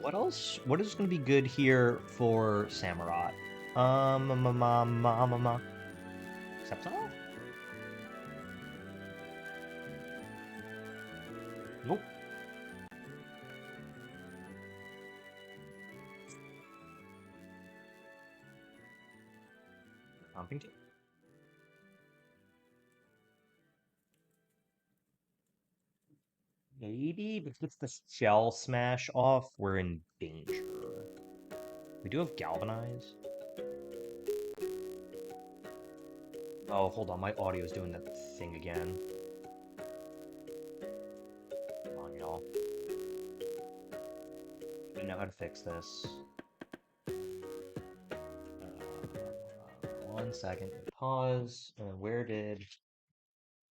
What else? What is going to be good here for Samurott? Septile? Nope. Pumpington? Maybe, but if it's the Shell Smash off, we're in danger. We do have Galvanize. Oh, hold on, my audio's doing that thing again. Come on, y'all. I know how to fix this. 1 second. Pause. And where did...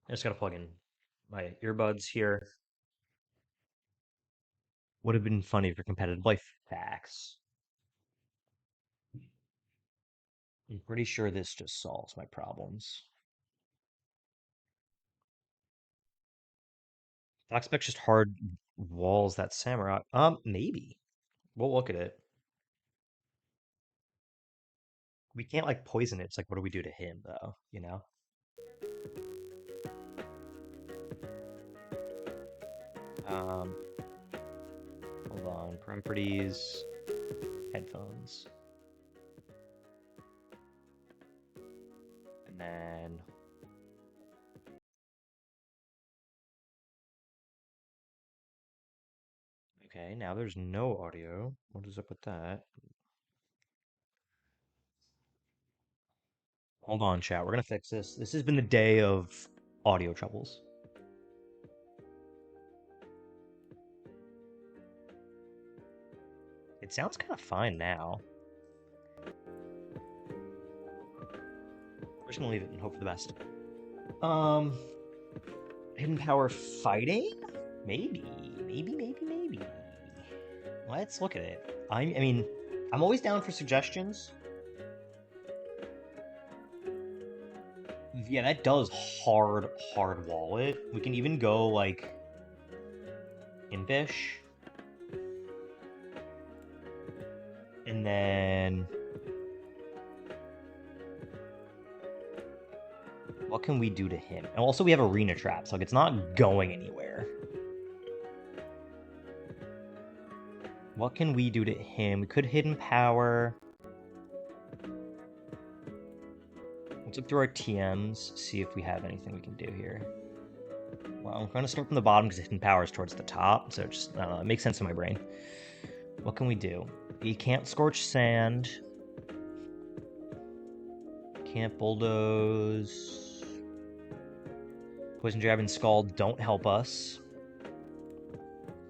I just gotta plug in my earbuds here. Would have been funny for competitive life facts. I'm pretty sure this just solves my problems. Foxbeck's just hard walls that Samurott. Maybe. We'll look at it. We can't, like, poison it. It's like, what do we do to him, though? You know? Hold on. Properties. Headphones. And then... Okay, now there's no audio. What is up with that? Hold on, chat. We're gonna fix this. This has been the day of audio troubles. It sounds kind of fine now. We're just gonna leave it and hope for the best. Hidden Power Fighting? Maybe. Let's look at it. I mean, I'm always down for suggestions. Yeah, that does hard wall it. We can even go, like, Impish. And then... what can we do to him? And also we have Arena Trap, so like, it's not going anywhere. What can we do to him? We could Hidden Power. Let's look through our TMs, see if we have anything we can do here. Well, I'm going to start from the bottom because Hidden Power is towards the top, so it just, I don't know, it makes sense in my brain. What can we do? You can't Scorch Sand. Can't Bulldoze. Poison Jab and Scald don't help us.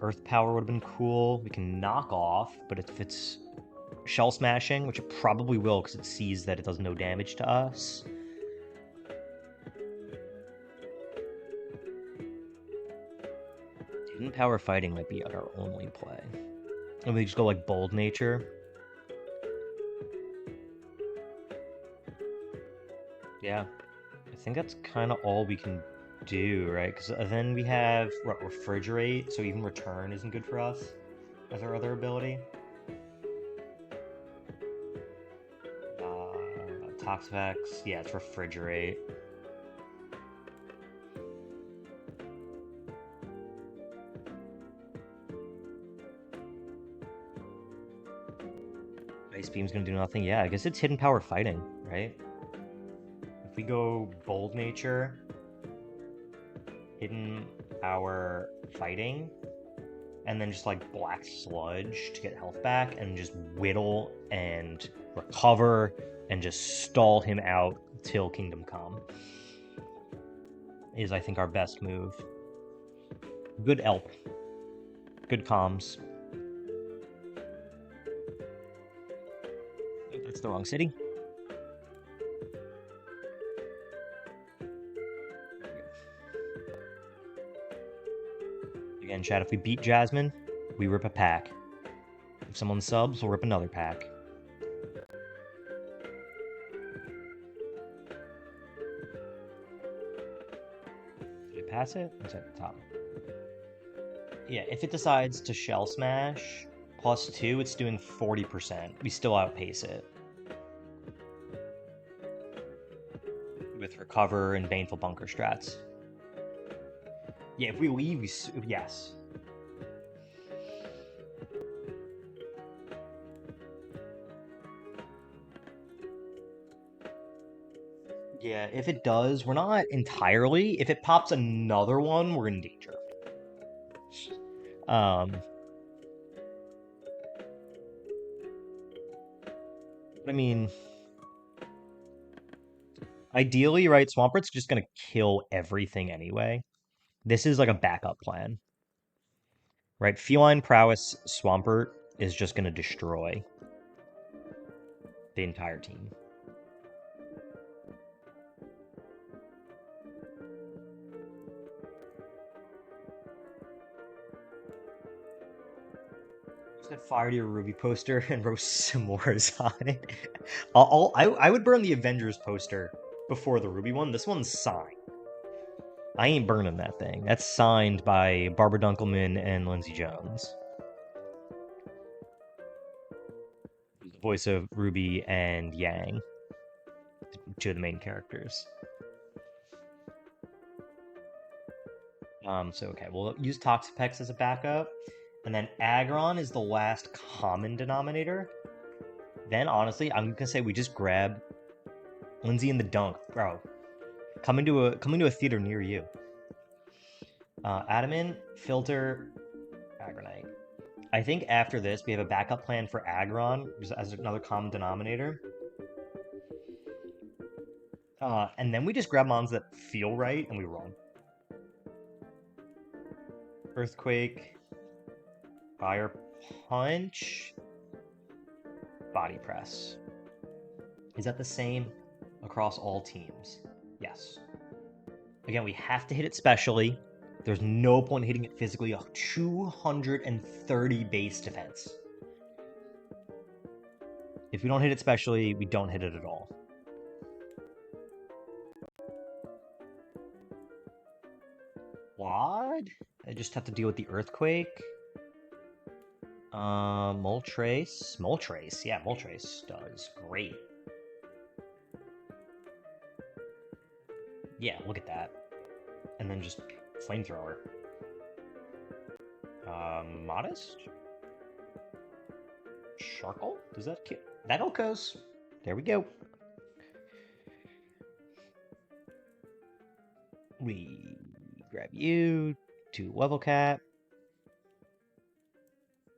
Earth Power would have been cool. We can Knock Off, but if it's Shell Smashing, which it probably will because it sees that it does no damage to us. Hidden Power Fighting might be our only play. And we just go like Bold Nature. Yeah, I think that's kind of all we can do, right? Because then we have what, Refrigerate, so even Return isn't good for us as our other ability. Toxapex, yeah, it's Refrigerate. Ice Beam's gonna do nothing. Yeah, I guess it's Hidden Power Fighting, right? If we go Bold Nature, Hidden Power Fighting, and then just like Black Sludge to get health back, and just Whittle and Recover, and just stall him out till Kingdom Come, is I think our best move. Good Elp. Good comms. That's the wrong city. Again, chat, if we beat Jasmine, we rip a pack. If someone subs, we'll rip another pack. Did it pass it? It's at the top. Yeah, if it decides to Shell Smash, +2, it's doing 40%. We still outpace it. With Recover and Baneful Bunker strats. Yeah, if we leave, yes. Yeah, if it does, we're not entirely. If it pops another one, we're in danger. I mean, ideally, right, Swampert's just gonna kill everything anyway. This is like a backup plan. Right, Feline Prowess Swampert is just gonna destroy the entire team. Set fire to your Ruby poster and roast s'mores on it. I would burn the Avengers poster before the Ruby one. This one's signed. I ain't burning that thing. That's signed by Barbara Dunkelman and Lindsay Jones. The voice of Ruby and Yang. Two of the main characters. So okay, we'll use Toxapex as a backup. And then Aggron is the last common denominator. Then, honestly, I'm gonna say we just grab Lindsay and the Dunk. Bro, come into a theater near you. Adamant, Filter, Aggronite. I think after this, we have a backup plan for Aggron as another common denominator. And then we just grab mons that feel right, and we run. Earthquake. Fire Punch, Body Press. Is that the same across all teams? Yes. Again, we have to hit it specially. There's no point hitting it physically. 230 base defense. If we don't hit it specially, we don't hit it at all. What? I just have to deal with the earthquake. Moltres. Moltres. Yeah, Moltres does great. Yeah, look at that. And then just flamethrower. Modest? Sharkle? Does that kill? That all goes. There we go. We grab you, 2 level cap.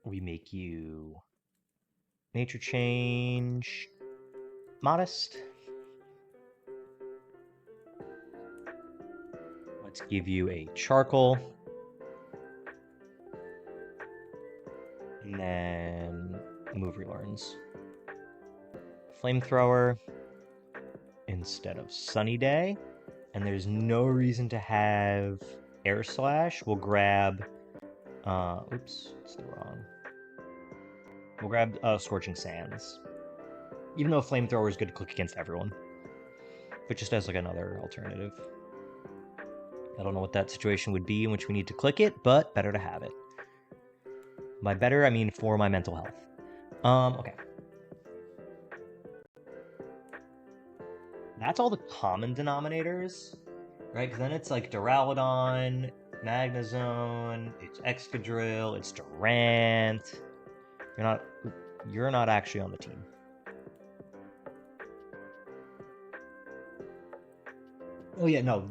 We make you nature change modest. Let's give you a charcoal. And then move relearns. Flamethrower instead of sunny day. And there's no reason to have air slash. We'll grab oops, it's the wrong. We'll grab Scorching Sands. Even though Flamethrower is good to click against everyone. But just as like another alternative. I don't know what that situation would be in which we need to click it, but better to have it. By better, I mean for my mental health. Okay. That's all the common denominators, right? Because then it's like Duraludon, Magnezone, it's Excadrill, it's Durant. You're not actually on the team. Oh yeah, no,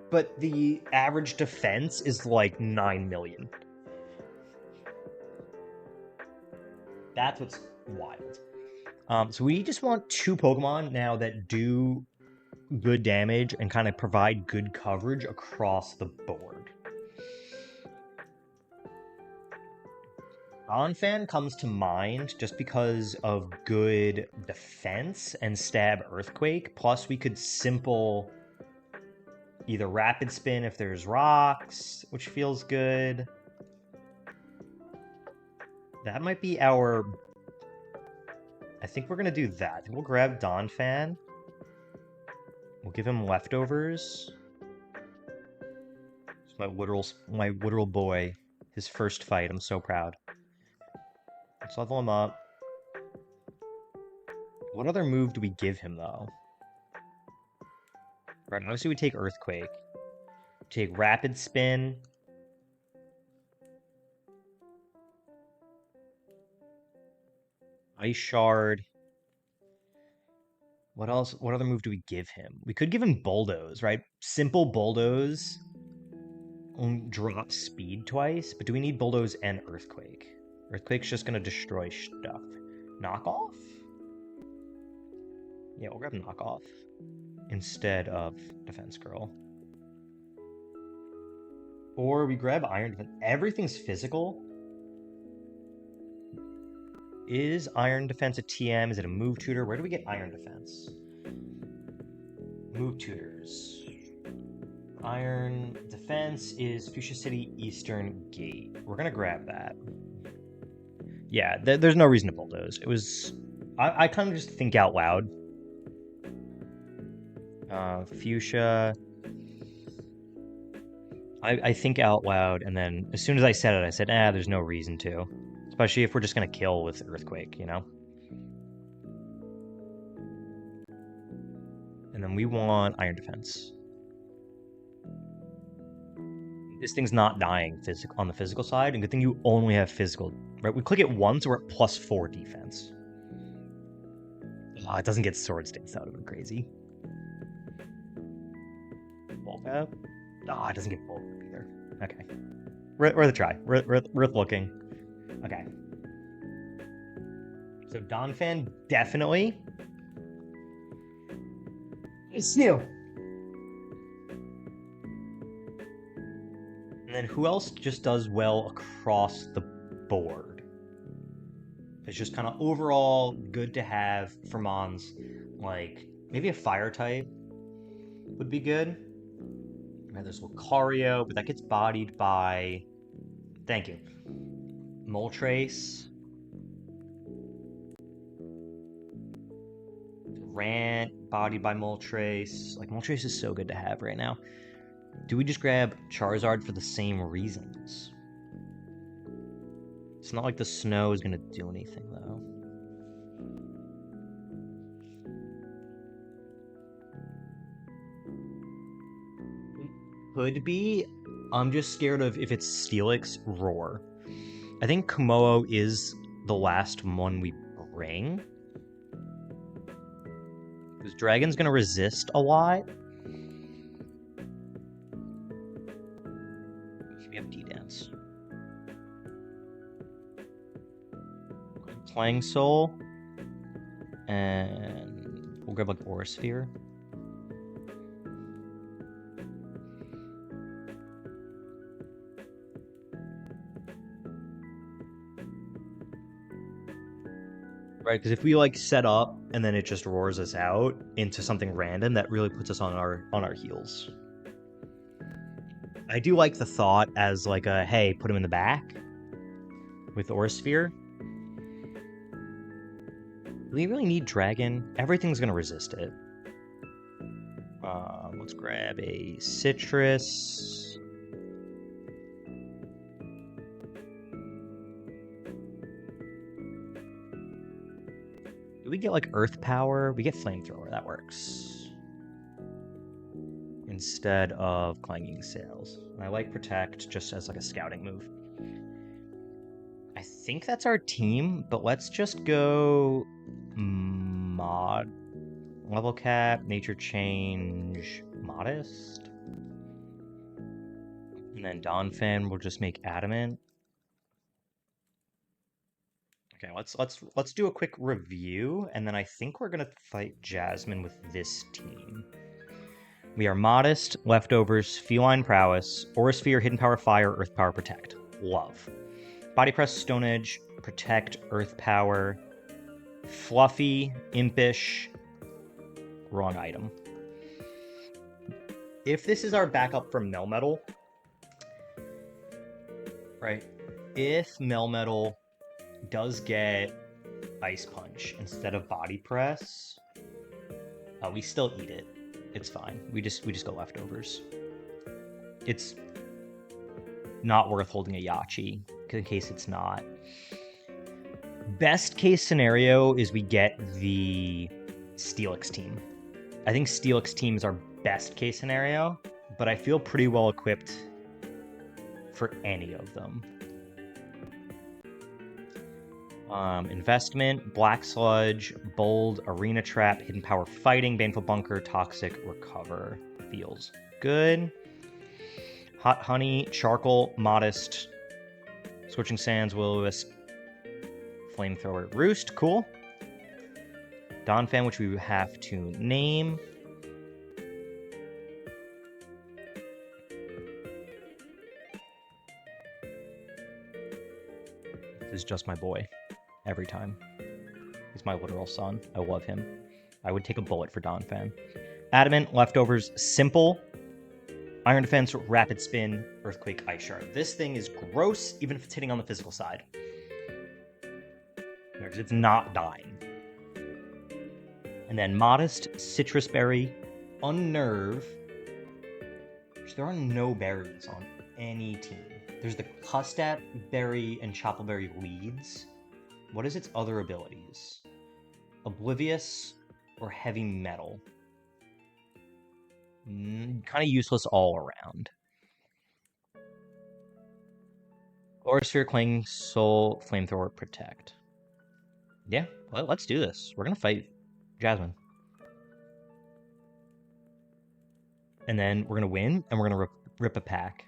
but the average defense is like 9 million. That's what's wild. So we just want 2 Pokemon now that do good damage and kind of provide good coverage across the board. Donphan comes to mind just because of good defense and stab Earthquake. Plus, we could simple either Rapid Spin if there's rocks, which feels good. That might be our... I think we're going to do that. I think we'll grab Donphan. We'll give him leftovers. It's my literal boy. His first fight. I'm so proud. Let's level him up. What other move do we give him, though? Right, obviously we take Earthquake. Take Rapid Spin. Ice Shard. What else? What other move do we give him? We could give him Bulldoze, right? Simple Bulldoze. Drop speed twice, but do we need Bulldoze and Earthquake? Earthquake's just gonna destroy stuff. Knockoff? Yeah, we'll grab Knockoff instead of Defense Girl. Or we grab Iron Defense. Everything's physical. Is Iron Defense a TM? Is it a move tutor? Where do we get Iron Defense? Move tutors. Iron Defense is Fuchsia City Eastern Gate. We're gonna grab that. Yeah, there's no reason to bulldoze. It was... I kind of just think out loud. Fuchsia... I think out loud, and then as soon as I said it, I said, there's no reason to. Especially if we're just going to kill with Earthquake, you know? And then we want Iron Defense. This thing's not dying on the physical side, and good thing you only have physical. Right? We click it once, we're at +4 defense. Oh, it doesn't get Sword Stance. That would have been crazy. Volca? Oh, it doesn't get Volca either. Okay. Worth a try. Worth looking. Okay. So Donphan, definitely. It's new. And then who else just does well across the board? It's just kind of overall good to have for Mons. Like, maybe a fire type would be good. Right, there's Lucario, but that gets bodied by... Thank you. Moltres. Rant, bodied by Moltres. Like, Moltres is so good to have right now. Do we just grab Charizard for the same reasons? It's not like the snow is going to do anything, though. Could be. I'm just scared of if it's Steelix, Roar. I think Kumo is the last one we bring. Because Dragon's going to resist a lot. We have D-Dance. Clang Soul. And we'll grab like Aura Sphere. Right, because if we like set up and then it just roars us out into something random, that really puts us on our heels. I do like the thought as like a, hey, put him in the back with Aura Sphere. Do we really need Dragon? Everything's gonna resist it. Let's grab a Citrus. Do we get like Earth Power? We get Flamethrower, that works. Instead of Clanging Sails. I like Protect just as like a scouting move. I think that's our team, but let's just go Mod. Level Cap, Nature Change, Modest. And then Donphan will just make Adamant. Okay, let's do a quick review, and then I think we're gonna fight Jasmine with this team. We are Modest, Leftovers, Feline Prowess, Aura Sphere, Hidden Power, Fire, Earth Power, Protect. Love. Body Press, Stone Edge, Protect, Earth Power, Fluffy, Impish, wrong item. If this is our backup from Melmetal, right? If Melmetal does get Ice Punch instead of Body Press, we still eat it. It's fine. We just go Leftovers. It's not worth holding a Yachi in case it's not. Best case scenario is we get the Steelix team. I think Steelix team is our best case scenario, but I feel pretty well equipped for any of them. Investment, Black Sludge, Bold, Arena Trap, Hidden Power Fighting, Baneful Bunker, Toxic, Recover. Feels good. Hot Honey, Charcoal, Modest, Scorching Sands, Will-O-Wisp, Flamethrower, Roost. Cool. Donphan, which we have to name. This is just my boy. Every time. He's my literal son. I love him. I would take a bullet for Donphan. Adamant, Leftovers, Simple, Iron Defense, Rapid Spin, Earthquake, Ice Shard. This thing is gross, even if it's hitting on the physical side. Because it's not dying. And then Modest, Citrus Berry, Unnerve. There are no berries on any team. There's the Custat Berry and Choppleberry leads. What is its other abilities? Oblivious or Heavy Metal? Kind of useless all around. Aura Sphere, Clang Soul, Flamethrower, Protect. Yeah, well, let's do this. We're going to fight Jasmine. And then we're going to win, and we're going to rip a pack.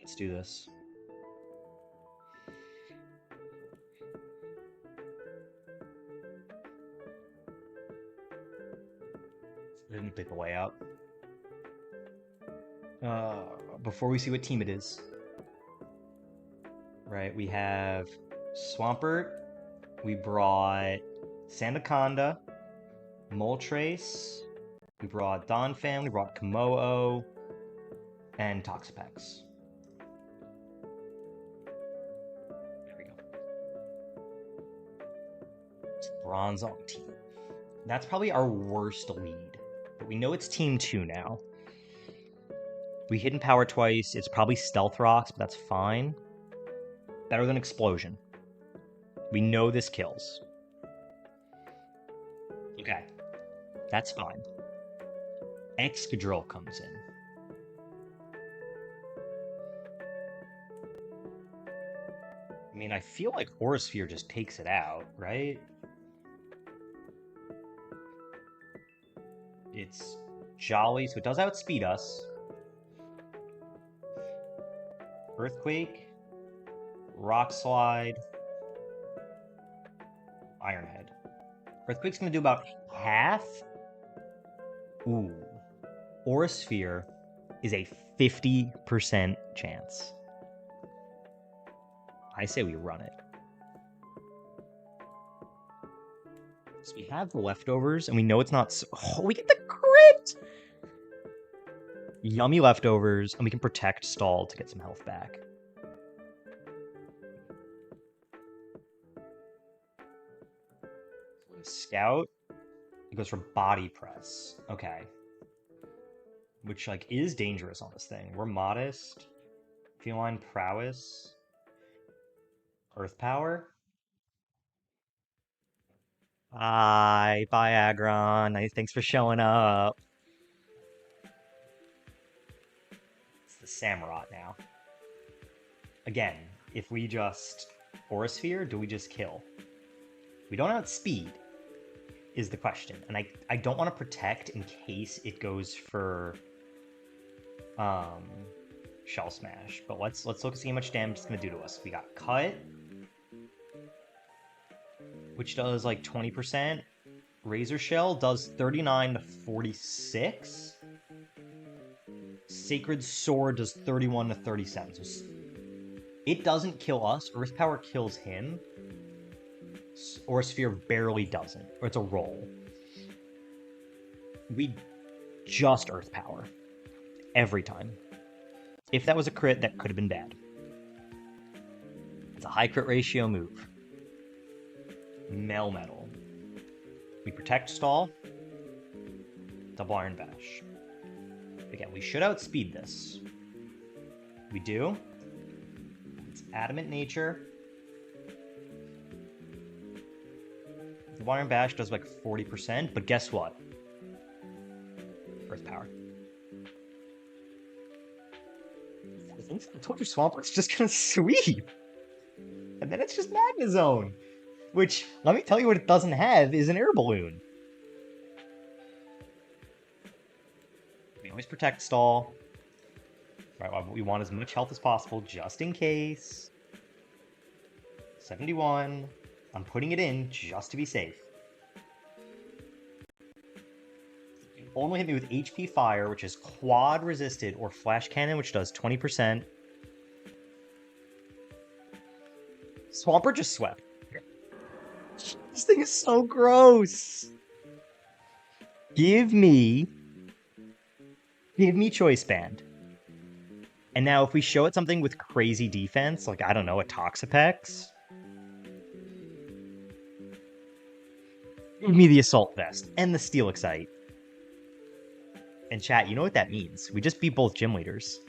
Let's do this. I didn't pick the way out. Before we see what team it is. Right, we have Swampert. We brought Sandaconda, Moltres. We brought Donphan, we brought Komodo, and Toxapex. There we go. It's Bronzong team. That's probably our worst lead, but we know it's Team 2 now. We Hidden Power twice. It's probably Stealth Rocks, but that's fine. Better than Explosion. We know this kills. Okay. That's fine. Excadrill comes in. I mean, I feel like Aurasphere just takes it out, right? It's Jolly, so it does outspeed us. Earthquake, Rock Slide, Iron Head. Earthquake's gonna do about half. Ooh. Aurasphere is a 50% chance. I say we run it. So we have the leftovers, and we know it's not. Oh, we get the crit! Yummy leftovers, and we can protect Stall to get some health back. Scout. It goes for Body Press. Okay. Which, like, is dangerous on this thing. We're Modest. Feline Prowess. Earth Power. Hi, bye, Aggron. Thanks for showing up. It's the Samurott now. Again, if we just Aurasphere, do we just kill? We don't outspeed, is the question. And I don't want to protect in case it goes for Shell Smash. But let's look and see how much damage it's gonna do to us. We got Cut, which does like 20%. Razor Shell does 39 to 46. Sacred Sword does 31 to 37. So it doesn't kill us. Earth Power kills him. Aurasphere barely doesn't. Or it's a roll. We just Earth Power. Every time. If that was a crit, that could have been bad. It's a high crit ratio move. Melmetal. We protect Stall. Double Iron Bash. Again, we should outspeed this. We do. It's Adamant Nature. Double Iron Bash does like 40%, but guess what? Earth Power. I told you Swampert's just gonna sweep. And then it's just Magnezone. Which, let me tell you what it doesn't have is an Air Balloon. We always protect Stall. Right, we want as much health as possible, just in case. 71. I'm putting it in just to be safe. Only hit me with HP Fire, which is quad resisted, or Flash Cannon, which does 20%. Swampert just swept. This thing is so gross. Give me Choice Band. And now if we show it something with crazy defense, like, I don't know, a Toxapex. Give me the Assault Vest and the Steel Excite. And chat, you know what that means. We just beat both gym leaders.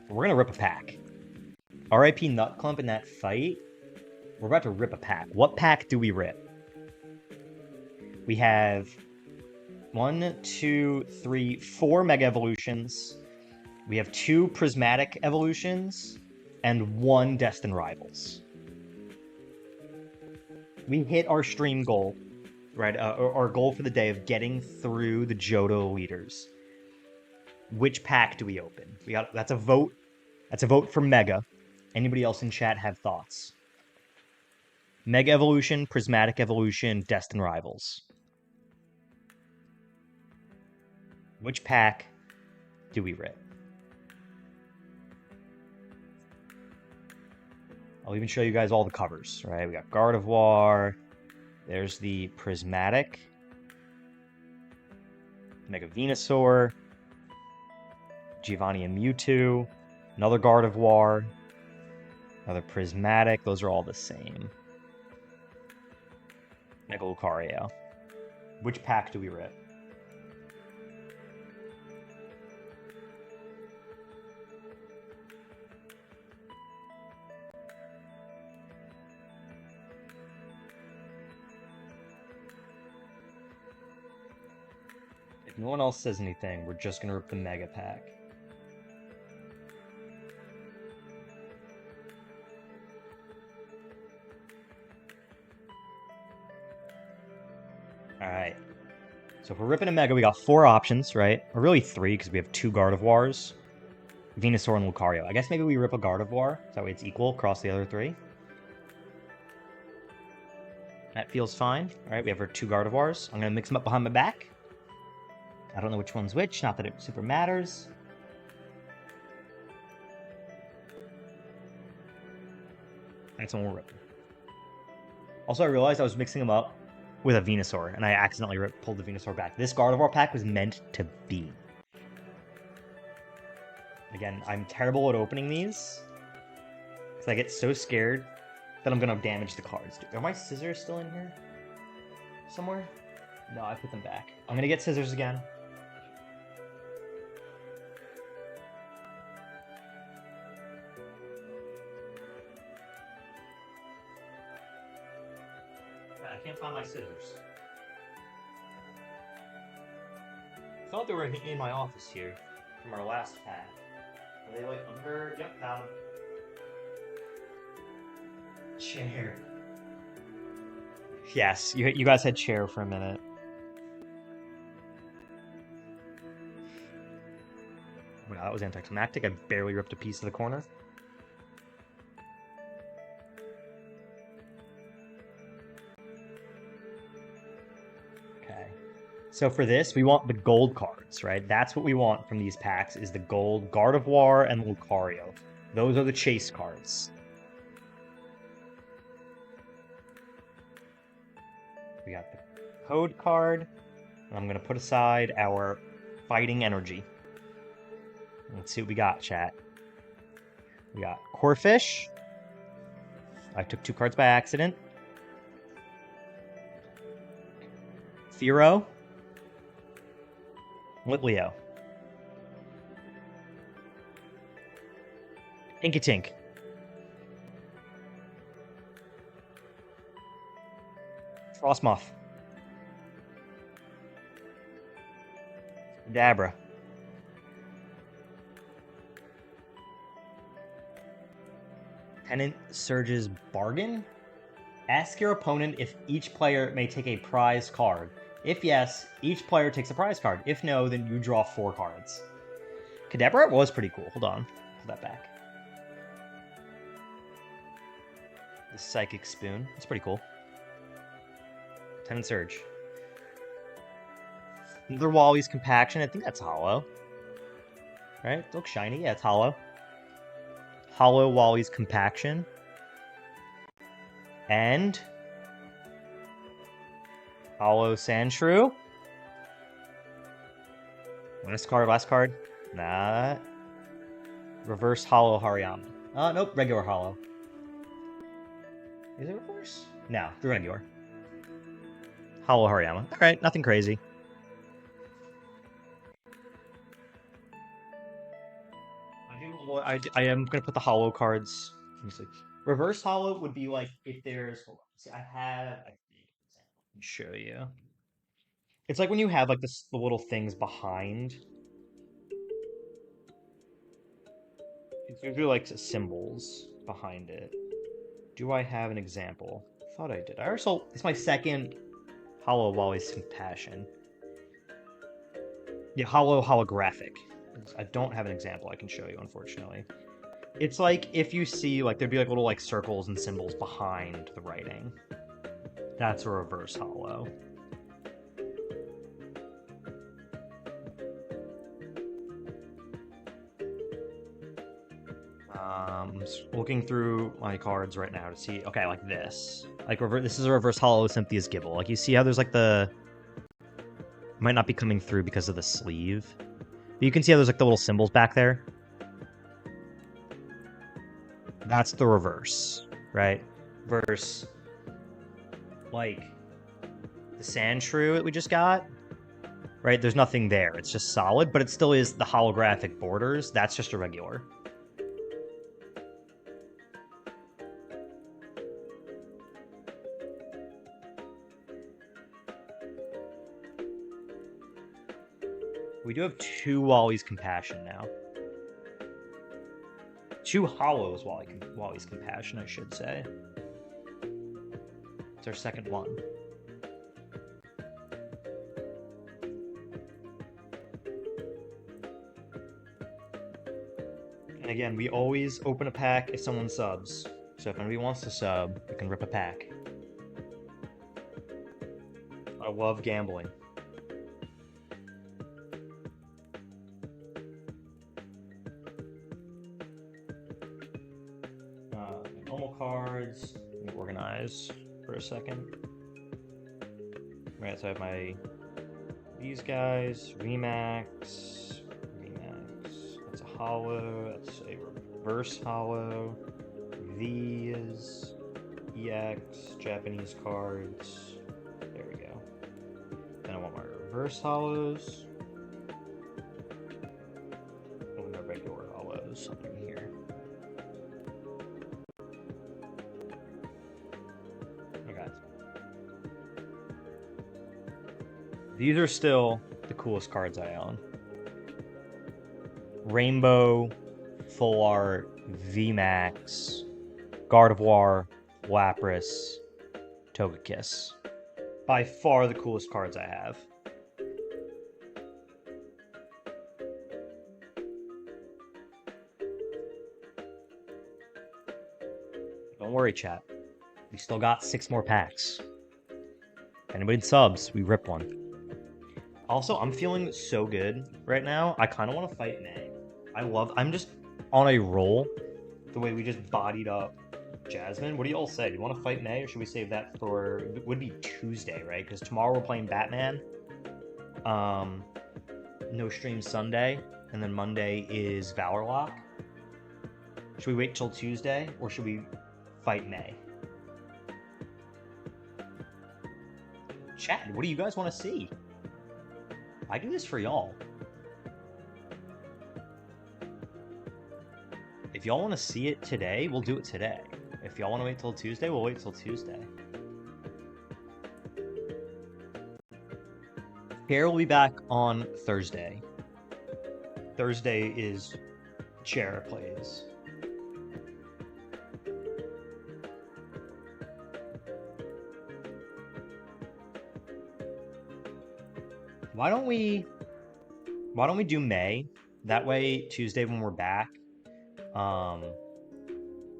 We're gonna rip a pack. RIP Nut Clump in that fight. We're about to rip a pack. What pack do we rip? We have 1, 2, 3, 4 Mega Evolutions. We have 2 Prismatic Evolutions and 1 Destined Rivals. We hit our stream goal, right? Our goal for the day of getting through the Johto Leaders. Which pack do we open? That's a vote. That's a vote for Mega. Anybody else in chat have thoughts? Mega Evolution, Prismatic Evolution, Destined Rivals. Which pack do we rip? I'll even show you guys all the covers, right? We got Gardevoir. There's the Prismatic. Mega Venusaur. Giovanni and Mewtwo. Another Gardevoir. Another Prismatic. Those are all the same. Mega Lucario. Which pack do we rip? If no one else says anything, we're just gonna rip the Mega Pack. Alright. So if we're ripping a Mega, we got 4 options, right? Or really 3, because we have 2 Gardevoirs. Venusaur and Lucario. I guess maybe we rip a Gardevoir, so that way it's equal across the other 3. That feels fine. Alright, we have our 2 Gardevoirs. I'm gonna mix them up behind my back. I don't know which one's which, not that it super matters. That's one we're ripping. Also, I realized I was mixing them up with a Venusaur, and I accidentally pulled the Venusaur back. This Gardevoir pack was meant to be. Again, I'm terrible at opening these, because I get so scared that I'm going to damage the cards. Are my scissors still in here? Somewhere? No, I put them back. I'm going to get scissors again. I can't find my scissors. I thought they were in my office here from our last pack. Are they like under? Yep, found them. Chair. Yes, you guys had chair for a minute. Wow, that was anticlimactic. I barely ripped a piece of the corner. Okay. So for this, we want the gold cards, right? That's what we want from these packs, is the gold Gardevoir and Lucario. Those are the chase cards. We got the code card, and I'm going to put aside our fighting energy. Let's see what we got, chat. We got Corphish. I took 2 cards by accident. Fearow. Litleo. Inkatink. Frostmoth. Dabra. Tenant Surge's Bargain? Ask your opponent if each player may take a prize card. If yes, each player takes a prize card. If no, then you draw 4 cards. Kadabra was pretty cool. Hold on. Put that back. The Psychic Spoon. That's pretty cool. Tenant Surge. Another Wally's Compaction. I think that's hollow. Right? It looks shiny. Yeah, it's hollow. Hollow Wally's Compaction. And hollow Sandshrew. Last card. Nah. Reverse hollow Hariyama. Nope, regular hollow. Is it reverse? No, the regular. Hollow Hariyama. Alright, nothing crazy. I am going to put the hollow cards. Let me see. Reverse hollow would be like if there's. Hold on. See, I can show you. It's like when you have like the little things behind. It's usually like symbols behind it. Do I have an example? I thought I did. I also. It's my second hollow Wally's Compassion. Yeah, hollow holographic. I don't have an example I can show you, unfortunately. It's like if you see, like, there'd be like little like circles and symbols behind the writing. That's a reverse hollow. I'm just looking through my cards right now to see. Okay, like this. Like this is a reverse hollow Cynthia's Gibble. Like you see how there's like the might not be coming through because of the sleeve. But you can see how there's like the little symbols back there. That's the reverse, right? Versus like the Sandshrew that we just got. Right? There's nothing there. It's just solid, but it still is the holographic borders. That's just a regular. We do have 2 Wally's Compassion now. 2 Hollows Wally's Compassion, I should say. It's our second one. And again, we always open a pack if someone subs. So if anybody wants to sub, you can rip a pack. I love gambling. Normal cards. Let me organize for a second. Right, so I have these guys, Remax. That's a hollow, that's a reverse hollow. These, EX, Japanese cards. There we go. Then I want my reverse hollows. And my regular hollows, something here. Okay. These are still the coolest cards I own. Rainbow, Full Art, VMAX, Gardevoir, Lapras, Togekiss. By far the coolest cards I have. Don't worry, chat. We still got 6 more packs. If anybody subs, we rip one. Also, I'm feeling so good right now. I kind of want to fight May. I'm just on a roll. The way we just bodied up Jasmine. What do you all say? Do you want to fight May, or should we save that for... It would be Tuesday, right? Because tomorrow we're playing Batman. No stream Sunday. And then Monday is Valorlock. Should we wait till Tuesday, or should we fight May? Chat, what do you guys want to see? I do this for y'all. If y'all want to see it today, we'll do it today. If y'all want to wait till Tuesday, we'll wait till Tuesday. Chair will be back on Thursday. Thursday is Chair plays. Why don't we do May? That way Tuesday when we're back,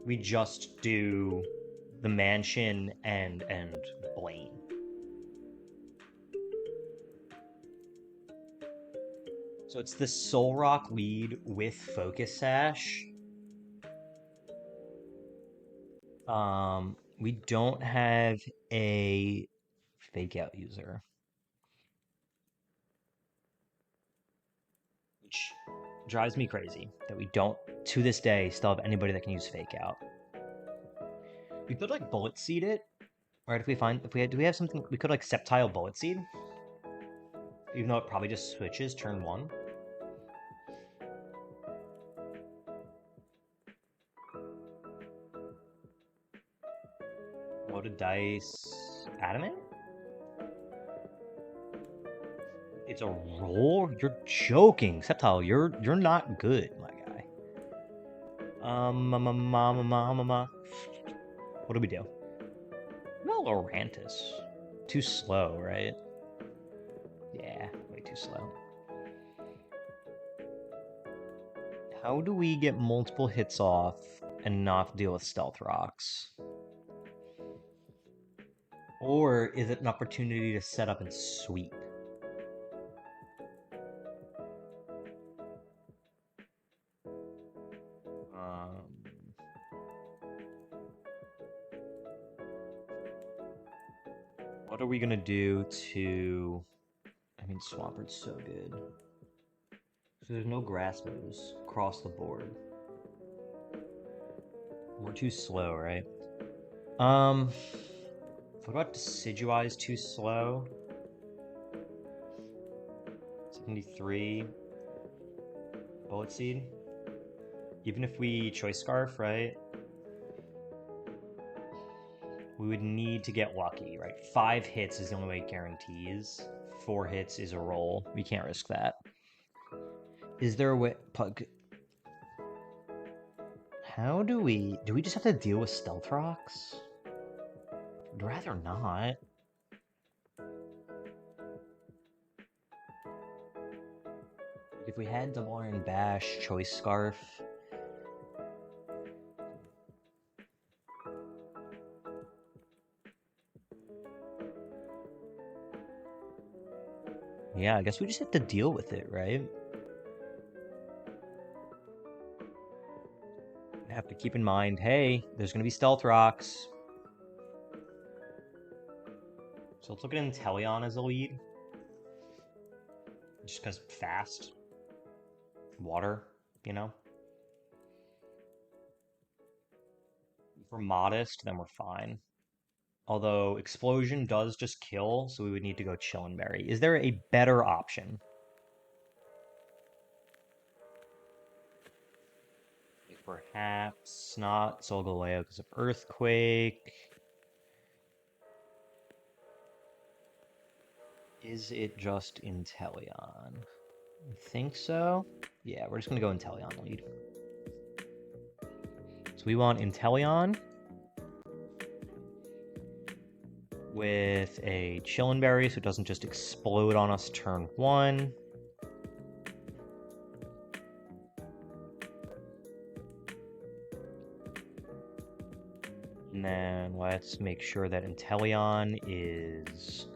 we just do the mansion and Blaine. So it's the Soul Rock lead with Focus Sash. We don't have a fake out user. Which drives me crazy that we don't, to this day, still have anybody that can use fake out. We could like bullet seed it, right? Do we have something we could like Sceptile bullet seed? Even though it probably just switches turn 1. Loaded dice, adamant? It's a roll? You're joking. Sceptile, you're not good, my guy. What do we do? Well, Orantis. Too slow, right? Yeah, way too slow. How do we get multiple hits off and not deal with Stealth Rocks? Or is it an opportunity to set up and sweep? What are we gonna do to... I mean, Swampert's so good. So there's no grass moves across the board. We're too slow, right? What about Decidueye too slow? 73. Bullet Seed. Even if we Choice Scarf, right? We would need to get lucky, right? 5 hits is the only way it guarantees. 4 hits is a roll. We can't risk that. Is there a way... Pug... How do we... Do we just have to deal with Stealth Rocks? I'd rather not. If we had Double Iron Bash, Choice Scarf... Yeah, I guess we just have to deal with it, right? We have to keep in mind, hey, there's going to be Stealth Rocks. So let's look at Inteleon as a lead. Just because fast. Water, you know? If we're modest, then we're fine. Although Explosion does just kill, so we would need to go Chillinberry. Is there a better option? Perhaps not Solgaleo because of Earthquake. Is it just Inteleon? I think so. Yeah, we're just going to go Inteleon lead. So we want Inteleon with a Chillinberry so it doesn't just explode on us turn 1. And then let's make sure that Inteleon is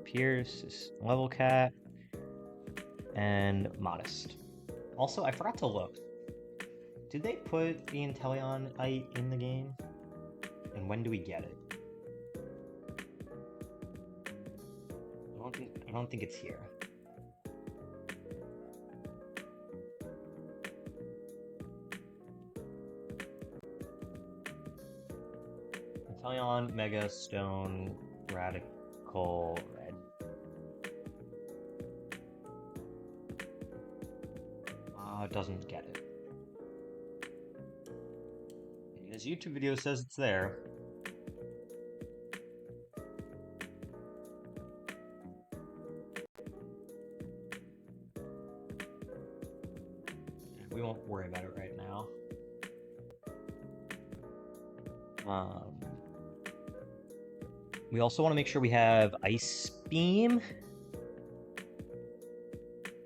Pierce, is level cap, and modest. Also, I forgot to look. Did they put the Inteleonite in the game? And when do we get it? I don't think it's here. Inteleon, Mega, Stone, Radical, Red. It doesn't get it. His YouTube video says it's there. We won't worry about it right now. We also want to make sure we have Ice Beam.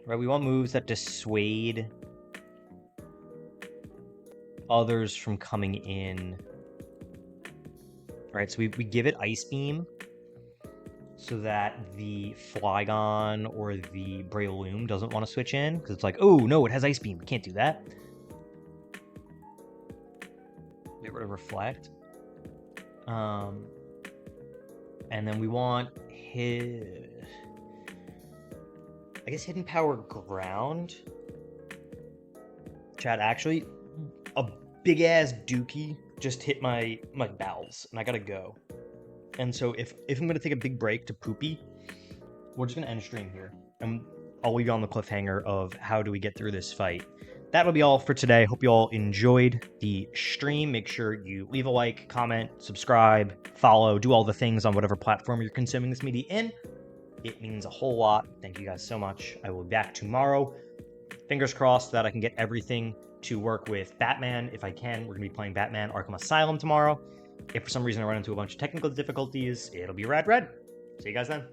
Right, we want moves that dissuade others from coming in. Right, so we give it Ice Beam so that the Flygon or the Breloom doesn't want to switch in, because it's like, oh no, it has Ice Beam, we can't do that. Get rid of Reflect. And then we want I guess Hidden Power Ground. Chat, actually, a big ass dookie just hit my bowels, and I gotta go. And so if I'm gonna take a big break to poopy, we're just gonna end stream here, and I'll leave you on the cliffhanger of how do we get through this fight. That'll be all for today. Hope you all enjoyed the stream. Make sure you leave a like, comment, subscribe, follow, do all the things on whatever platform you're consuming this media in. It means a whole lot. Thank you guys so much. I will be back tomorrow. Fingers crossed that I can get everything to work with Batman. If I can, we're going to be playing Batman Arkham Asylum tomorrow. If for some reason I run into a bunch of technical difficulties, it'll be rad red. See you guys then.